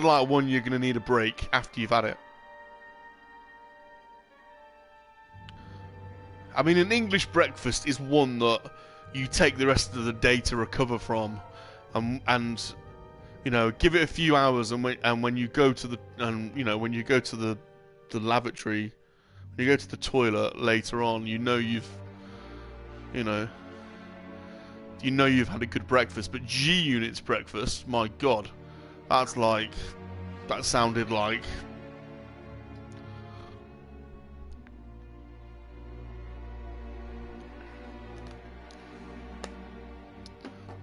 like one you're gonna need a break after you've had it. I mean, an English breakfast is one that you take the rest of the day to recover from, and you know, give it a few hours, and when you go to the when you go to the lavatory, when you go to the toilet later on, you know you've had a good breakfast. But G Unit's breakfast, my God, that sounded like.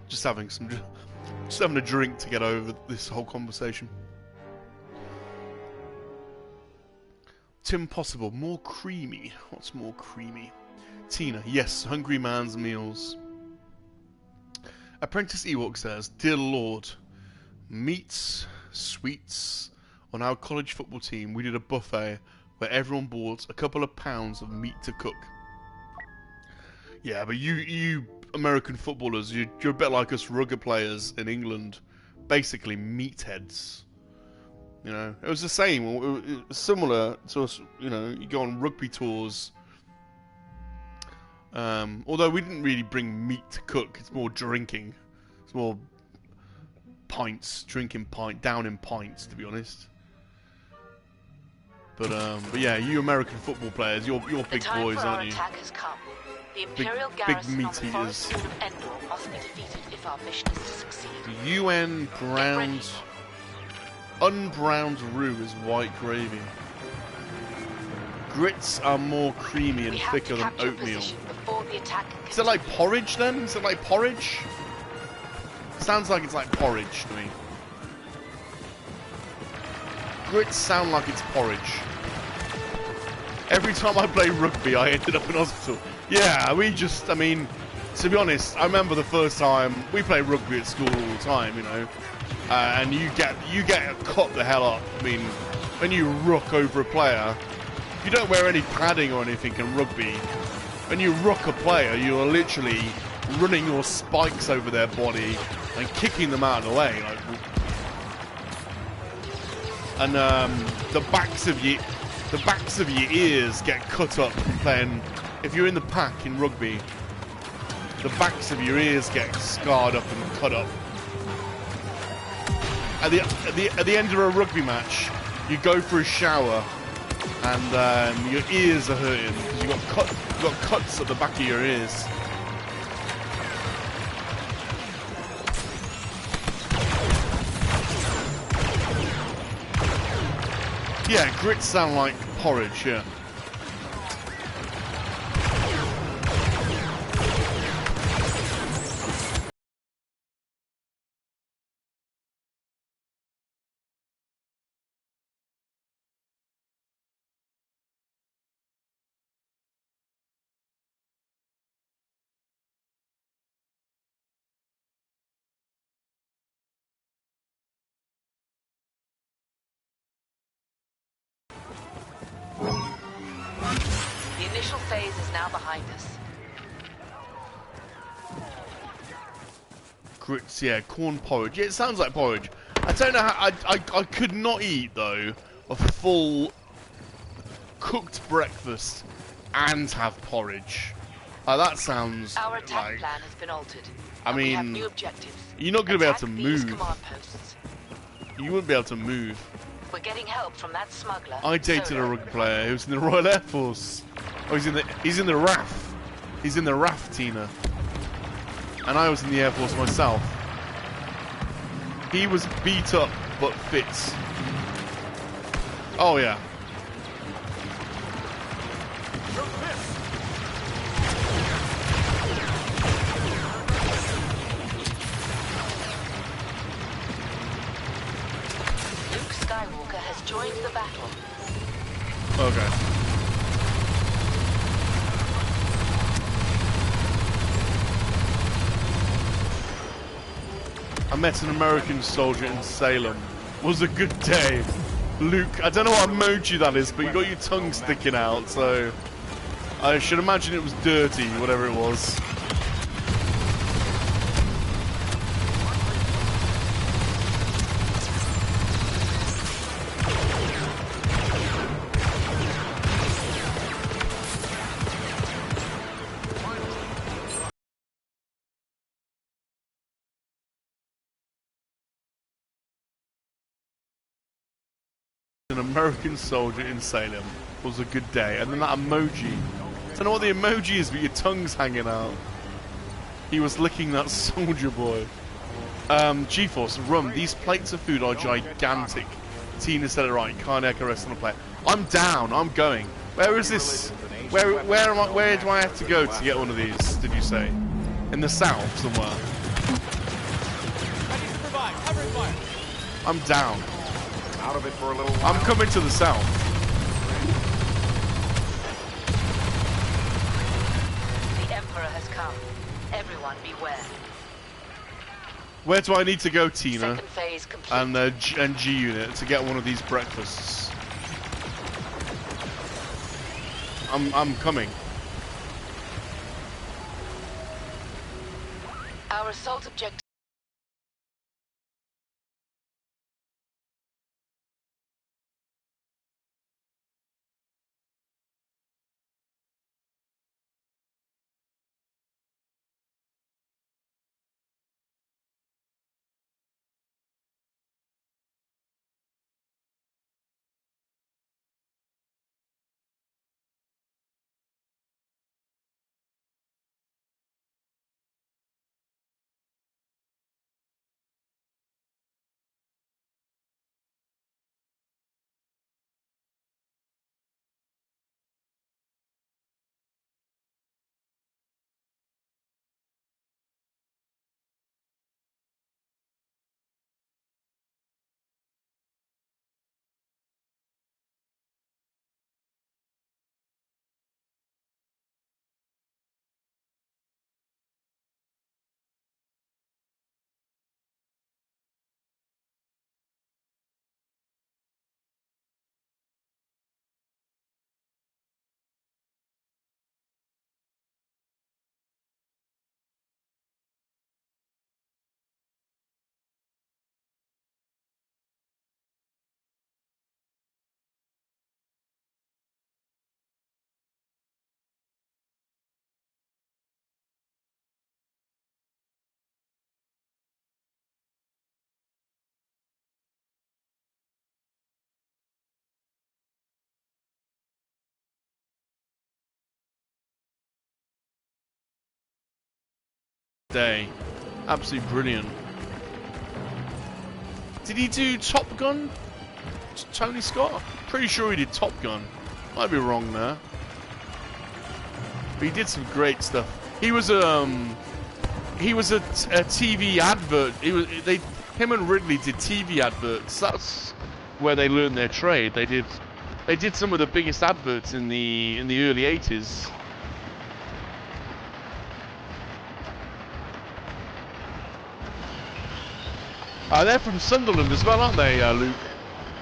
Just having a drink to get over this whole conversation. Tim Possible, more creamy. What's more creamy? Tina, yes, hungry man's meals. Apprentice Ewok says, dear Lord, meats, sweets. On our college football team, we did a buffet where everyone bought a couple of pounds of meat to cook. Yeah, but you American footballers, you're a bit like us rugby players in England, basically meatheads. You know, it was the same, it was similar to us. You know, you go on rugby tours. Although we didn't really bring meat to cook, it's more drinking. It's more pints, down in pints, to be honest. But yeah, you American football players, you're big boys, aren't you? The Imperial big meat on the eaters. forest field of Endor must be defeated if our mission is to succeed. The UN unbrowned roux is white gravy. Grits are more creamy and thicker than oatmeal. Is it like porridge then? Is it like porridge? Sounds like it's like porridge to me. Grits sound like it's porridge. Every time I play rugby, I ended up in hospital. Yeah, I mean, to be honest, I remember the first time we played rugby at school all the time, you know, and you get cut the hell up. I mean, when you ruck over a player, you don't wear any padding or anything in rugby. When you ruck a player, you are literally running your spikes over their body and kicking them out of the way. Like, and the backs of your ears get cut up from playing. If you're in the pack in rugby, the backs of your ears get scarred up and cut up. At the end of a rugby match, you go for a shower, and your ears are hurting because you got cuts at the back of your ears. Yeah, grits sound like porridge. Yeah. The initial phase is now behind us. Grits, yeah, corn porridge. Yeah, it sounds like porridge. I don't know how. I could not eat though a full cooked breakfast and have porridge. That sounds Our attack like. plan has been altered. I We have mean, new objectives. you're not going to be able to Attack these move. command posts. You wouldn't be able to move. We're getting help from that smuggler. I dated a Solo. rugby player who was in the Royal Air Force. Oh, he's in the RAF. He's in the RAF, Tina. And I was in the Air Force myself. He was beat up but fit. Oh yeah. Luke Skywalker has joined the battle. Okay. I met an American soldier in Salem. Was a good day. Luke, I don't know what emoji that is, but you got your tongue sticking out, so I should imagine it was dirty, whatever it was. An American soldier in Salem was a good day. And then that emoji. I don't know what the emoji is, but your tongue's hanging out. He was licking that soldier boy. GeForce, Rum, these plates of food are gigantic. Tina said it right, cardiac arrest on a plate. I'm down, I'm going. Where is this? Where am I? Where do I have to go to get one of these, did you say? In the south somewhere? Ready to provide. Covering fire. I'm down. Out of it for a little while. I'm coming to the south. The Emperor has come. Everyone beware. Where do I need to go, Tina? Second phase complete. And G Unit to get one of these breakfasts? I'm coming. Our assault objective. Day. Absolutely brilliant. Did he do Top Gun? Tony Scott? Pretty sure he did Top Gun. Might be wrong there. But he did some great stuff. He was a TV advert. Him and Ridley did TV adverts. That's where they learned their trade. They did some of the biggest adverts in the early 80s. They're from Sunderland as well, aren't they, Luke?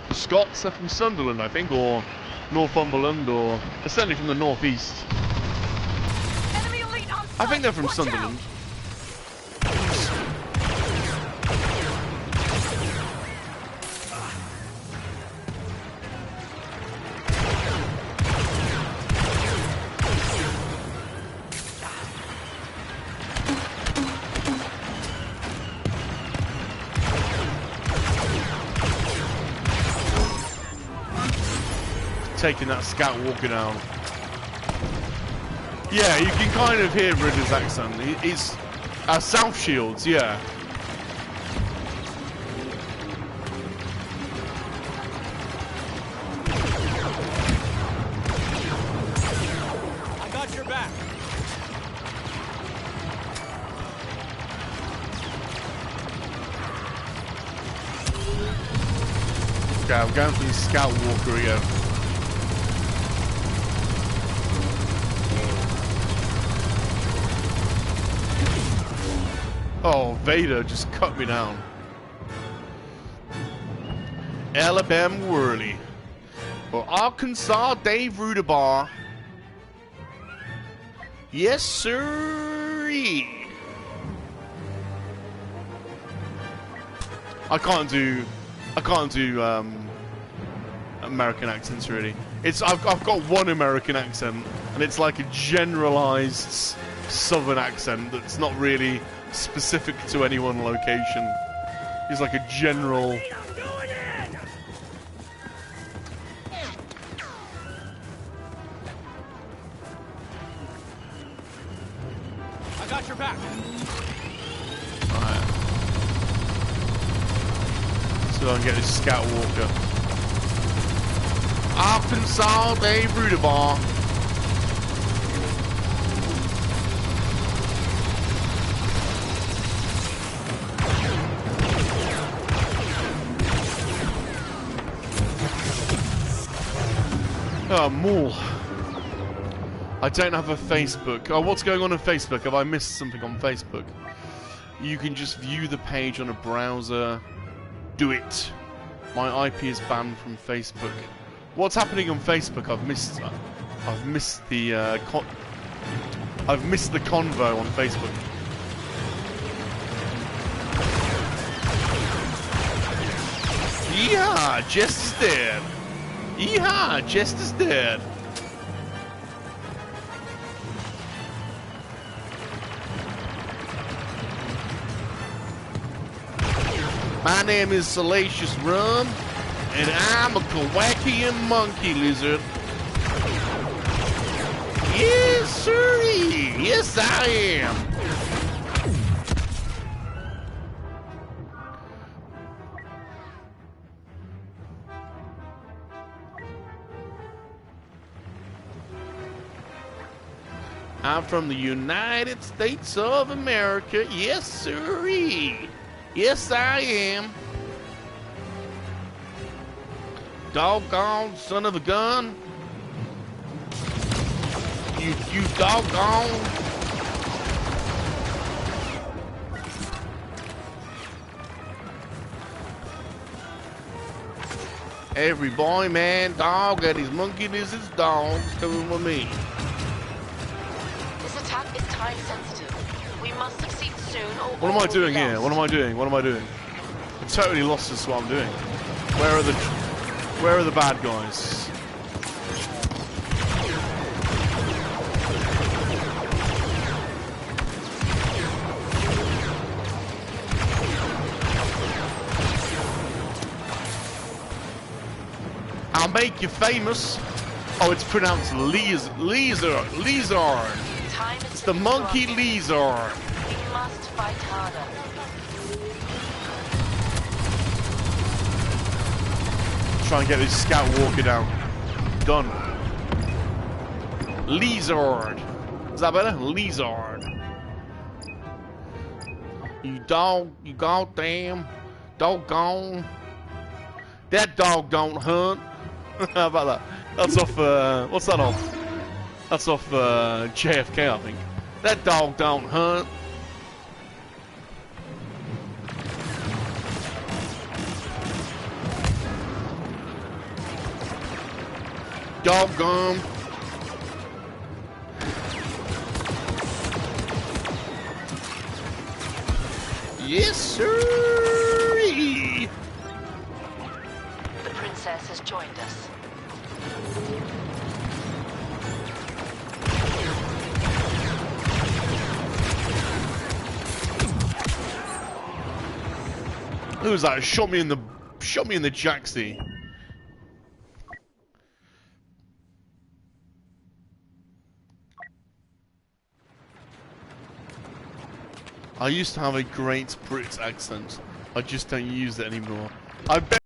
The Scots are from Sunderland, I think, or Northumberland, or they're certainly from the northeast. Enemy elite on I think they're sight. from Watch Sunderland. out. Taking that scout walking down. Yeah, you can kind of hear Ridley's accent. He's South Shields, yeah. I got your back. Okay, I'm going for the scout walker again. Oh, Vader just cut me down. Alabama Whirly. For Arkansas Dave Rudabar. Yes, sir. I can't do American accents really. I've got one American accent, and it's like a generalized Southern accent that's not really specific to any one location. It's like a general. got your back. Alright. So I can get this scout walker. Arkansas Day Rudabar. Oh, Maul. I don't have a Facebook. Oh, what's going on Facebook? Have I missed something on Facebook? You can just view the page on a browser. Do it. My IP is banned from Facebook. What's happening on Facebook? I've missed the I've missed the convo on Facebook. Yeah, Jester's dead. Yeehaw, Jester's dead. My name is Salacious Rum, and I'm a Kowakian Monkey-Lizard. Yes, sirree. Yes, I am. I'm from the United States of America. Yes, sirree. Yes, I am. Doggone son of a gun. You doggone. Every boy, man, dog, and his monkey lizard's dogs coming with me. This attack is time sensitive. We must succeed soon or What am I doing here? What am I doing? What am I doing? I'm totally lost as to what I'm doing. Where are the bad guys? I'll make you famous. Oh, it's pronounced Lizard. It's the Monkey-Lizard. We must fight harder. Try and get this scout walker down. Done. Lizard. Is that better? Lizard. You dog, you goddamn doggone. That dog don't hunt. How about that? That's off, what's that off? That's off JFK, I think. That dog don't hunt. Doggone. Yes, sir. The princess has joined us. Who was that? Shot me in the jacksie. I used to have a great Brit accent. I just don't use it anymore. I bet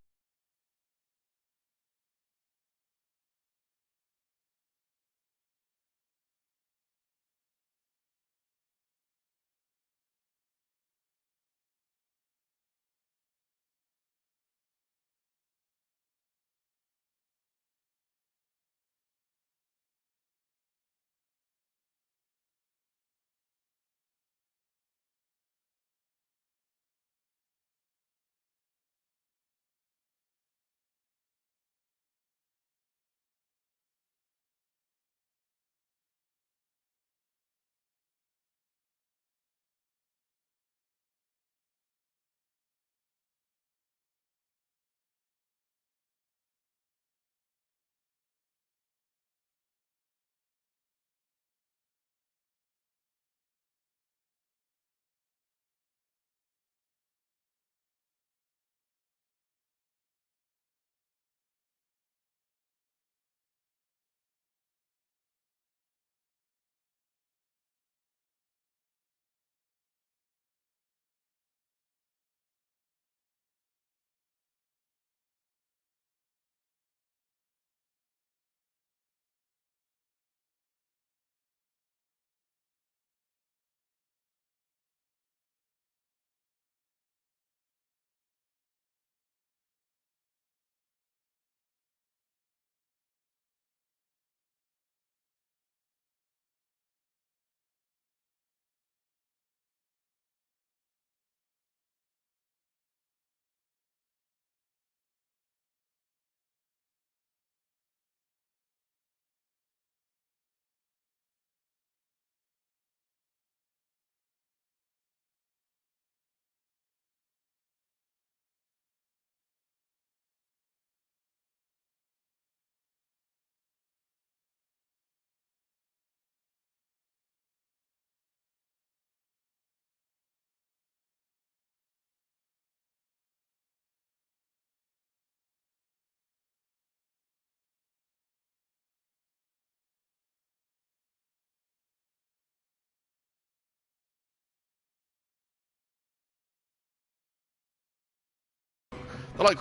They're like...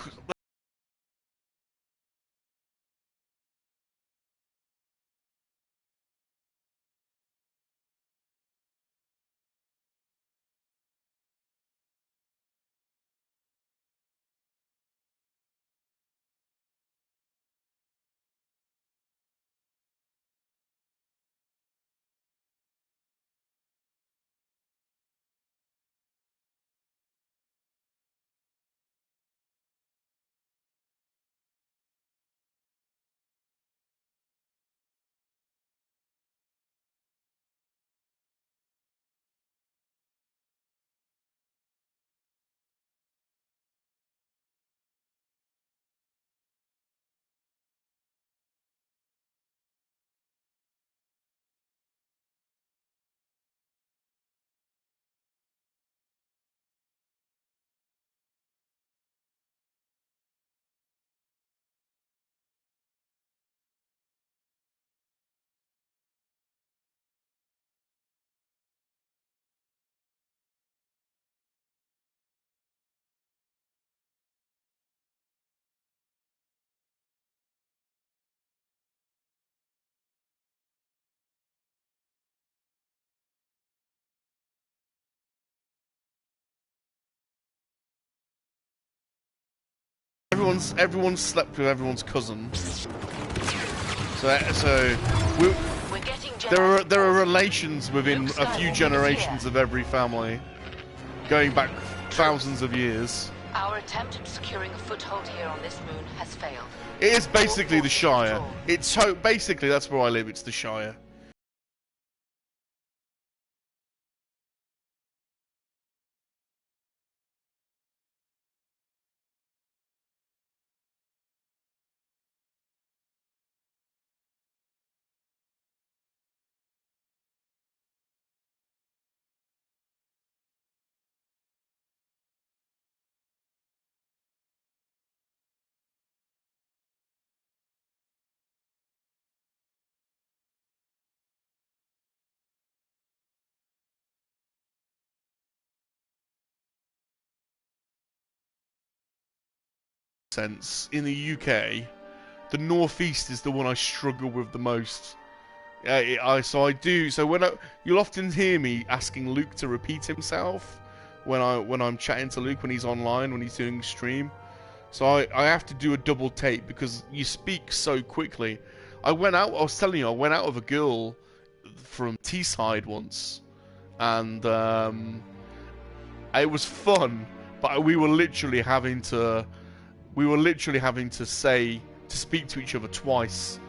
Everyone's slept with everyone's cousin. There are relations within a few generations of every family, going back thousands of years. Our attempt at securing a foothold here on this moon has failed. It is basically the Shire. It's basically that's where I live. It's the Shire. Sense in the UK, the northeast is the one I struggle with the most. You'll often hear me asking Luke to repeat himself when I'm chatting to Luke when he's online, when he's doing stream. So I have to do a double take because you speak so quickly. I was telling you, I went out with a girl from Teesside once, and it was fun, but we were literally having to speak to each other twice.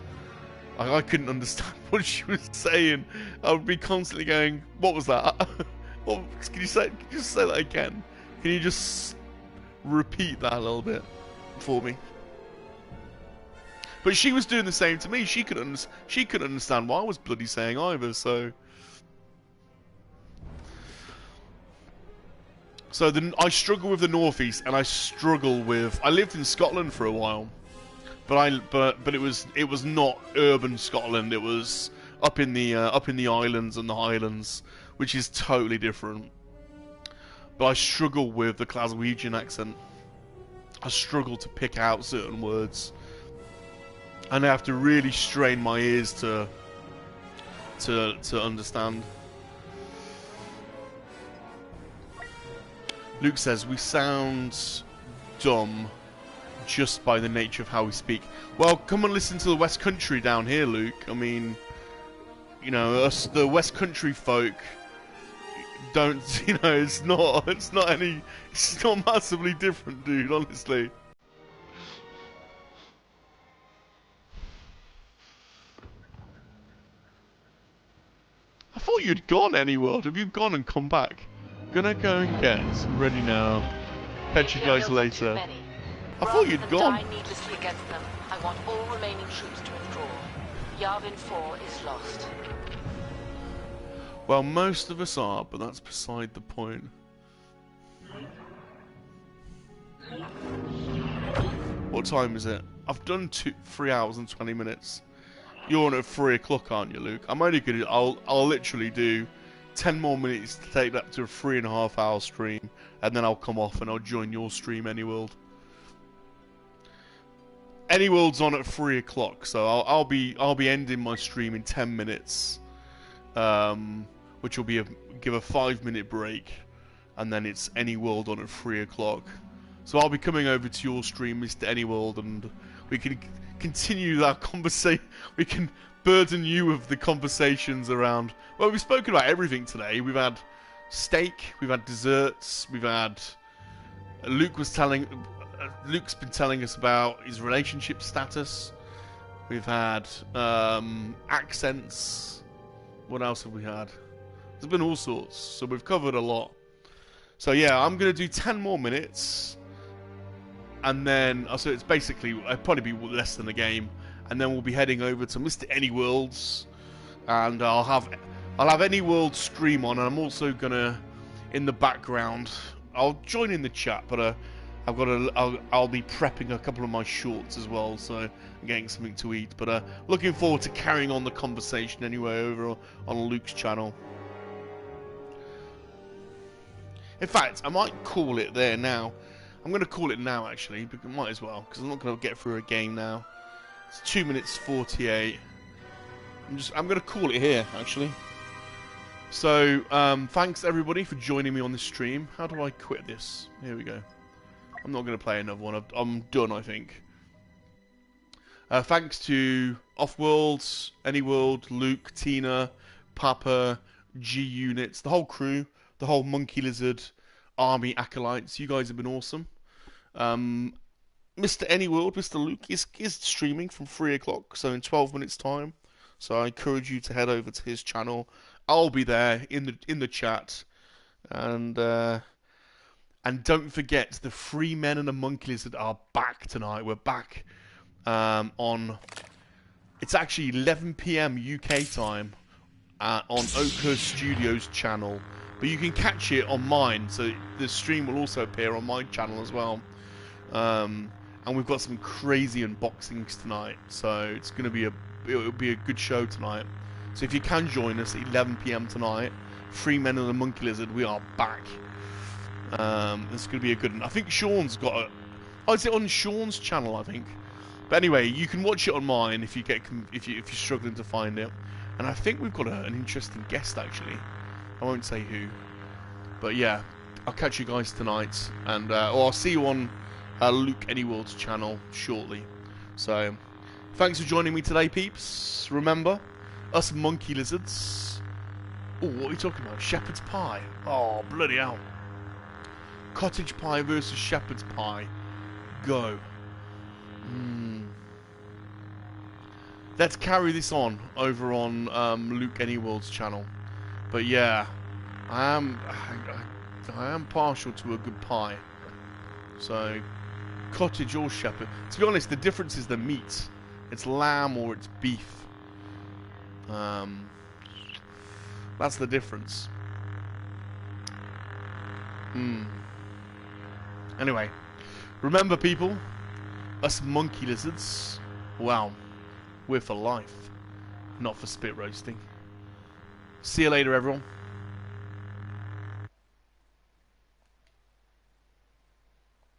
I couldn't understand what she was saying. I would be constantly going, "What was that? Can you say that again? Can you just repeat that a little bit for me?" But she was doing the same to me. She couldn't understand what I was bloody saying either. So I struggle with the northeast, and I lived in Scotland for a while, but it was not urban Scotland. It was up in the islands and the Highlands, which is totally different. But I struggle with the Glaswegian accent. I struggle to pick out certain words, and I have to really strain my ears to understand. Luke says, we sound dumb just by the nature of how we speak. Well, come and listen to the West Country down here, Luke. I mean, you know, us, the West Country folk, don't, you know, it's not massively different, dude, honestly. I thought you'd gone anywhere. Have you gone and come back? Gonna go and get ready now. Catch you guys later. I thought you'd gone. Die needlessly against them, I want all remaining troops to withdraw. Yavin 4 is lost. Well, most of us are, but that's beside the point. What time is it? I've done 3 hours and 20 minutes. You're on at 3 o'clock, aren't you, Luke? I'm only gonna. I'll literally do 10 more minutes to take that to a 3.5 hour stream, and then I'll come off and I'll join your stream, Anyworld. Any World's on at 3 o'clock, so I'll be ending my stream in 10 minutes, which will be give a 5-minute break, and then it's Any World on at 3 o'clock. So I'll be coming over to your stream, Mr. Any World, and we can continue that conversation. We can burden you with the conversations around. Well, we've spoken about everything today. We've had steak, we've had desserts, we've had. Luke's been telling us about his relationship status. We've had accents. What else have we had? There's been all sorts. So we've covered a lot. So yeah, I'm going to do 10 more minutes. And then, so it's basically, it'll probably be less than a game. And then we'll be heading over to Mr. Any World's. And I'll have Any World stream on. And I'm also going to, in the background, I'll join in the chat, but I'll be prepping a couple of my shorts as well, so I'm getting something to eat. But looking forward to carrying on the conversation anyway over on Luke's channel. In fact, I might call it there now. I'm going to call it now, actually, because might as well, because I'm not going to get through a game now. It's 2 minutes 48. I'm going to call it here, actually. So, thanks everybody for joining me on this stream. How do I quit this? Here we go. I'm not going to play another one. I'm done, I think. Thanks to Offworld, Any World, Luke, Tina, Papa, G Units, the whole crew, the whole Monkey-Lizard Army acolytes. You guys have been awesome. Mr. Any World, Mr. Luke, is streaming from 3 o'clock, so in 12 minutes' time. So I encourage you to head over to his channel. I'll be there in the chat, and don't forget the 3 Men and a Monkey-Lizard are back tonight. We're back on. It's actually 11 PM UK time on Oakhurst Studios channel, but you can catch it on mine. So the stream will also appear on my channel as well. And we've got some crazy unboxings tonight, so it's gonna be it'll be a good show tonight. So if you can join us at 11 PM tonight, 3 Men and a Monkey-Lizard, we are back. It's going to be a good one. I think Sean's got a... Oh, is it on Sean's channel, I think? But anyway, you can watch it on mine if you're struggling to find it. And I think we've got an interesting guest, actually. I won't say who. But yeah, I'll catch you guys tonight. And or I'll see you on Luke Any World's channel shortly. So, thanks for joining me today, peeps. Remember... Us Monkey-Lizards. Oh, what are you talking about? Shepherd's pie. Oh, bloody hell. Cottage pie versus shepherd's pie. Go. Let's carry this on over on Luke Any World's channel. But yeah, I am partial to a good pie. So, cottage or shepherd. To be honest, the difference is the meat. It's lamb or it's beef. That's the difference. Anyway, remember people, us Monkey-Lizards, wow, we're for life, not for spit roasting. See you later, everyone.